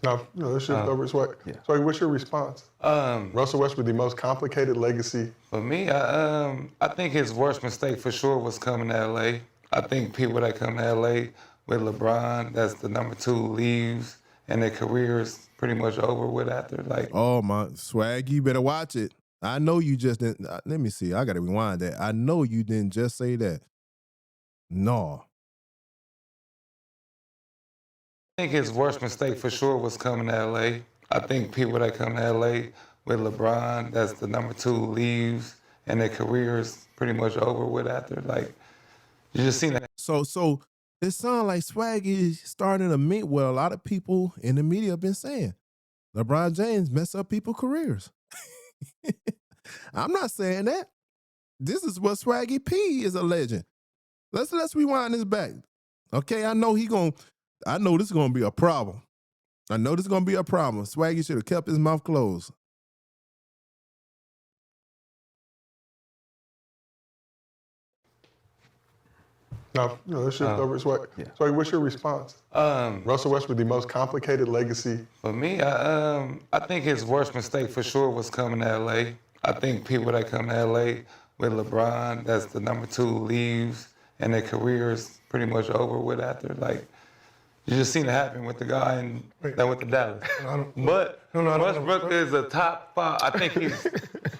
Speaker 1: No, let's shift over. So, what's your response? Russell Westbrook, the most complicated legacy.
Speaker 2: For me, I think his worst mistake for sure was coming to LA. I think people that come to LA with LeBron, that's the number 2, leaves and their career's pretty much over with after. Like,
Speaker 3: Oh my swag, you better watch it. I know you just didn't. Let me see. I gotta rewind that. I know you didn't just say that. No.
Speaker 2: I think his worst mistake for sure was coming to LA. I think people that come to LA with LeBron, that's the number 2, leaves and their career's pretty much over with after. Like, you just seen that.
Speaker 3: So it sounds like swag is starting to meet what a lot of people in the media have been saying. LeBron James mess up people's careers. I'm not saying that. This is what Swaggy P is alleging. Let's rewind this back. Okay, I know this is gonna be a problem. I know this is gonna be a problem. Swaggy should have kept his mouth closed.
Speaker 1: No, let's shift over. So, what's your response? Russell Westbrook, the most complicated legacy.
Speaker 2: For me, I think his worst mistake for sure was coming to LA. I think people that come to LA with LeBron, that's the number 2, leaves and their career's pretty much over with after. Like, you just seen it happen with the guy that went to Dallas. But Westbrook is a top 5. I think he's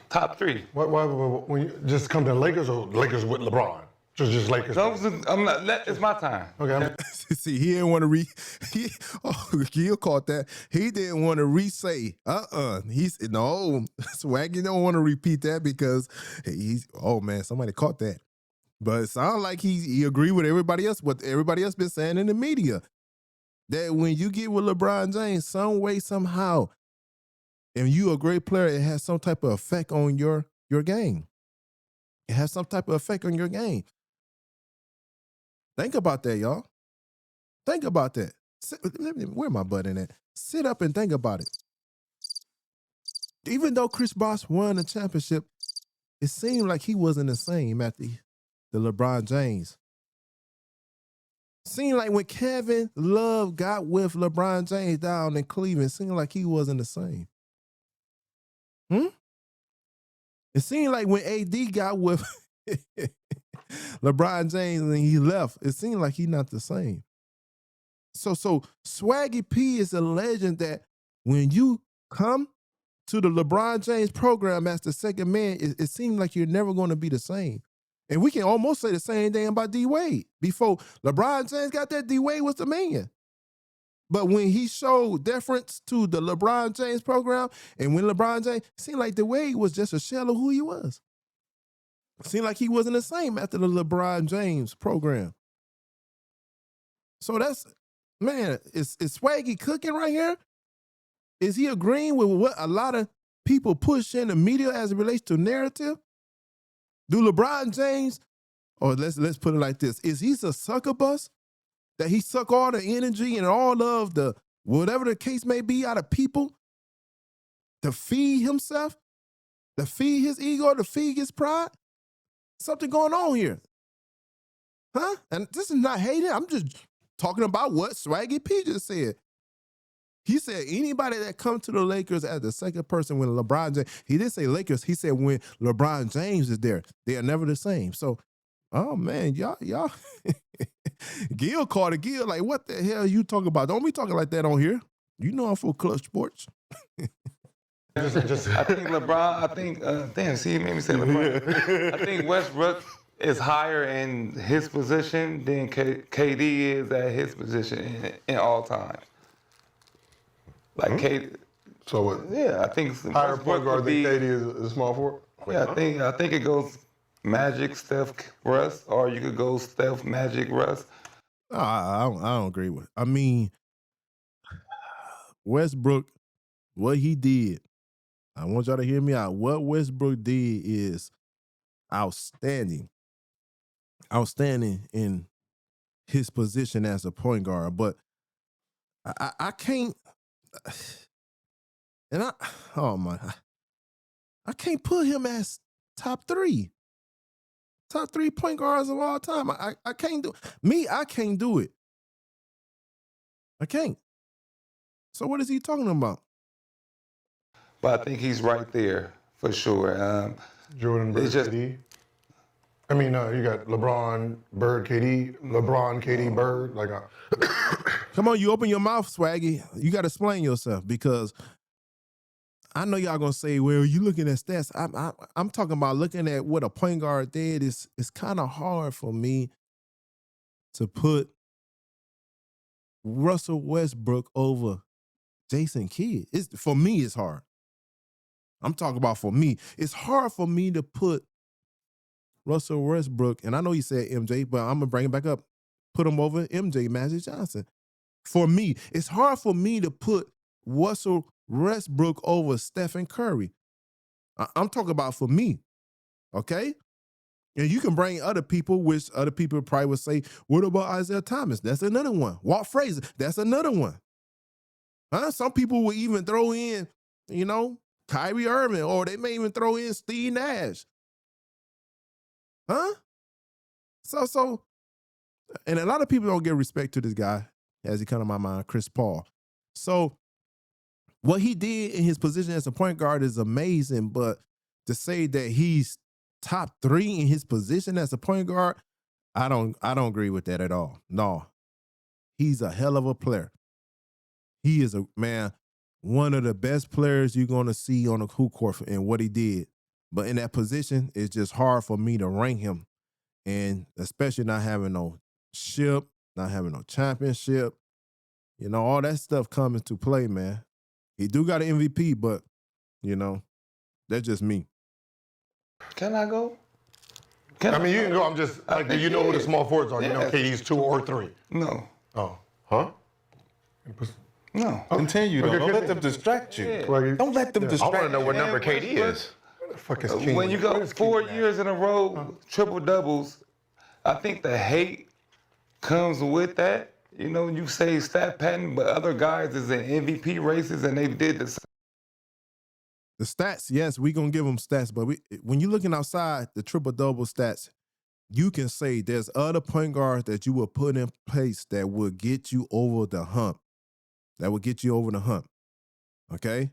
Speaker 2: top 3.
Speaker 4: why when you just come to Lakers or Lakers with LeBron? Just Lakers.
Speaker 2: I'm not. It's my time.
Speaker 4: Okay.
Speaker 3: See, he didn't want to Gil caught that. He didn't want to re-say, He's no, Swaggy don't want to repeat that because somebody caught that. But it sounds like he agreed with everybody else, what everybody else been saying in the media. That when you get with LeBron James, some way, somehow, and you a great player, it has some type of effect on your game. It has some type of effect on your game. Think about that, y'all. Think about that. Where my butt in at? Sit up and think about it. Even though Chris Bosh won the championship, it seemed like he wasn't the same after the LeBron James. Seemed like when Kevin Love got with LeBron James down in Cleveland, it seemed like he wasn't the same. It seemed like when AD got with LeBron James and he left, it seemed like he's not the same. So Swaggy P is a legend that when you come to the LeBron James program as the second man, it seems like you're never going to be the same. And we can almost say the same thing about D-Wade. Before LeBron James got that, D-Wade was the man. But when he showed deference to the LeBron James program, and when LeBron James, it seemed like D-Wade was just a shell of who he was. It seemed like he wasn't the same after the LeBron James program. So that's, man, is Swaggy cooking right here? Is he agreeing with what a lot of people push in the media as it relates to narrative? Do LeBron James, or let's put it like this, is he a sucker bus? That he suck all the energy and all of the, whatever the case may be, out of people to feed himself, to feed his ego, to feed his pride? Something going on here. Huh? And this is not hating. I'm just talking about what Swaggy P just said. He said anybody that come to the Lakers as the second person when LeBron James, he didn't say Lakers, he said when LeBron James is there, they are never the same. So, oh man, y'all, Gil called it. Gil, like, what the hell are you talking about? Don't be talking like that on here. You know I'm for Clutch Sports.
Speaker 2: I think LeBron, damn, see, you made me say LeBron. I think Westbrook is higher in his position than KD is at his position in all times. Like KD.
Speaker 1: So what?
Speaker 2: Yeah, I think
Speaker 1: Higher
Speaker 2: Westbrook
Speaker 1: point guard
Speaker 2: would
Speaker 1: than
Speaker 2: be,
Speaker 1: KD is a small forward?
Speaker 2: Yeah, I think it goes Magic, Steph, Russ, or you could go Steph, Magic, Russ.
Speaker 3: I don't agree with it. I mean, Westbrook, what he did, I want y'all to hear me out. What Westbrook did is outstanding. Outstanding in his position as a point guard. But I can't, and I can't put him as top 3. Top 3 point guards of all time. I can't do me. I can't do it. I can't. So what is he talking about?
Speaker 2: But I think he's right there for sure.
Speaker 4: Jordan, Bird,
Speaker 2: it's just-
Speaker 4: KD. I mean, you got LeBron, Bird, KD, LeBron, KD, Bird. Like,
Speaker 3: Come on, you open your mouth, Swaggy. You got to explain yourself because I know y'all gonna say, "Well, you looking at stats." I'm talking about looking at what a point guard did. It's kind of hard for me to put Russell Westbrook over Jason Kidd. For me, it's hard. I'm talking about for me. It's hard for me to put Russell Westbrook, and I know you said MJ, but I'm gonna bring it back up. Put him over MJ, Magic Johnson. For me, it's hard for me to put Russell Westbrook over Stephen Curry. I'm talking about for me, okay? And you can bring other people, which other people probably would say, what about Isaiah Thomas? That's another one. Walt Frazier, that's another one. Some people will even throw in, Kyrie Irving, or they may even throw in Steve Nash. So, and a lot of people don't give respect to this guy, as he come to my mind, Chris Paul. So, what he did in his position as a point guard is amazing, but to say that he's top 3 in his position as a point guard, I don't agree with that at all. No, he's a hell of a player. He is one of the best players you're going to see on the hoop court and what he did. But in that position, it's just hard for me to rank him. And especially not having no ship, not having no championship, all that stuff comes into play, man. He do got an MVP, but, that's just me.
Speaker 2: Can I go?
Speaker 4: you can go. I'm just, do you know who the small forwards are? You know
Speaker 2: Yes.
Speaker 4: KD's 2 or 3.
Speaker 2: No.
Speaker 4: Oh. Huh?
Speaker 2: No.
Speaker 11: Continue, though.
Speaker 4: Okay,
Speaker 11: Don't let
Speaker 4: continue.
Speaker 11: them distract you.
Speaker 2: Yeah.
Speaker 11: Don't let them
Speaker 9: I
Speaker 11: distract
Speaker 9: want to know
Speaker 11: you.
Speaker 9: what number KD is.
Speaker 4: Where the fuck is King?
Speaker 2: When you go 4 years in a row, triple doubles, I think the hate comes with that. You say stat pattern, but other guys is in MVP races and they did the same.
Speaker 3: The stats, yes, we going to give them stats, but when you're looking outside the triple-double stats, you can say there's other point guards that you will put in place that will get you over the hump. Okay?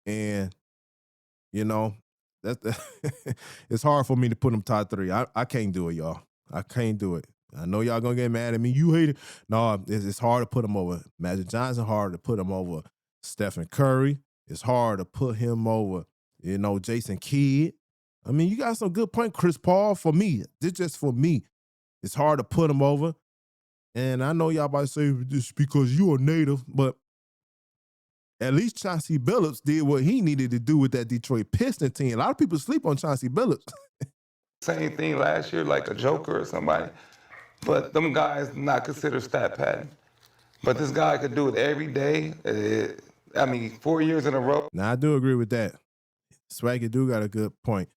Speaker 3: And, it's hard for me to put them top 3. I can't do it, y'all. I can't do it. I know y'all going to get mad at me. You hate it. No, it's hard to put him over Magic Johnson, hard to put him over Stephen Curry. It's hard to put him over, Jason Kidd. I mean, you got some good point. Chris Paul, for me, this just for me. It's hard to put him over. And I know y'all about to say this because you a native, but at least Chauncey Billups did what he needed to do with that Detroit Pistons team. A lot of people sleep on Chauncey Billups.
Speaker 2: Same thing last year, like a Joker or somebody. But them guys not considered stat pattern. But this guy could do it every day. 4 years in a row.
Speaker 3: Now, I do agree with that. Swaggy do got a good point.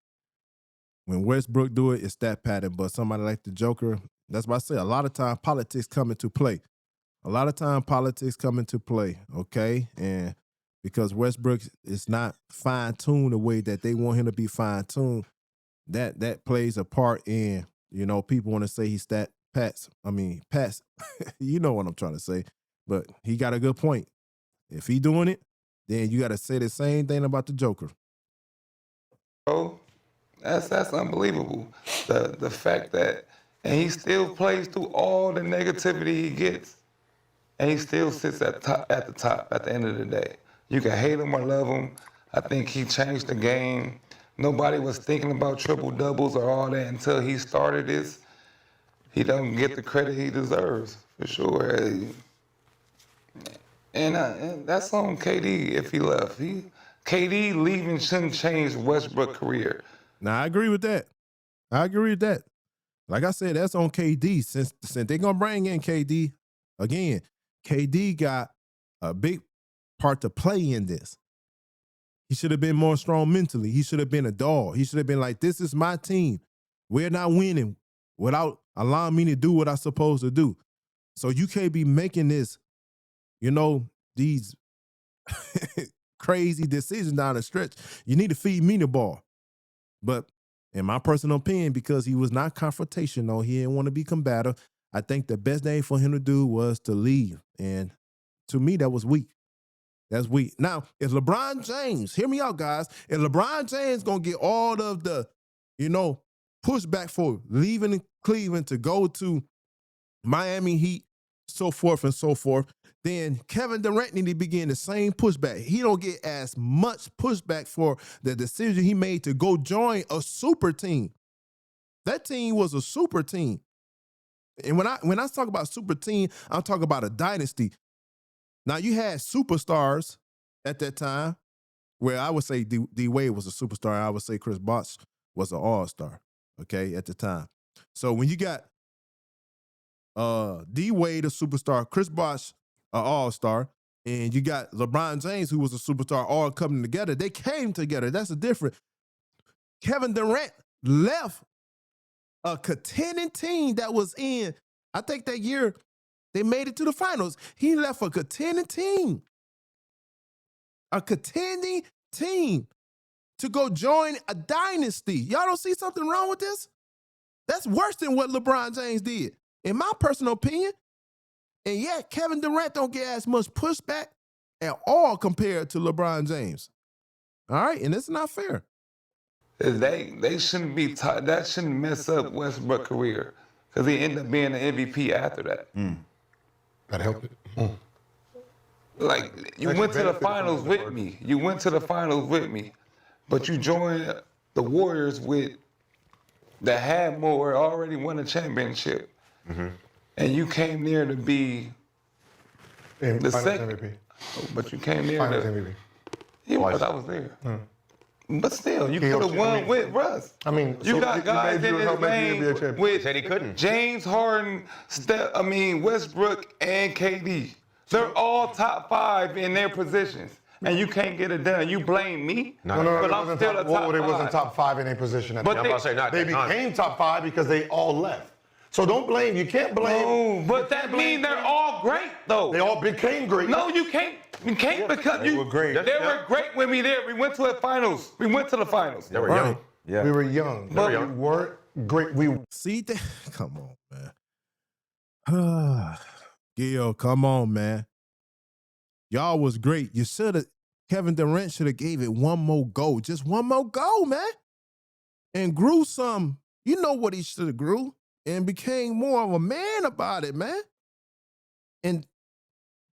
Speaker 3: When Westbrook do it, it's stat pattern. But somebody like the Joker, that's why I say a lot of time politics come into play. Okay? And because Westbrook is not fine-tuned the way that they want him to be fine-tuned, that plays a part in, people want to say he's pass. You know what I'm trying to say. But he got a good point. If he doing it, then you got to say the same thing about the Joker.
Speaker 2: Oh, that's unbelievable. The fact that, and he still plays through all the negativity he gets, and he still sits at the top at the end of the day. You can hate him or love him. I think he changed the game. Nobody was thinking about triple doubles or all that until he started this. He doesn't get the credit he deserves, for sure. And that's on KD if he left. KD leaving shouldn't change Westbrook's career.
Speaker 3: Now, I agree with that. Like I said, that's on KD. Since they're going to bring in KD, again, KD got a big part to play in this. He should have been more strong mentally. He should have been a dog. He should have been like, this is my team. We're not winning without allowing me to do what I'm supposed to do. So you can't be making this, these crazy decisions down the stretch. You need to feed me the ball. But In my personal opinion, because he was not confrontational, he didn't want to be combative. I think the best thing for him to do was to leave. And to me, that was weak. That's weak. Now, if LeBron James, hear me out, guys, if LeBron James gonna get all of the, pushback for leaving Cleveland to go to Miami Heat, so forth and so forth, then Kevin Durant need to begin the same pushback. He don't get as much pushback for the decision he made to go join a super team. That team was a super team. And when I talk about super team, I'm talking about a dynasty. Now, you had superstars at that time, where I would say D Wade was a superstar. I would say Chris Bosh was an all-star, okay, at the time. So when you got D Wade, a superstar, Chris Bosh, an all-star, and you got LeBron James, who was a superstar, all coming together, they came together. That's the difference. Kevin Durant left a contending team that was in, I think that year, they made it to the finals. He left a contending team. A contending team to go join a dynasty. Y'all don't see something wrong with this? That's worse than what LeBron James did, in my personal opinion. And yet, Kevin Durant don't get as much pushback at all compared to LeBron James. All right? And it's not fair.
Speaker 2: They shouldn't be taught. That shouldn't mess up Westbrook's career, because he ended up being an MVP after that.
Speaker 4: That helped it.
Speaker 2: Like, you went to the finals with me. You went to the finals with me, but you joined the Warriors that had more, already won a championship, and you came near to be the second
Speaker 4: MVP.
Speaker 2: But you came near
Speaker 4: Finals
Speaker 2: to.
Speaker 4: MVP.
Speaker 2: Yeah, because I was there. But still, you could have won with Russ.
Speaker 4: I mean,
Speaker 2: You got guys in this game with
Speaker 9: Said he couldn't.
Speaker 2: James Harden, Westbrook, and KD. They're all top 5 in their positions, and you can't get it done. You blame me,
Speaker 4: No,
Speaker 2: but I'm still a top 5.
Speaker 4: They wasn't top 5 in their position at
Speaker 2: But
Speaker 4: the
Speaker 9: I'm
Speaker 4: time.
Speaker 9: about to say not
Speaker 4: They
Speaker 9: that time.
Speaker 4: became top 5 because they all left. So don't blame. You can't blame.
Speaker 2: No, but that means they're all great, though.
Speaker 4: They all became great.
Speaker 2: No, you can't. You can't because
Speaker 11: They were great.
Speaker 2: They were great when we there. We went to the finals. We went to the finals.
Speaker 9: They were young.
Speaker 11: Yeah.
Speaker 4: We were young.
Speaker 2: But-
Speaker 4: we weren't great. We
Speaker 3: See that? Come on, man. Gil, come on, man. Y'all was great. You should have, Kevin Durant should have gave it one more go. Just one more go, man. And grew some, you know what he should have grew, and became more of a man about it, man. And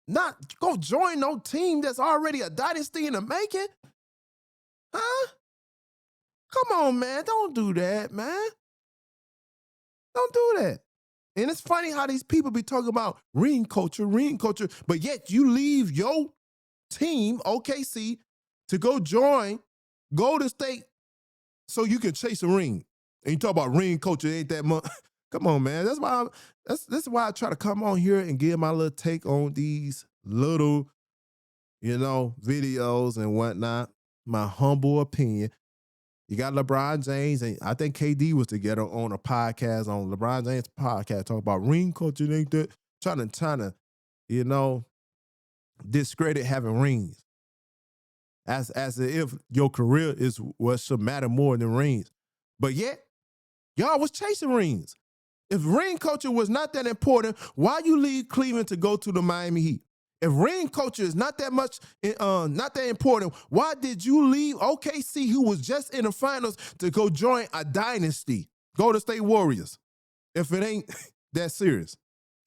Speaker 3: not go join no team that's already a dynasty in the making. Huh? Come on, man. Don't do that, man. Don't do that. And it's funny how these people be talking about ring culture, but yet you leave your team, OKC, to go join Golden State so you can chase a ring. And you talk about ring culture, ain't that much. Come on, man. That's why I try to come on here and give my little take on these little, videos and whatnot. My humble opinion. You got LeBron James, and I think KD was together on a podcast, on LeBron James' podcast, talking about ring culture, ain't that? Trying to, discredit having rings. As if your career is what should matter more than rings. But yet, y'all was chasing rings. If ring culture was not that important, why you leave Cleveland to go to the Miami Heat? If ring culture is not that much, not that important, why did you leave OKC, who was just in the finals, to go join a dynasty, Golden State Warriors? If it ain't that serious,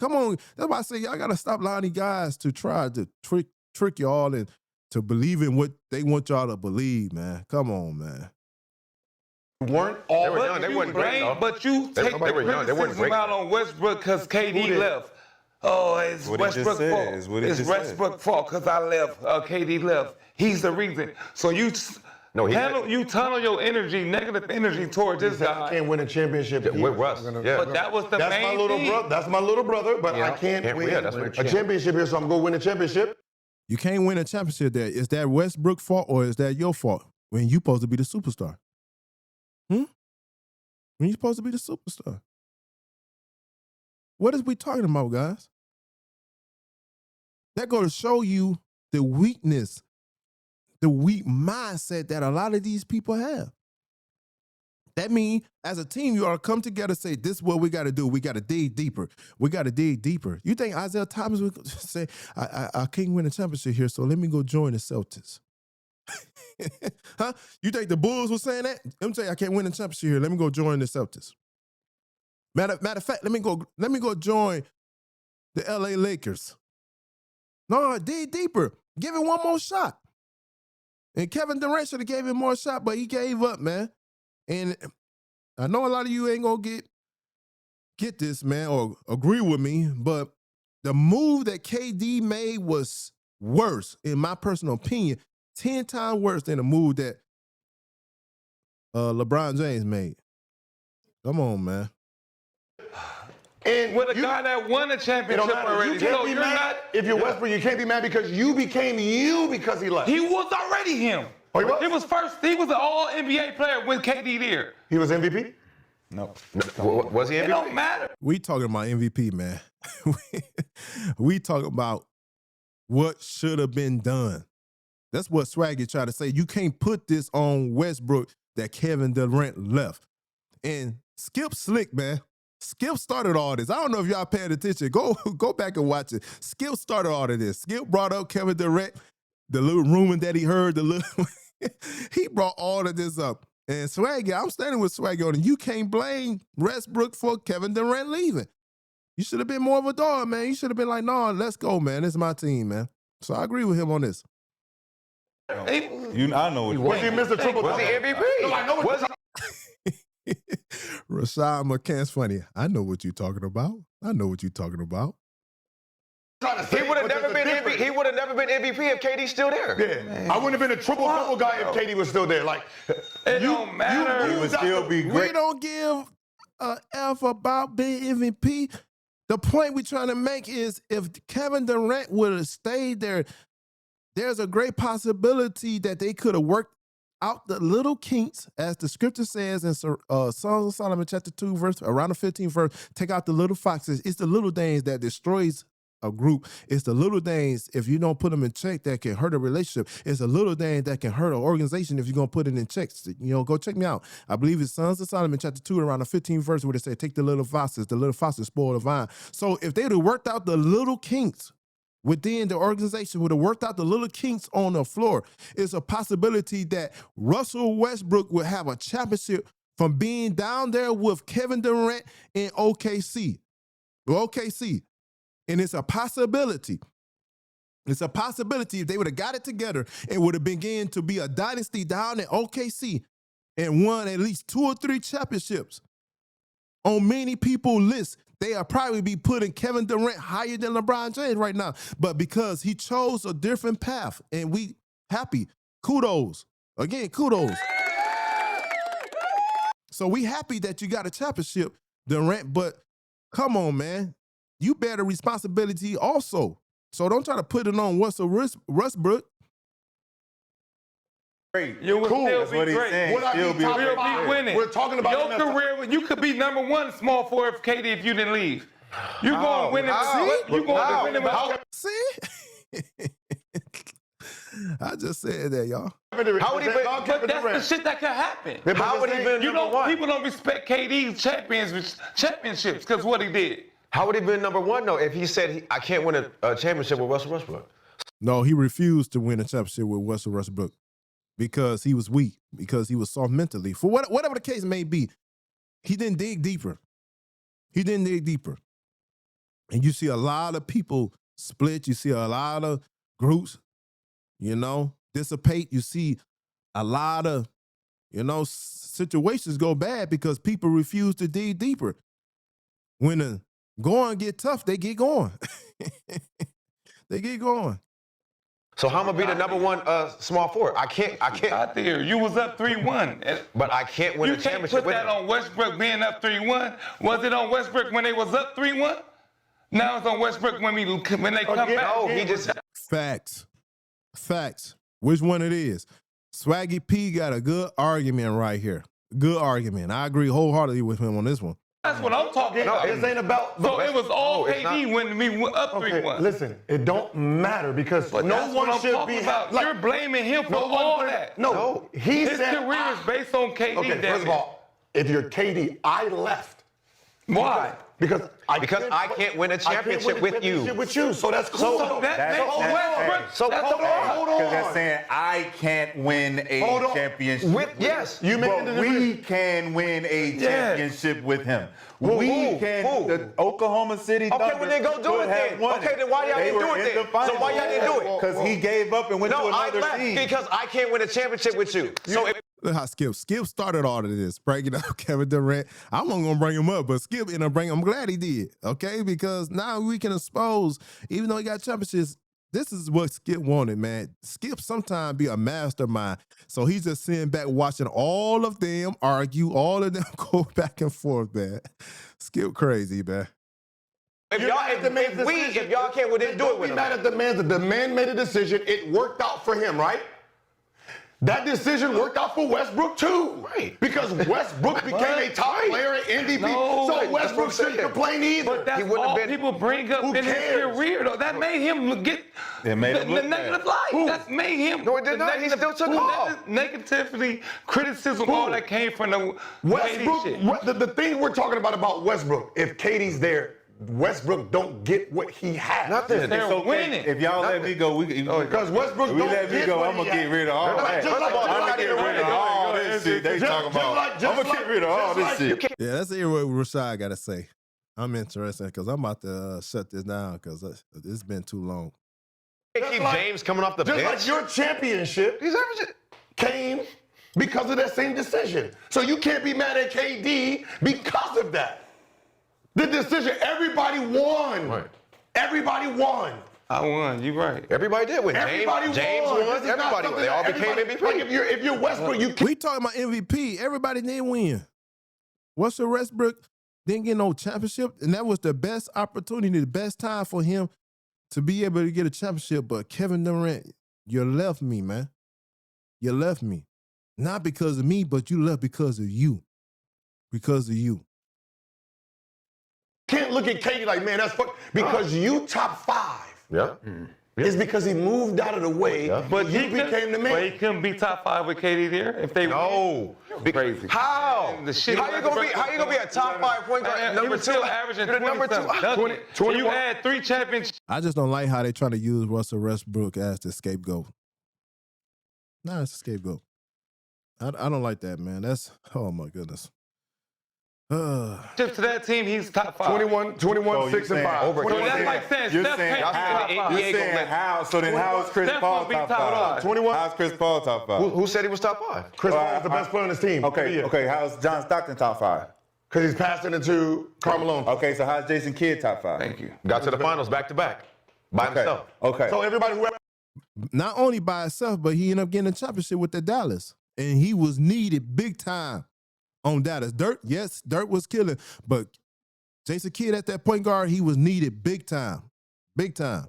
Speaker 3: come on. That's why I say y'all gotta stop allowing these guys to try to trick y'all and to believe in what they want y'all to believe, man. Come on, man.
Speaker 4: weren't all.
Speaker 9: They were young. They wasn't great, though.
Speaker 2: But you
Speaker 9: They
Speaker 2: take
Speaker 9: were young. They weren't
Speaker 2: criticism
Speaker 9: great.
Speaker 2: out on Westbrook because KD left. Oh, it's
Speaker 11: What he just
Speaker 2: Westbrook's
Speaker 11: said
Speaker 2: fault.
Speaker 11: is what he
Speaker 2: It's
Speaker 11: just said.
Speaker 2: Westbrook's fault because I left. KD left. He's the reason. So you tunnel your energy, negative energy towards this
Speaker 4: I
Speaker 2: guy.
Speaker 4: can't win a championship
Speaker 9: Yeah, with Russ, yeah.
Speaker 2: But that was the
Speaker 4: That's
Speaker 2: main
Speaker 4: my little
Speaker 2: thing.
Speaker 4: brother. That's my little brother. But I can't
Speaker 9: Can't
Speaker 4: win
Speaker 9: win, that's what
Speaker 4: a
Speaker 9: it is.
Speaker 4: championship here, so I'm gonna win a championship.
Speaker 3: You can't win a championship there. Is that Westbrook's fault or is that your fault when you supposed to be the superstar? When you supposed to be the superstar? What is we talking about, guys? That go to show you the weakness, the weak mindset that a lot of these people have. That means as a team, you ought to come together and say, this is what we got to do. We got to dig deeper. We got to dig deeper. You think Isaiah Thomas would say, I can't win a championship here, so let me go join the Celtics? Huh? You think the Bulls were saying that? Let me tell you, I can't win a championship here. Let me go join the Celtics. Matter of fact, let me go join the LA Lakers. No, dig deeper. Give it one more shot. And Kevin Durant should have gave him more shot, but he gave up, man. And I know a lot of you ain't gonna get this, man, or agree with me, but the move that KD made was worse, in my personal opinion, 10 times worse than the move that LeBron James made. Come on, man.
Speaker 2: And with a guy that won a championship already.
Speaker 4: You can't be mad. If you're Westbrook, you can't be mad because you became you because he left.
Speaker 2: He was already him.
Speaker 4: Oh, he was?
Speaker 2: He was an all-NBA player with KD there.
Speaker 4: He was MVP?
Speaker 9: No. Was he MVP?
Speaker 2: It don't matter.
Speaker 3: We talking about MVP, man. We talking about what should have been done. That's what Swaggy tried to say. You can't put this on Westbrook that Kevin Durant left. And Skip slick, man. Skip started all this. I don't know if y'all paying attention. Go back and watch it. Skip started all of this. Skip brought up Kevin Durant, the little rumor that he heard, he brought all of this up. And Swaggy, I'm standing with Swaggy on it. You can't blame Westbrook for Kevin Durant leaving. You should have been more of a dog, man. You should have been like, no, let's go, man. This is my team, man. So I agree with him on this.
Speaker 11: I know what
Speaker 4: Was he Mr. Triple?
Speaker 9: Was he MVP?
Speaker 4: No, I know what
Speaker 3: Rashad McCann's funny. I know what you're talking about. I know what you're talking about.
Speaker 9: He would have never been MVP. He would have never been MVP if KD's still there.
Speaker 4: Yeah, I wouldn't have been a triple-double guy if KD was still there. Like,
Speaker 2: It don't matter.
Speaker 11: He would still be great.
Speaker 3: We don't give a F about being MVP. The point we're trying to make is if Kevin Durant would have stayed there, there's a great possibility that they could have worked out the little kinks, as the scripture says in Songs of Solomon chapter 2, verse around the 15th verse, take out the little foxes. It's the little things that destroys a group. It's the little things, if you don't put them in check, that can hurt a relationship. It's the little things that can hurt an organization if you're going to put it in checks. Go check me out. I believe it's Sons of Solomon chapter 2, around the 15th verse, where they say, take the little foxes spoil the vine. So if they'd have worked out the little kinks within the organization, would have worked out the little kinks on the floor, it's a possibility that Russell Westbrook would have a championship from being down there with Kevin Durant in OKC. And it's a possibility. It's a possibility if they would have got it together and would have begun to be a dynasty down at OKC and won at least 2 or 3 championships. On many people's lists, they'll probably be putting Kevin Durant higher than LeBron James right now. But because he chose a different path, and we happy, kudos. Again, kudos. So we happy that you got a championship, Durant, but come on, man. You bear the responsibility also. So don't try to put it on Russell Westbrook.
Speaker 11: Great.
Speaker 2: You would
Speaker 4: Cool.
Speaker 2: still
Speaker 11: That's
Speaker 2: be
Speaker 11: what he's
Speaker 2: great.
Speaker 11: saying.
Speaker 4: Would I
Speaker 11: Still
Speaker 4: be
Speaker 11: be
Speaker 4: top
Speaker 2: We'll
Speaker 4: five?
Speaker 2: be winning.
Speaker 4: We're talking about
Speaker 2: your career. You could be number 1 small forward for KD if you didn't leave. You going winning? You going to winning?
Speaker 3: See? I just said that, y'all.
Speaker 9: How would he be?
Speaker 2: But that's the shit that could happen.
Speaker 9: How would he been number 1?
Speaker 2: People don't respect KD's championships because what he did.
Speaker 9: How would he been number 1 though if he said I can't win a championship with Russell Westbrook?
Speaker 3: No, he refused to win a championship with Russell Westbrook because he was weak, because he was soft mentally. For whatever the case may be, he didn't dig deeper. And you see a lot of people split. You see a lot of groups, dissipate. You see a lot of, situations go bad because people refuse to dig deeper. When the going get tough, they get going. They get going.
Speaker 9: So how am I be the number 1 small forward? I can't.
Speaker 2: Out there, you was up 3-1.
Speaker 9: But I can't win a
Speaker 2: You can't
Speaker 9: championship
Speaker 2: put
Speaker 9: with
Speaker 2: that
Speaker 9: him.
Speaker 2: on Westbrook being up 3-1. Was it on Westbrook when they was up 3-1? Now it's on Westbrook when they come back.
Speaker 9: No, he just.
Speaker 3: Facts. Which one it is? Swaggy P got a good argument right here. Good argument. I agree wholeheartedly with him on this one.
Speaker 2: That's what I'm talking about.
Speaker 4: This ain't about.
Speaker 2: So it was all
Speaker 9: it's
Speaker 2: KD when we went up 3-1.
Speaker 4: Listen, it don't matter because
Speaker 2: But
Speaker 4: no
Speaker 2: that's
Speaker 4: one
Speaker 2: what I'm
Speaker 4: should
Speaker 2: talking
Speaker 4: be.
Speaker 2: about. You're blaming him for all that.
Speaker 4: No, he
Speaker 2: His
Speaker 4: said.
Speaker 2: career is based on KD.
Speaker 4: Okay, first of all, if you're KD, I left.
Speaker 10: Why?
Speaker 4: Because I
Speaker 12: can't win a championship with you.
Speaker 4: So that's cool.
Speaker 10: Hold on.
Speaker 12: Because they're saying I can't win a championship.
Speaker 4: Yes. You made
Speaker 12: But we can win a championship with him. The Oklahoma City Thunder.
Speaker 13: Okay, well then go do it then. Okay, then why y'all didn't do it then? So why y'all didn't do it?
Speaker 12: Because he gave up and went to another
Speaker 13: I
Speaker 12: team.
Speaker 13: left because I can't win a championship with you. So if
Speaker 3: Look how Skip started all of this, bringing up Kevin Durant. I wasn't going to bring him up, but Skip ended up bringing him. I'm glad he did, okay? Because now we can expose, even though he got championships, this is what Skip wanted, man. Skip sometimes be a mastermind. So he's just sitting back watching all of them argue, all of them go back and forth, man. Skip crazy, man.
Speaker 13: y'all can't, well then do it with him.
Speaker 4: Not at the man. The man made a decision. It worked out for him, right? That decision worked out for Westbrook too.
Speaker 13: Right.
Speaker 4: Because Westbrook became a top player in MVP. So Westbrook shouldn't complain either.
Speaker 2: But that's all people bring up in his career, though. That made him get the negative light. That made him.
Speaker 13: No, it did not. He still took off.
Speaker 2: Negativity, criticism, all that came from the
Speaker 4: Westbrook.
Speaker 2: shit.
Speaker 4: The thing we're talking about Westbrook, if KD's there, Westbrook don't get what he has.
Speaker 13: Nothing.
Speaker 2: They're winning.
Speaker 12: If y'all let me go,
Speaker 4: because Westbrook don't
Speaker 12: let me go, I'm gonna get rid of all that. I'm gonna get rid of all this shit they talking about. I'm gonna get rid of all this shit.
Speaker 3: Yeah, let's hear what Rashad got to say. I'm interested because I'm about to shut this down because it's been too long.
Speaker 13: Keep James coming off the bench.
Speaker 4: Just like your championship came because of that same decision. So you can't be mad at KD because of that. The decision, everybody won.
Speaker 13: Right.
Speaker 4: Everybody won.
Speaker 2: I won. You right.
Speaker 13: Everybody did win.
Speaker 4: Everybody
Speaker 13: James
Speaker 4: won.
Speaker 13: won. Everybody won. They all became MVP.
Speaker 4: Like if you're Westbrook, you can't.
Speaker 3: We talking about MVP. Everybody didn't win. Russell Westbrook didn't get no championship, and that was the best opportunity, the best time for him to be able to get a championship. But Kevin Durant, you left me, man. You left me. Not because of me, but you left because of you. Because of you.
Speaker 4: Can't look at KD like, man, that's because you top 5.
Speaker 13: Yeah.
Speaker 4: It's because he moved out of the way, but he became the man.
Speaker 2: But he couldn't be top 5 with KD there if they
Speaker 13: No.
Speaker 2: crazy.
Speaker 13: How?
Speaker 2: The shit.
Speaker 13: How you gonna be a top 5 point guard? Number 2,
Speaker 2: averaging
Speaker 13: you're the number 2.
Speaker 2: 20. You had 3 championships.
Speaker 3: I just don't like how they trying to use Russell Westbrook as the scapegoat. Nah, it's a scapegoat. I don't like that, man. That's, oh my goodness.
Speaker 2: Just to that team, he's top 5.
Speaker 4: 21, 6, and 5.
Speaker 2: So that's like saying
Speaker 12: You're
Speaker 2: Steph
Speaker 12: saying
Speaker 2: can't be top 5.
Speaker 12: You're saying how? So then how is Chris Paul top 5?
Speaker 4: 21.
Speaker 12: How's Chris Paul top 5?
Speaker 13: Who said he was top 5?
Speaker 4: Chris Paul is the best player on his team.
Speaker 12: Okay. How's John Stockton top 5?
Speaker 4: Because he's passing it to Carmelo.
Speaker 12: Okay, so how's Jason Kidd top 5?
Speaker 2: Thank you.
Speaker 13: Got to the finals back to back by himself.
Speaker 12: Okay.
Speaker 4: So everybody who
Speaker 3: Not only by himself, but he ended up getting a championship with the Dallas. And he was needed big time on Dallas. Dirt was killing. But Jason Kidd at that point guard, he was needed big time. Big time.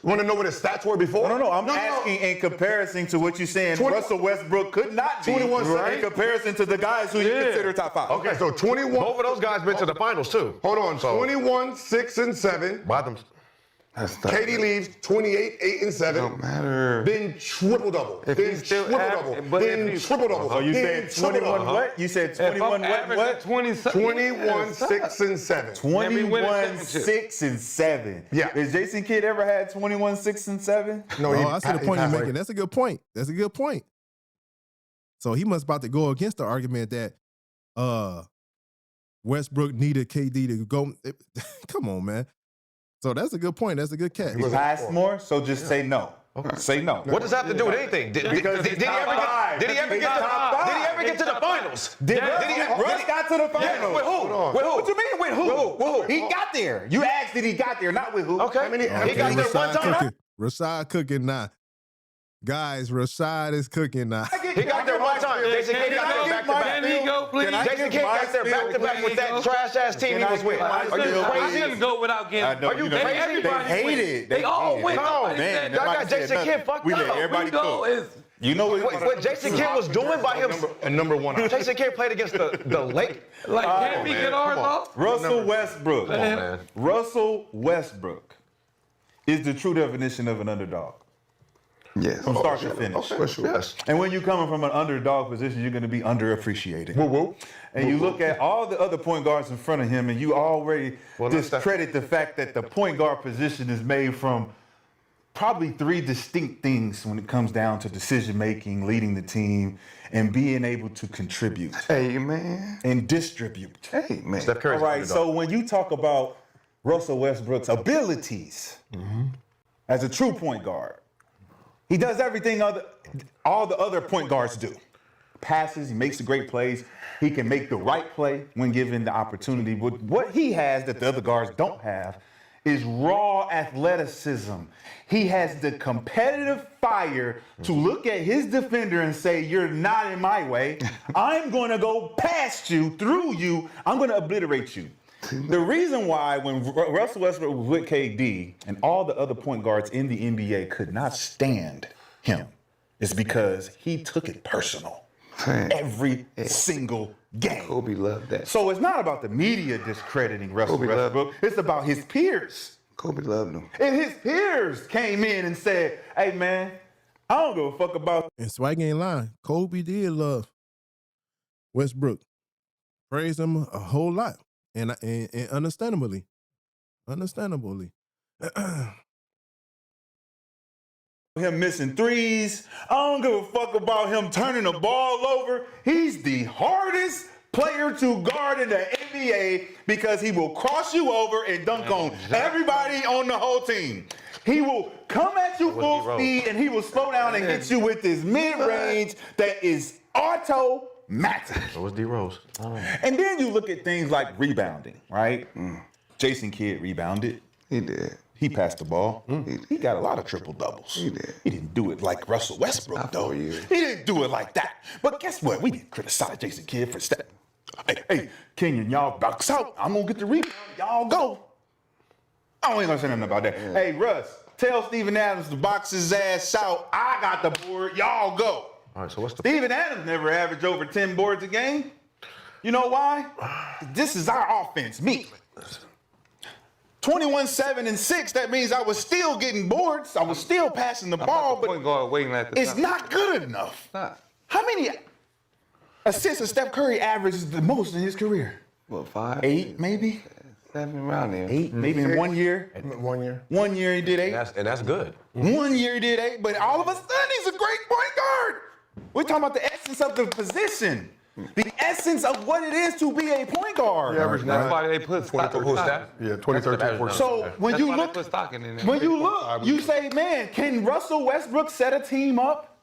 Speaker 4: Want to know what his stats were before?
Speaker 12: No. I'm asking in comparison to what you're saying. Russell Westbrook could not be
Speaker 4: 21
Speaker 12: in comparison to the guys who you consider top 5.
Speaker 4: Okay, so 21.
Speaker 13: Both of those guys been to the finals too.
Speaker 4: Hold on, 21, 6, and 7.
Speaker 13: By them.
Speaker 4: KD leaves 28, 8, and 7.
Speaker 2: Don't matter.
Speaker 4: Then triple-double.
Speaker 2: If
Speaker 4: Then
Speaker 2: he's still
Speaker 4: triple-double.
Speaker 2: average- but
Speaker 4: Then
Speaker 2: if he's-
Speaker 4: triple-double.
Speaker 12: Oh, you
Speaker 4: Then
Speaker 12: said 21
Speaker 4: triple-double.
Speaker 12: what? You said
Speaker 2: If I'm
Speaker 12: 21
Speaker 2: averaging
Speaker 12: what?
Speaker 4: 21, 6, and 7.
Speaker 12: 21, 6, and 7.
Speaker 4: Yeah.
Speaker 12: Has Jason Kidd ever had 21, 6, and 7?
Speaker 4: No,
Speaker 3: I see the point you're making. That's a good point. That's a good point. So he must about to go against the argument that Westbrook needed KD to go. Come on, man. So that's a good point. That's a good catch.
Speaker 12: He passed more, so just say no. Okay. Say no.
Speaker 13: What does that have to do with anything? Did he ever get to the finals?
Speaker 12: Russ got to the finals.
Speaker 13: With who? What you mean with who?
Speaker 12: He got there. You asked did he got there, not with who.
Speaker 13: Okay. He got there one time.
Speaker 3: Rashad cooking now. Guys, Rashad is cooking now.
Speaker 13: He got there one time. Jason Kidd got there back-to-back.
Speaker 2: Can he go, please?
Speaker 13: Jason Kidd got there back-to-back with that trash-ass team he was with. Are you
Speaker 2: I
Speaker 13: crazy?
Speaker 2: couldn't go without getting.
Speaker 13: Are you crazy?
Speaker 2: Everybody
Speaker 12: They hate
Speaker 2: win.
Speaker 12: it.
Speaker 2: They all win.
Speaker 13: No,
Speaker 12: man.
Speaker 13: Y'all got Jason Kidd fucked
Speaker 12: We let
Speaker 13: up.
Speaker 12: everybody
Speaker 2: go
Speaker 12: cook. You know
Speaker 13: What Jason Kidd was doing by him.
Speaker 4: And number 1.
Speaker 13: Jason Kidd played against the Lake.
Speaker 2: Like, can't we get ours off?
Speaker 12: Russell Westbrook.
Speaker 13: Come on, man.
Speaker 12: Russell Westbrook is the true definition of an underdog.
Speaker 2: Yes.
Speaker 11: From start to finish.
Speaker 4: For sure.
Speaker 9: Yes.
Speaker 11: And when you're coming from an underdog position, you're going to be underappreciated.
Speaker 1: Woo woo.
Speaker 11: And you look at all the other point guards in front of him, and you already
Speaker 9: Well, that's-
Speaker 11: discredit the fact that the point guard position is made from probably 3 distinct things when it comes down to decision making, leading the team, and being able to contribute
Speaker 2: Hey, man.
Speaker 11: and distribute.
Speaker 2: Hey, man.
Speaker 9: Steph Curry's
Speaker 11: All right,
Speaker 9: underdog.
Speaker 11: so when you talk about Russell Westbrook's abilities as a true point guard, he does everything all the other point guards do. Passes, he makes the great plays. He can make the right play when given the opportunity. But what he has that the other guards don't have is raw athleticism. He has the competitive fire to look at his defender and say, you're not in my way. I'm going to go past you, through you. I'm going to obliterate you. The reason why when Russell Westbrook was with KD and all the other point guards in the NBA could not stand him is because he took it personal every single game.
Speaker 2: Kobe loved that.
Speaker 11: So it's not about the media discrediting Russell
Speaker 2: Kobe loved
Speaker 11: Westbrook. It's about his peers.
Speaker 2: Kobe loved him.
Speaker 11: And his peers came in and said, hey, man, I don't give a fuck about.
Speaker 3: And Swag ain't lying. Kobe did love Westbrook. Praised him a whole lot. And understandably.
Speaker 11: Him missing threes. I don't give a fuck about him turning the ball over. He's the hardest player to guard in the NBA because he will cross you over and dunk on everybody on the whole team. He will come at you full speed and he will slow down and hit you with his mid-range that is automatic.
Speaker 9: So was D Rose.
Speaker 11: And then you look at things like rebounding, right? Jason Kidd rebounded.
Speaker 2: He did.
Speaker 11: He passed the ball. He got a lot of triple doubles.
Speaker 2: He did.
Speaker 11: He didn't do it like Russell Westbrook, though.
Speaker 2: for you.
Speaker 11: He didn't do it like that. But guess what? We didn't criticize Jason Kidd for stepping. Hey, Kenyon, y'all box out. I'm gonna get the rebound. Y'all go. I ain't gonna say nothing about that.
Speaker 2: Yeah.
Speaker 11: Hey, Russ, tell Steven Adams to box his ass out. I got the board. Y'all go.
Speaker 9: All right, so what's the
Speaker 11: Steven Adams never averaged over 10 boards a game. You know why? This is our offense, me. 21, 7, and 6, that means I was still getting boards. I was still passing the ball, but
Speaker 2: point guard waiting at the
Speaker 11: it's
Speaker 2: top.
Speaker 11: not good enough.
Speaker 2: Not.
Speaker 11: How many assists has Steph Curry averages the most in his career?
Speaker 2: What, 5?
Speaker 11: 8, maybe?
Speaker 2: 7 around there.
Speaker 11: 8, maybe in 1 year.
Speaker 4: 1 year.
Speaker 11: 1 year he did 8.
Speaker 9: and that's good.
Speaker 11: 1 year he did 8, but all of a sudden he's a great point guard. We're talking about the essence of the position. The essence of what it is to be a point guard.
Speaker 2: That's why they put Stockton.
Speaker 9: Who's that?
Speaker 4: Yeah, 2013.
Speaker 11: So when
Speaker 2: That's
Speaker 11: you
Speaker 2: why they
Speaker 11: look,
Speaker 2: put Stockton in there.
Speaker 11: when you look, you say, man, can Russell Westbrook set a team up?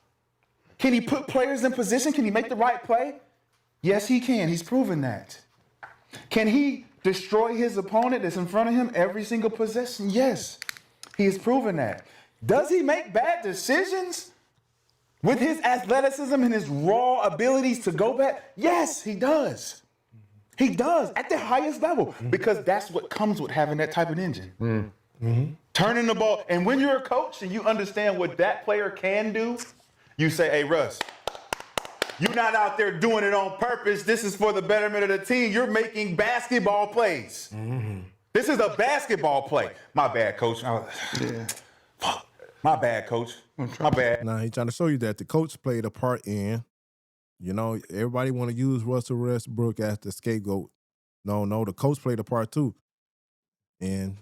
Speaker 11: Can he put players in position? Can he make the right play? Yes, he can. He's proven that. Can he destroy his opponent that's in front of him every single possession? Yes, he has proven that. Does he make bad decisions with his athleticism and his raw abilities to go back? Yes, he does. He does at the highest level because that's what comes with having that type of engine. Turning the ball. And when you're a coach and you understand what that player can do, you say, hey, Russ, you're not out there doing it on purpose. This is for the betterment of the team. You're making basketball plays. This is a basketball play. My bad, coach. Fuck. My bad, coach. My bad.
Speaker 3: Now he's trying to show you that the coach played a part in, everybody want to use Russell Westbrook as the scapegoat. No, the coach played a part too. And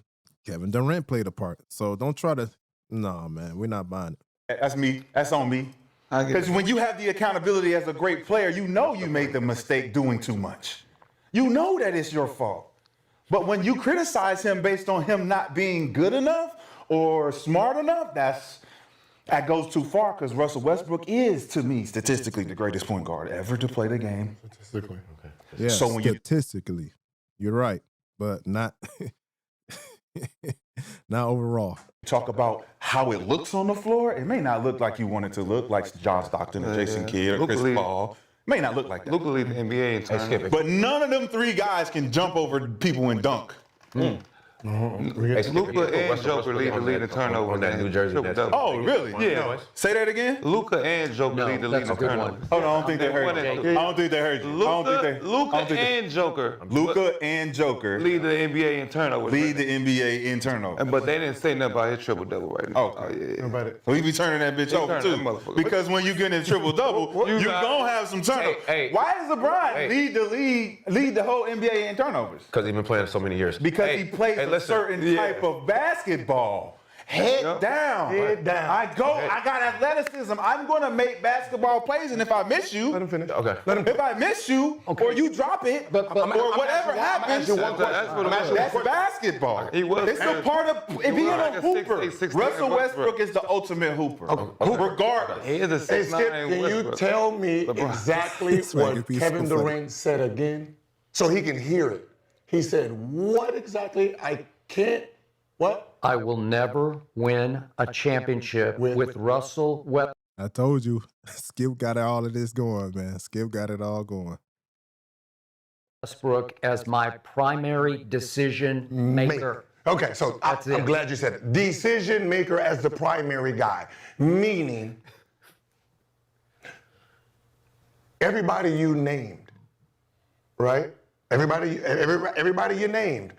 Speaker 3: Kevin Durant played a part. So don't try to, no, man, we're not buying it.
Speaker 11: That's me. That's on me. Because when you have the accountability as a great player, you know you made the mistake doing too much. You know that it's your fault. But when you criticize him based on him not being good enough or smart enough, that goes too far because Russell Westbrook is, to me, statistically the greatest point guard ever to play the game.
Speaker 4: Statistically.
Speaker 9: Okay.
Speaker 3: Yeah,
Speaker 11: So when
Speaker 3: statistically, you're right, but not not overall.
Speaker 11: Talk about how it looks on the floor. It may not look like you want it to look, like John Stockton or Jason Kidd or Chris Paul. It may not look like that.
Speaker 2: Luka lead the NBA in time.
Speaker 11: But none of them 3 guys can jump over people and dunk.
Speaker 2: Luka and Joker lead the league in turnovers.
Speaker 9: On that New Jersey Nets.
Speaker 10: Oh, really?
Speaker 2: Yeah.
Speaker 10: Say that again.
Speaker 2: Luka and Joker
Speaker 7: No,
Speaker 2: lead the league
Speaker 7: that's
Speaker 2: in
Speaker 7: a good one.
Speaker 2: turnovers.
Speaker 10: Hold on, I don't think they heard you. I don't think they heard you.
Speaker 2: Luka and Joker
Speaker 10: Luka and Joker
Speaker 2: lead the NBA in turnovers.
Speaker 10: lead the NBA in turnovers.
Speaker 2: But they didn't say nothing about his triple-double right now.
Speaker 10: Oh,
Speaker 2: yeah.
Speaker 10: So he be turning that bitch over
Speaker 2: turning
Speaker 10: too.
Speaker 2: that motherfucker.
Speaker 10: Because when you get in triple-double, you gonna have some turnovers.
Speaker 7: Hey,
Speaker 11: Why does LeBron lead the whole NBA in turnovers?
Speaker 9: Because he's been playing so many years.
Speaker 11: Because he plays a
Speaker 2: listen.
Speaker 11: certain type of basketball. Head down.
Speaker 4: Head down.
Speaker 11: I got athleticism. I'm going to make basketball plays, and if I miss you,
Speaker 4: Let him finish.
Speaker 9: Okay.
Speaker 11: if I miss you, or you drop it, or whatever happens, that's basketball.
Speaker 2: He was
Speaker 11: It's a part of, if he's
Speaker 2: like
Speaker 11: a
Speaker 2: a
Speaker 11: hooper,
Speaker 2: 6'8",
Speaker 11: Russell
Speaker 2: 6'9"
Speaker 11: Westbrook is the ultimate hooper. Regardless.
Speaker 2: He is a
Speaker 4: Hey,
Speaker 2: 6'9"
Speaker 4: Skip, can you
Speaker 2: Westbrook.
Speaker 4: tell me
Speaker 2: LeBron.
Speaker 4: exactly
Speaker 3: It's like
Speaker 4: what
Speaker 3: if he's
Speaker 4: Kevin
Speaker 3: so funny.
Speaker 4: Durant said again so he can hear it? He said, what exactly? I can't, what?
Speaker 7: I will never win a championship with Russell
Speaker 3: I told you, Skip got all of this going, man. Skip got it all going.
Speaker 7: Westbrook as my primary decision maker.
Speaker 4: Okay, so
Speaker 7: That's
Speaker 4: I'm
Speaker 7: it.
Speaker 4: glad you said it. Decision maker as the primary guy, meaning everybody you named, right? Everybody you named.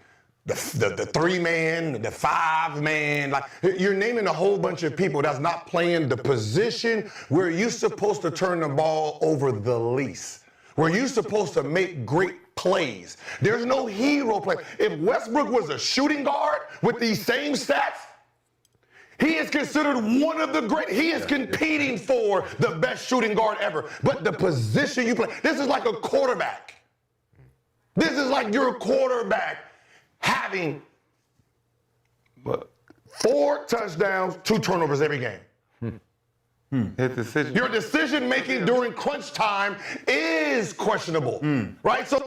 Speaker 4: The 3-man, the 5-man, like you're naming a whole bunch of people that's not playing the position where you're supposed to turn the ball over the least, where you're supposed to make great plays. There's no hero play. If Westbrook was a shooting guard with these same stats, he is considered one of the great. He is competing for the best shooting guard ever. But the position you play, this is like a quarterback. This is like your quarterback having 4 touchdowns, 2 turnovers every game.
Speaker 2: His decision.
Speaker 4: Your decision making during crunch time is questionable, right? So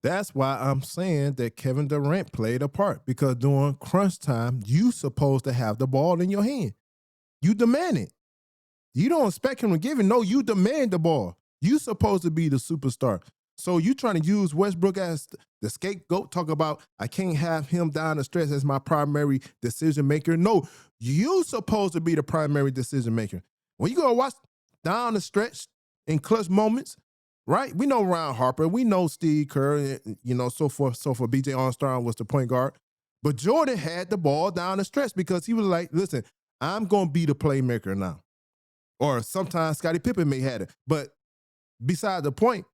Speaker 3: That's why I'm saying that Kevin Durant played a part, because during crunch time, you supposed to have the ball in your hand. You demand it. You don't expect him to give it. No, you demand the ball. You supposed to be the superstar. So you trying to use Westbrook as the scapegoat, talk about I can't have him down the stretch as my primary decision maker. No, you supposed to be the primary decision maker. When you go watch down the stretch in clutch moments, right? We know Ron Harper, we know Steve Kerr, so forth. BJ Armstrong was the point guard. But Jordan had the ball down the stretch because he was like, listen, I'm going to be the playmaker now. Or sometimes Scottie Pippen may have it. But beside the point,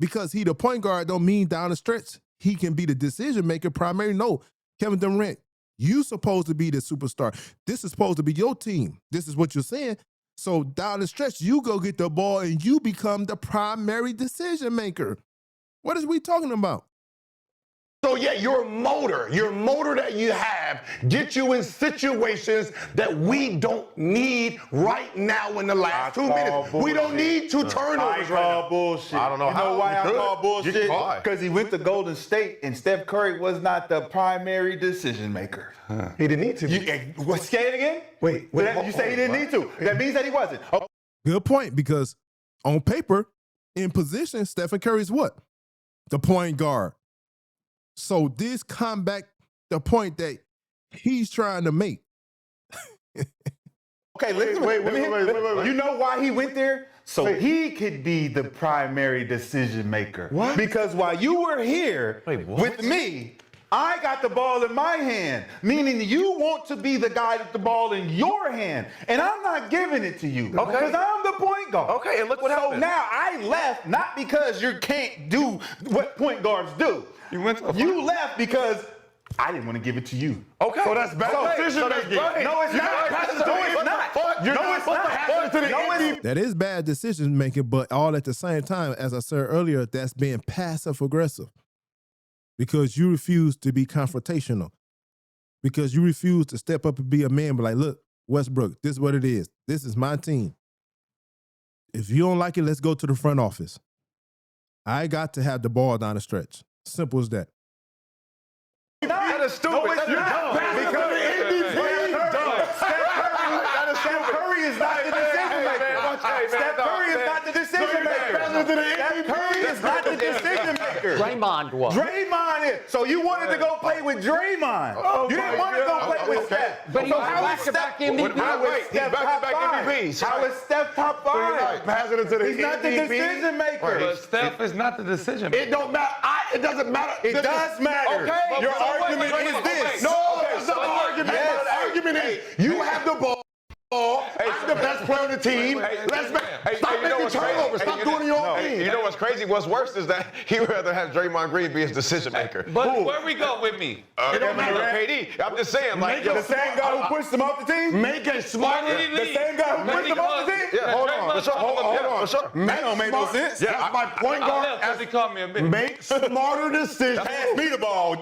Speaker 3: because he the point guard don't mean down the stretch he can be the decision maker primary. No, Kevin Durant, you supposed to be the superstar. This is supposed to be your team. This is what you're saying. So down the stretch, you go get the ball and you become the primary decision maker. What is we talking about?
Speaker 4: So yeah, your motor that you have gets you in situations that we don't need right now in the last 2 minutes. We don't need 2 turnovers right now.
Speaker 11: Bullshit.
Speaker 9: I don't know
Speaker 11: you
Speaker 9: how.
Speaker 11: know why I call
Speaker 9: You
Speaker 11: bullshit?
Speaker 9: can call it.
Speaker 11: Because he went to Golden State and Steph Curry was not the primary decision maker.
Speaker 4: He didn't need to.
Speaker 11: Say it again?
Speaker 4: Wait.
Speaker 11: You say he didn't need to. That means that he wasn't. Oh.
Speaker 3: Good point, because on paper, in position, Stephen Curry is what? The point guard. So this come back the point that he's trying to make.
Speaker 11: Okay, listen.
Speaker 4: Wait.
Speaker 11: You know why he went there? So he could be the primary decision maker.
Speaker 4: What?
Speaker 11: Because while you were here with me, I got the ball in my hand, meaning you want to be the guy with the ball in your hand, and I'm not giving it to you because I'm the point guard.
Speaker 9: Okay, and look what happened.
Speaker 11: So now I left not because you can't do what point guards do. You left because I didn't want to give it to you.
Speaker 9: Okay.
Speaker 4: So that's bad decision making.
Speaker 11: No, it's not.
Speaker 3: That is bad decision making, but all at the same time, as I said earlier, that's being passive aggressive. Because you refuse to be confrontational. Because you refuse to step up and be a man, but like, look, Westbrook, this is what it is. This is my team. If you don't like it, let's go to the front office. I got to have the ball down the stretch. Simple as that.
Speaker 11: That is stupid. No, you're dumb. Because the MVP Steph Curry is not the decision maker.
Speaker 10: Steph Curry is not the decision maker. Steph Curry is not the decision maker.
Speaker 7: Draymond was.
Speaker 10: Draymond is. So you wanted to go play with Draymond. You didn't want to go play with Steph.
Speaker 7: But he
Speaker 10: so
Speaker 7: was
Speaker 10: how is
Speaker 7: back-to-back
Speaker 10: Steph?
Speaker 7: MVP.
Speaker 10: How is Steph top five?
Speaker 12: MVPs.
Speaker 10: How is Steph top five?
Speaker 4: Passing it to the
Speaker 10: He's not the
Speaker 4: MVP.
Speaker 10: decision maker.
Speaker 2: But Steph is not the decision maker.
Speaker 4: It don't matter. It doesn't matter.
Speaker 10: It does matter.
Speaker 4: Okay.
Speaker 10: Your
Speaker 4: So
Speaker 10: argument
Speaker 4: wait,
Speaker 10: is this.
Speaker 4: No, that's not the argument.
Speaker 10: Yes.
Speaker 4: The argument is you have the ball. I'm the best player on the team. Stop making turnovers. Stop doing your own thing.
Speaker 12: You know what's crazy? What's worse is that he would rather have Draymond Green be his decision maker.
Speaker 2: But where we go with me?
Speaker 12: It don't matter. KD. I'm just saying, like,
Speaker 10: The same guy who pushed him off the team?
Speaker 4: Make a smart.
Speaker 10: The same guy who pushed him off the team?
Speaker 12: Yeah, hold on.
Speaker 4: Hold on.
Speaker 10: That don't make no sense.
Speaker 4: Yeah, as my point guard,
Speaker 2: He called me a bitch.
Speaker 4: make smarter decisions.
Speaker 10: Pass me the ball,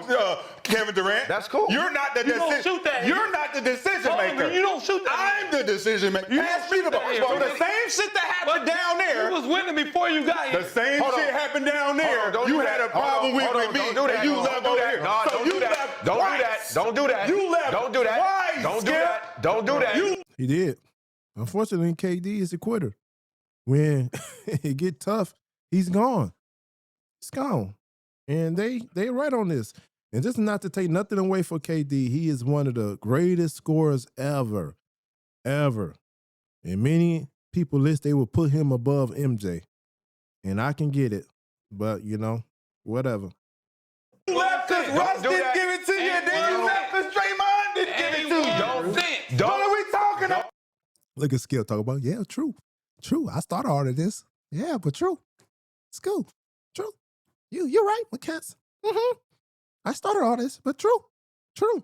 Speaker 10: Kevin Durant.
Speaker 12: That's cool.
Speaker 10: You're not the
Speaker 2: don't
Speaker 10: decision.
Speaker 2: shoot that.
Speaker 10: You're not the decision maker.
Speaker 2: You don't shoot that.
Speaker 10: I'm the decision maker. Pass me the ball. So the same shit that happened down there.
Speaker 2: You was winning before you got here.
Speaker 10: The same shit happened down there.
Speaker 12: Don't
Speaker 10: You
Speaker 12: do
Speaker 10: had
Speaker 12: that.
Speaker 10: a problem with me.
Speaker 12: Don't do that.
Speaker 10: And you left over here.
Speaker 12: No,
Speaker 10: So
Speaker 12: don't
Speaker 10: you
Speaker 12: do that.
Speaker 10: left
Speaker 12: Don't do that.
Speaker 10: twice.
Speaker 12: Don't do that.
Speaker 10: You left
Speaker 12: Don't do that.
Speaker 10: twice,
Speaker 12: Don't do
Speaker 10: Skip.
Speaker 12: that. Don't do that.
Speaker 3: He did. Unfortunately, KD is a quitter. When it get tough, he's gone. He's gone. And they right on this. And just not to take nothing away from KD, he is one of the greatest scorers ever. Ever. And many people list they will put him above MJ. And I can get it. But, whatever.
Speaker 10: You left because Russ didn't give it to you, and then you left because Draymond didn't give it to you. What are we talking about?
Speaker 3: Look at Skip talk about, yeah, true. True. I started all of this. Yeah, but true. It's cool. True. You're right, McCats. I started all this, but true. True.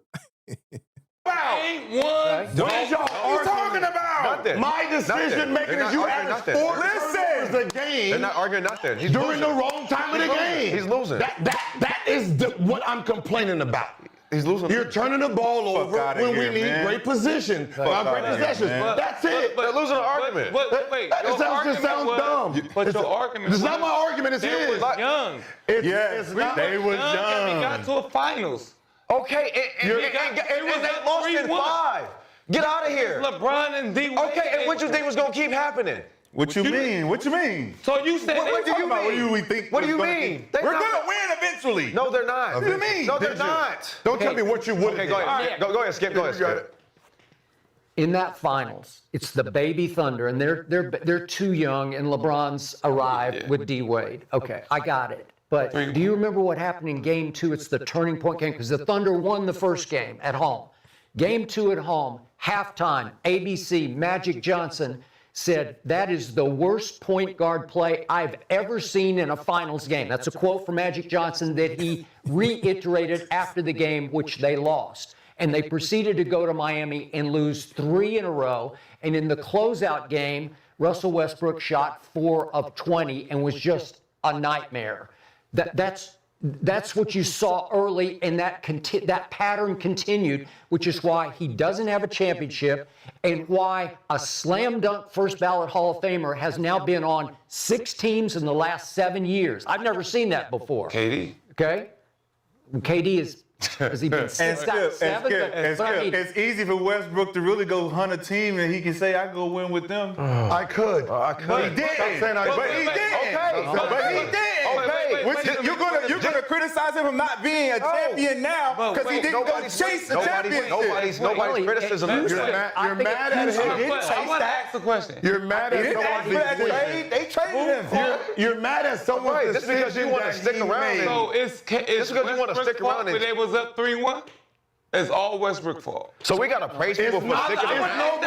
Speaker 2: Ain't one.
Speaker 4: What is y'all talking about?
Speaker 12: Nothing.
Speaker 4: My decision making is you average 4 turnovers a game.
Speaker 12: They're not arguing nothing. He's
Speaker 4: during
Speaker 12: losing.
Speaker 4: the wrong time of the game.
Speaker 12: He's losing.
Speaker 4: That is what I'm complaining about.
Speaker 12: He's losing.
Speaker 4: You're turning the ball over
Speaker 10: outta
Speaker 4: when we
Speaker 10: here,
Speaker 4: need
Speaker 10: man.
Speaker 4: great position, great
Speaker 10: outta here,
Speaker 4: possessions.
Speaker 10: man.
Speaker 4: That's it.
Speaker 12: They're losing an argument.
Speaker 2: Wait.
Speaker 4: That
Speaker 2: Your
Speaker 4: just
Speaker 2: argument
Speaker 4: sounds
Speaker 2: was-
Speaker 4: dumb.
Speaker 2: But your argument
Speaker 4: It's
Speaker 2: was
Speaker 4: not my argument. It's
Speaker 2: they
Speaker 4: his.
Speaker 2: was young.
Speaker 4: It's not.
Speaker 10: They was
Speaker 2: And we got
Speaker 10: young.
Speaker 2: to a finals.
Speaker 12: Okay, and they lost in 5. Get out of here.
Speaker 2: LeBron and D.
Speaker 12: Okay, and what you think was gonna keep happening?
Speaker 10: What you mean? What you mean?
Speaker 2: So you said
Speaker 12: What do you mean?
Speaker 10: What do we think?
Speaker 12: What do you
Speaker 10: was gonna
Speaker 12: mean?
Speaker 10: keep-
Speaker 12: They're
Speaker 10: We're
Speaker 12: not-
Speaker 10: gonna win eventually.
Speaker 12: No, they're not.
Speaker 10: What do you mean?
Speaker 12: No, they're not.
Speaker 4: Don't tell me what you would.
Speaker 12: Okay, go ahead. Go ahead, Skip. Go ahead, Skip.
Speaker 7: In that finals, it's the baby Thunder, and they're too young, and LeBron's arrived with D Wade. Okay, I got it. But do you remember what happened in Game 2? It's the turning point game because the Thunder won the first game at home. Game 2 at home, halftime, ABC, Magic Johnson said, that is the worst point guard play I've ever seen in a finals game. That's a quote from Magic Johnson that he reiterated after the game, which they lost. And they proceeded to go to Miami and lose 3 in a row. And in the closeout game, Russell Westbrook shot 4 of 20 and was just a nightmare. That's what you saw early, and that pattern continued, which is why he doesn't have a championship and why a slam dunk first ballot Hall of Famer has now been on 6 teams in the last 7 years. I've never seen that before.
Speaker 2: KD.
Speaker 7: Okay? KD has he been
Speaker 10: It's easy for Westbrook to really go hunt a team and he can say, I go win with them.
Speaker 4: I could.
Speaker 10: But he didn't. But he didn't. But he didn't. You're gonna criticize him for not being a champion now because he didn't go chase the championship.
Speaker 12: Nobody's criticism.
Speaker 4: You're mad at him.
Speaker 2: I want to ask the question.
Speaker 4: You're mad
Speaker 10: He
Speaker 4: at
Speaker 10: didn't ask for that
Speaker 4: someone's
Speaker 10: trade. They traded him.
Speaker 4: You're mad at someone's
Speaker 12: Right, just because you want to stick around.
Speaker 2: So it's
Speaker 12: because you wanna stick around
Speaker 2: when they was up 3-1? It's all Westbrook's fault.
Speaker 12: So we gotta praise people for sticking around.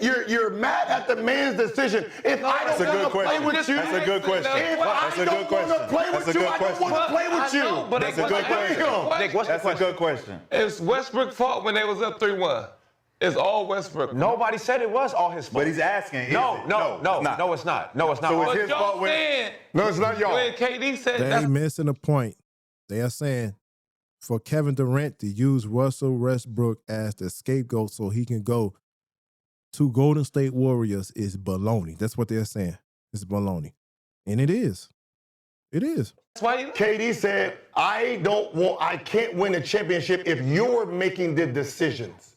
Speaker 4: You're mad at the man's decision. If I don't want to play with you,
Speaker 10: That's a good question.
Speaker 4: if I don't want to play with you, I don't want to play with you.
Speaker 2: But
Speaker 10: That's a good question.
Speaker 12: Nick, what's the
Speaker 10: That's a
Speaker 12: question?
Speaker 10: good question.
Speaker 2: It's Westbrook's fault when they was up 3-1. It's all Westbrook.
Speaker 12: Nobody said it was all his fault.
Speaker 10: But he's asking. Is it?
Speaker 12: No,
Speaker 10: it's not.
Speaker 12: it's not. No, it's not.
Speaker 10: So it's
Speaker 2: But
Speaker 10: his
Speaker 2: y'all
Speaker 10: fault when-
Speaker 2: saying,
Speaker 4: No, it's not y'all.
Speaker 2: when KD said
Speaker 3: They
Speaker 2: that's
Speaker 3: missing a point. They are saying for Kevin Durant to use Russell Westbrook as the scapegoat so he can go to Golden State Warriors is baloney. That's what they're saying. It's baloney. And it is. It is.
Speaker 2: why you
Speaker 4: KD said, I can't win a championship if you're making the decisions.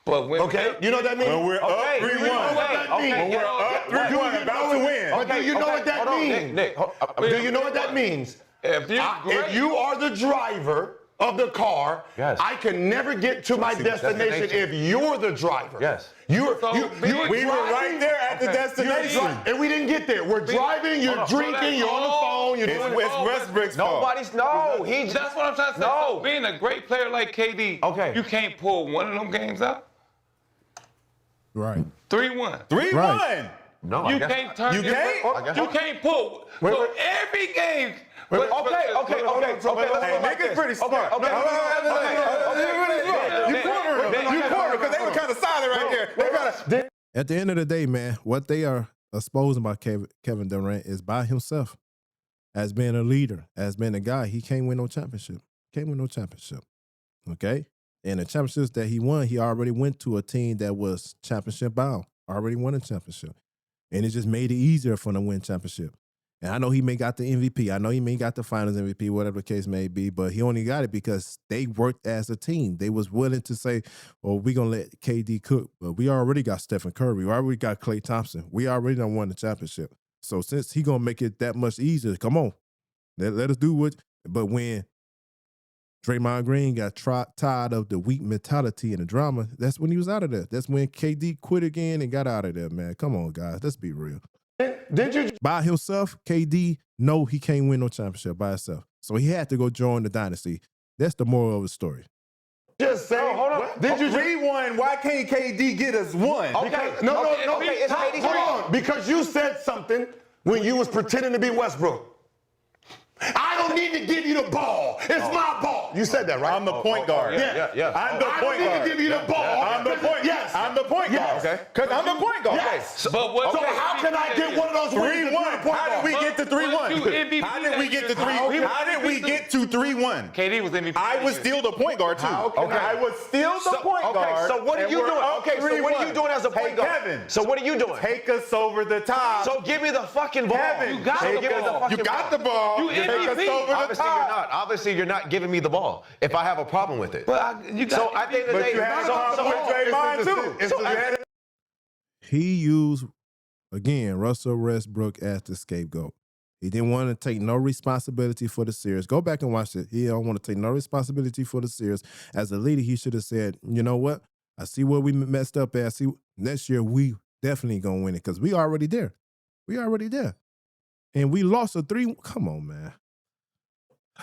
Speaker 2: But when
Speaker 12: You know what that means?
Speaker 13: When we're up 3-1.
Speaker 12: You know what that means?
Speaker 13: When we're up 3-1, about to win.
Speaker 12: But do you know what that means? Do you know what that means? If you are the driver of the car, I can never get to my destination if you're the driver.
Speaker 9: Yes.
Speaker 12: We were
Speaker 13: right there at the destination.
Speaker 12: And we didn't get there. We're driving, you're drinking, you're on the phone, you're doing
Speaker 13: It's Westbrook's fault.
Speaker 9: That's
Speaker 2: what I'm trying to say. So being a great player like KD, you can't pull one of them games out.
Speaker 3: Right.
Speaker 2: 3-1.
Speaker 13: 3-1.
Speaker 3: Right.
Speaker 9: No,
Speaker 2: You can't turn.
Speaker 13: You can't?
Speaker 2: You can't pull. So every game.
Speaker 13: Hey, niggas pretty smart. You corner because they were kind of silent right there.
Speaker 3: At the end of the day, man, what they are exposing by Kevin Durant is by himself. As being a leader, as being a guy, he can't win no championship. Okay? And the championships that he won, he already went to a team that was championship bound. Already won a championship. And it just made it easier for him to win championship. And I know he may got the MVP. I know he may got the finals MVP, whatever the case may be, but he only got it because they worked as a team. They was willing to say, well, we're going to let KD cook, but we already got Stephen Curry. We already got Klay Thompson. We already done won the championship. So since he going to make it that much easier, come on, let us do what. But when Draymond Green got tired of the weak mentality and the drama, that's when he was out of there. That's when KD quit again and got out of there, man. Come on, guys. Let's be real.
Speaker 12: Did you
Speaker 3: by himself, KD, no, he can't win no championship by himself. So he had to go join the dynasty. That's the moral of the story.
Speaker 12: just say?
Speaker 13: Hold on.
Speaker 12: Did you
Speaker 13: 3-1? Why can't KD get us one?
Speaker 12: Okay, no.
Speaker 9: it's KD's
Speaker 12: Hold on, because you said something when you was pretending to be Westbrook. I don't need to give you the ball. It's my ball. You said that, right?
Speaker 13: I'm the point guard.
Speaker 12: Yeah.
Speaker 13: I'm the point guard.
Speaker 12: I don't need to give you the ball.
Speaker 13: I'm the point.
Speaker 12: Yes.
Speaker 13: I'm the point guard.
Speaker 12: Okay.
Speaker 13: Because I'm the point guard.
Speaker 12: Yes.
Speaker 2: So
Speaker 12: how can I get one of those
Speaker 13: 3-1? How did we get to 3-1? How did we get to 3-1? How did we get to 3-1?
Speaker 2: KD was MVP.
Speaker 13: I was still the point guard too. I was still the point guard.
Speaker 10: So what are you doing? Okay, so what are you doing as a point guard?
Speaker 13: Kevin.
Speaker 10: So what are you doing?
Speaker 13: Take us over the top.
Speaker 10: So give me the fucking ball.
Speaker 13: Kevin,
Speaker 2: You got the ball.
Speaker 13: You got the ball.
Speaker 2: You
Speaker 13: Take us
Speaker 2: MVP.
Speaker 13: over the
Speaker 9: Obviously you're
Speaker 13: top.
Speaker 9: not. Obviously you're not giving me the ball if I have a problem with it.
Speaker 2: But you got
Speaker 10: So at the end of the
Speaker 13: But
Speaker 10: day,
Speaker 13: you had a problem with Draymond too.
Speaker 3: He used, again, Russell Westbrook as the scapegoat. He didn't want to take no responsibility for the series. Go back and watch it. He don't want to take no responsibility for the series. As a leader, he should have said, you know what? I see where we messed up at. I see next year we definitely going to win it because we already there. We already there. And we lost a 3. Come on, man.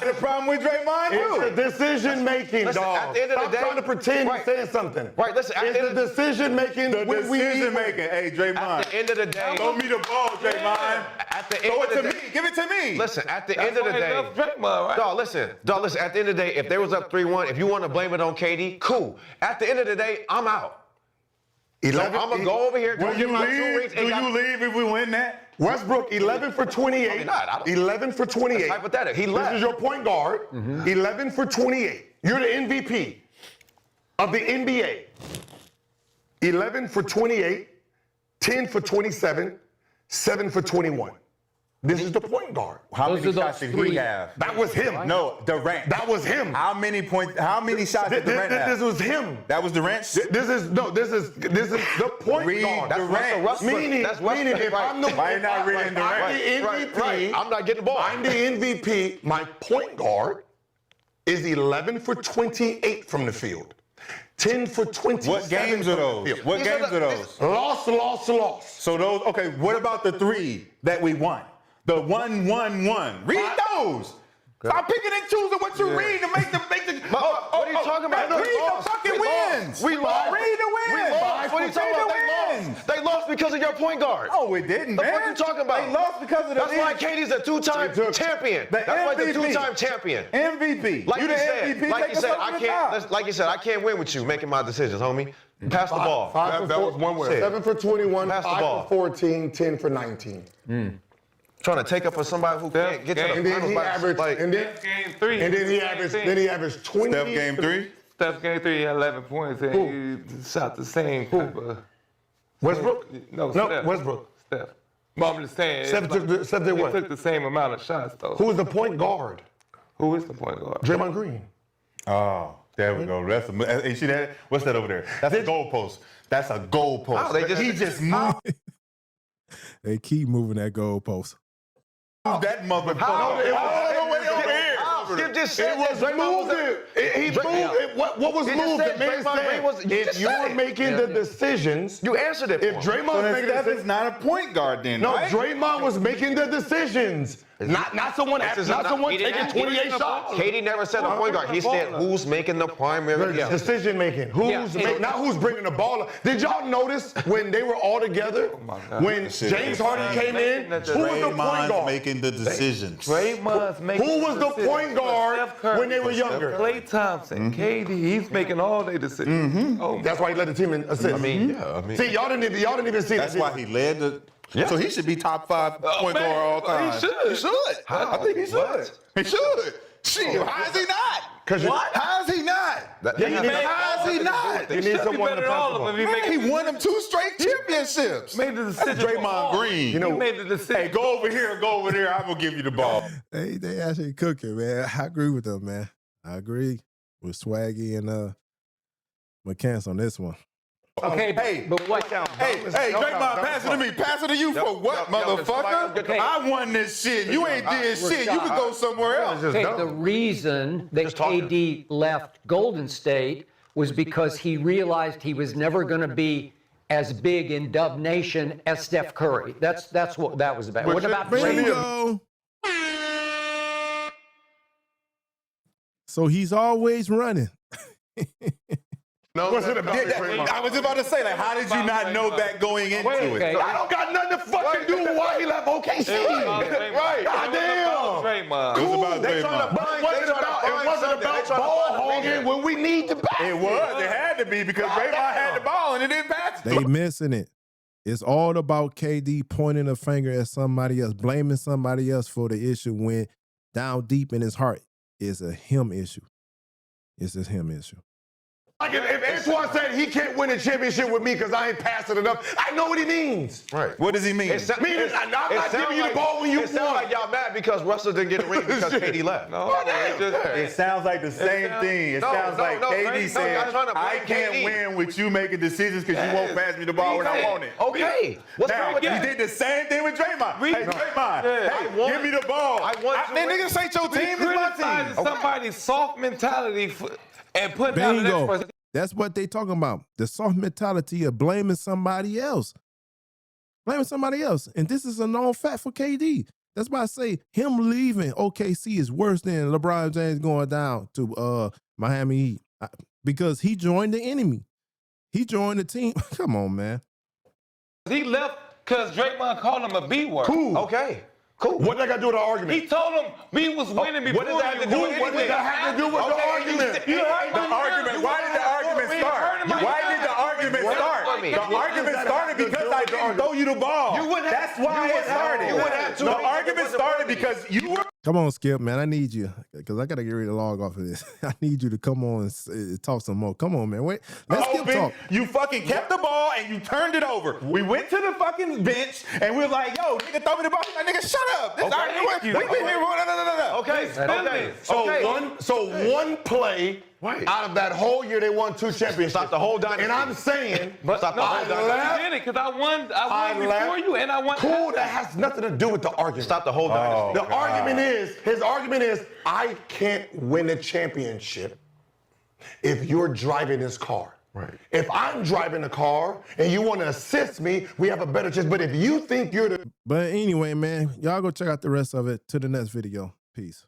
Speaker 13: The problem with Draymond too.
Speaker 12: It's the decision making,
Speaker 10: Listen,
Speaker 12: dog.
Speaker 10: at the end of the
Speaker 12: Stop
Speaker 10: day-
Speaker 12: trying to pretend
Speaker 10: Right.
Speaker 12: you're saying something.
Speaker 10: Right, listen, at
Speaker 12: It's
Speaker 10: the end
Speaker 12: the
Speaker 10: of
Speaker 12: decision making.
Speaker 13: The decision making. Hey, Draymond.
Speaker 10: at the end of the day,
Speaker 13: Throw me the ball, Draymond.
Speaker 10: at the
Speaker 13: Throw
Speaker 10: end
Speaker 13: it
Speaker 10: of
Speaker 13: to
Speaker 10: the
Speaker 13: me.
Speaker 10: day,
Speaker 13: Give it to me.
Speaker 10: listen, at the end of the day,
Speaker 2: Draymond, right?
Speaker 10: Dog, listen. At the end of the day, if they was up 3-1, if you want to blame it on KD, cool. At the end of the day, I'm out. So I'm gonna go over here, go
Speaker 13: Will
Speaker 10: get
Speaker 13: you
Speaker 10: my 2
Speaker 13: leave?
Speaker 10: rings,
Speaker 13: Do
Speaker 10: and
Speaker 13: you leave if we win that?
Speaker 12: Westbrook, 11 for 28.
Speaker 10: Probably not. I don't-
Speaker 12: 11 for 28.
Speaker 10: It's hypothetical. He
Speaker 12: This
Speaker 10: left.
Speaker 12: is your point guard. 11 for 28. You're the MVP of the NBA. 11 for 28, 10 for 27, 7 for 21. This is the point guard.
Speaker 13: How
Speaker 2: Those
Speaker 13: many
Speaker 2: are those
Speaker 13: shots did he
Speaker 2: 3.
Speaker 13: have?
Speaker 12: That was him.
Speaker 13: No, Durant.
Speaker 12: That was him.
Speaker 13: How many shots did Durant
Speaker 12: This
Speaker 13: have?
Speaker 12: was him.
Speaker 13: That was Durant.
Speaker 12: This is the point
Speaker 13: Read
Speaker 12: guard.
Speaker 13: Durant.
Speaker 12: Meaning if I'm the
Speaker 13: Why you not reading Durant?
Speaker 12: I'm the MVP.
Speaker 10: Right. I'm not getting the ball.
Speaker 12: I'm the MVP. My point guard is 11 for 28 from the field. 10 for 27.
Speaker 13: What games are
Speaker 12: from the
Speaker 13: those?
Speaker 12: field.
Speaker 13: What
Speaker 10: These are
Speaker 13: games
Speaker 10: the-
Speaker 13: are those?
Speaker 12: Lost.
Speaker 13: So those, okay, what about the 3 that we won? The 1-1-1. Read those. Stop picking and choosing what you read to make the.
Speaker 10: What are you talking about?
Speaker 13: Read the fucking wins.
Speaker 10: We lost.
Speaker 13: Read the wins.
Speaker 10: We lost. What are you talking about?
Speaker 13: Read the wins.
Speaker 10: They lost because of your point guard.
Speaker 13: No, it didn't, man.
Speaker 10: What are you talking about?
Speaker 13: They lost because of the.
Speaker 10: That's why KD's a 2-time champion.
Speaker 13: The
Speaker 10: That's why he's a
Speaker 13: MVP.
Speaker 10: 2-time champion.
Speaker 13: MVP.
Speaker 10: Like
Speaker 13: you the
Speaker 10: said,
Speaker 13: MVP.
Speaker 10: like
Speaker 13: Take
Speaker 10: you
Speaker 13: us
Speaker 10: said,
Speaker 13: over
Speaker 10: I
Speaker 13: the top.
Speaker 10: can't. Like you said, I can't win with you making my decisions, homie. Pass the ball.
Speaker 12: That was one win. 7 for 21,
Speaker 10: Pass the
Speaker 12: 5
Speaker 10: ball.
Speaker 12: for 14, 10 for 19.
Speaker 10: Trying to take up for somebody who can't get to the
Speaker 12: And then
Speaker 10: finals
Speaker 12: he
Speaker 10: by
Speaker 12: averaged.
Speaker 10: like,
Speaker 12: And then
Speaker 2: Game 3.
Speaker 12: he averaged 20.
Speaker 13: Steph game 3.
Speaker 2: Steph game 3, he had 11 points, and he shot the same type of.
Speaker 12: Westbrook?
Speaker 2: No,
Speaker 12: No,
Speaker 2: Steph.
Speaker 12: Westbrook.
Speaker 2: Steph. But I'm just saying.
Speaker 12: Steph did
Speaker 2: he
Speaker 12: what?
Speaker 2: took the same amount of shots, though.
Speaker 12: Who is the point guard?
Speaker 2: Who is the point guard?
Speaker 12: Draymond Green.
Speaker 13: Oh. There we go. That's a, you see that? What's that over there? That's a goalpost. That's a goalpost.
Speaker 9: Oh,
Speaker 13: He just moved
Speaker 3: They keep moving that goalpost.
Speaker 13: that motherfucker.
Speaker 9: How?
Speaker 13: All the way over here.
Speaker 9: Skip just said
Speaker 12: It was moved. He moved it. What was
Speaker 9: He just
Speaker 12: moved?
Speaker 9: said
Speaker 12: The man
Speaker 9: Draymond Green was-
Speaker 12: said,
Speaker 9: you
Speaker 12: if
Speaker 9: just
Speaker 12: you're
Speaker 9: said it.
Speaker 12: making the decisions,
Speaker 9: You answered it.
Speaker 12: if
Speaker 9: for him.
Speaker 12: Draymond's making the
Speaker 13: Steph is
Speaker 12: decisions,
Speaker 13: not a point guard then,
Speaker 12: no,
Speaker 13: right?
Speaker 12: Draymond was making the decisions. Not someone
Speaker 9: He didn't
Speaker 12: taking
Speaker 9: ask-
Speaker 12: 28 shots.
Speaker 9: Katie never said a point guard. He said who's making the primary.
Speaker 12: The decision making. Not who's bringing the ball up. Did y'all notice when they were all together? When James Harden came in, who was the point
Speaker 13: Draymond's
Speaker 12: guard?
Speaker 13: making the decisions.
Speaker 2: Draymond's making
Speaker 12: Who was the
Speaker 2: decisions.
Speaker 12: point guard
Speaker 2: Steph Curry,
Speaker 12: when they were younger?
Speaker 2: Klay Thompson, KD, he's making all their decisions. Oh,
Speaker 12: That's why he led the team in assists. See, y'all didn't even see
Speaker 13: That's
Speaker 12: that.
Speaker 13: why he led the. So he should be top 5 point guard all time.
Speaker 2: he should.
Speaker 13: He should. I think he should. He should. Shit, how is he not?
Speaker 12: What?
Speaker 13: How is he not? How is he not?
Speaker 12: You need someone to principle.
Speaker 13: He won them 2 straight championships.
Speaker 2: made the decision.
Speaker 13: Draymond Green.
Speaker 2: He made the decision.
Speaker 13: Hey, go over here, go over there. I'm gonna give you the ball.
Speaker 3: They actually cooking, man. I agree with them, man. I agree with Swaggy and McCants on this one.
Speaker 7: Okay,
Speaker 13: Hey,
Speaker 7: but wait.
Speaker 13: Hey, Draymond, pass it to me. Pass it to you for what, motherfucker?
Speaker 7: Okay.
Speaker 13: I won this shit. You ain't did shit. You could go somewhere else.
Speaker 7: Okay, the reason that KD left Golden State was because he realized he was never going to be as big in Dub Nation as Steph Curry. That's what that was about. What about
Speaker 3: Bingo. So he's always running.
Speaker 12: No,
Speaker 13: I was about to say, like, how did you not know that going into
Speaker 7: okay.
Speaker 13: it?
Speaker 12: I don't got nothing to fucking do with why he left OKC.
Speaker 2: Right.
Speaker 12: Goddamn.
Speaker 2: Draymond.
Speaker 13: It was about
Speaker 12: It wasn't about ball hogging when we need to pass.
Speaker 13: It was. It had to be because Draymond had the ball and it didn't pass.
Speaker 3: They missing it. It's all about KD pointing a finger at somebody else, blaming somebody else for the issue when down deep in his heart is a him issue. It's a him issue.
Speaker 12: Like if Antoine said he can't win a championship with me because I ain't passing enough, I know what he means.
Speaker 9: Right.
Speaker 13: What does he mean?
Speaker 12: I'm not giving you the ball when you
Speaker 9: It sounds like y'all mad because Russell didn't get a ring because KD left.
Speaker 13: It sounds like the same thing. It sounds like KD said, I can't win with you making decisions because you won't pass me the ball when I want it.
Speaker 9: Okay. What's
Speaker 13: Now,
Speaker 9: wrong with
Speaker 13: he
Speaker 9: that?
Speaker 13: did the same thing with Draymond. Hey, Draymond, give me the ball. Man, niggas ain't your team, it's my
Speaker 2: Criticizing
Speaker 13: team.
Speaker 2: somebody's soft mentality and putting out the next
Speaker 3: Bingo.
Speaker 2: person.
Speaker 3: That's what they talking about. The soft mentality of blaming somebody else. Blaming somebody else. And this is a known fact for KD. That's why I say him leaving OKC is worse than LeBron James going down to Miami Heat. Because he joined the enemy. He joined the team. Come on, man.
Speaker 2: He left because Draymond called him a B word.
Speaker 12: Cool.
Speaker 9: Okay.
Speaker 12: Cool. What that got to do with the argument?
Speaker 2: He told him we was winning before
Speaker 9: What does that have to do with
Speaker 12: What does that have to do with the argument?
Speaker 13: The argument, why did the argument start? Why did the argument start? The argument started because I didn't throw you the ball. That's why it started. The argument started because you were.
Speaker 3: Come on, Skip, man. I need you. Because I got to get ready to log off of this. I need you to come on and talk some more. Come on, man. Wait. Let's Skip talk.
Speaker 13: You fucking kept the ball and you turned it over. We went to the fucking bench and we were like, yo, nigga, throw me the ball. Like, nigga, shut up. This argument. We've been here. No.
Speaker 9: Okay.
Speaker 12: So one play out of that whole year they won 2 championships.
Speaker 9: Stop the whole dynasty.
Speaker 12: And I'm saying,
Speaker 2: Stop the whole dynasty. You did it because I won before you and I won.
Speaker 12: Cool, that has nothing to do with the argument.
Speaker 9: Stop the whole dynasty.
Speaker 12: His argument is, I can't win a championship if you're driving this car.
Speaker 9: Right.
Speaker 12: If I'm driving the car and you want to assist me, we have a better chance. But if you think you're the
Speaker 3: But anyway, man, y'all go check out the rest of it. To the next video. Peace.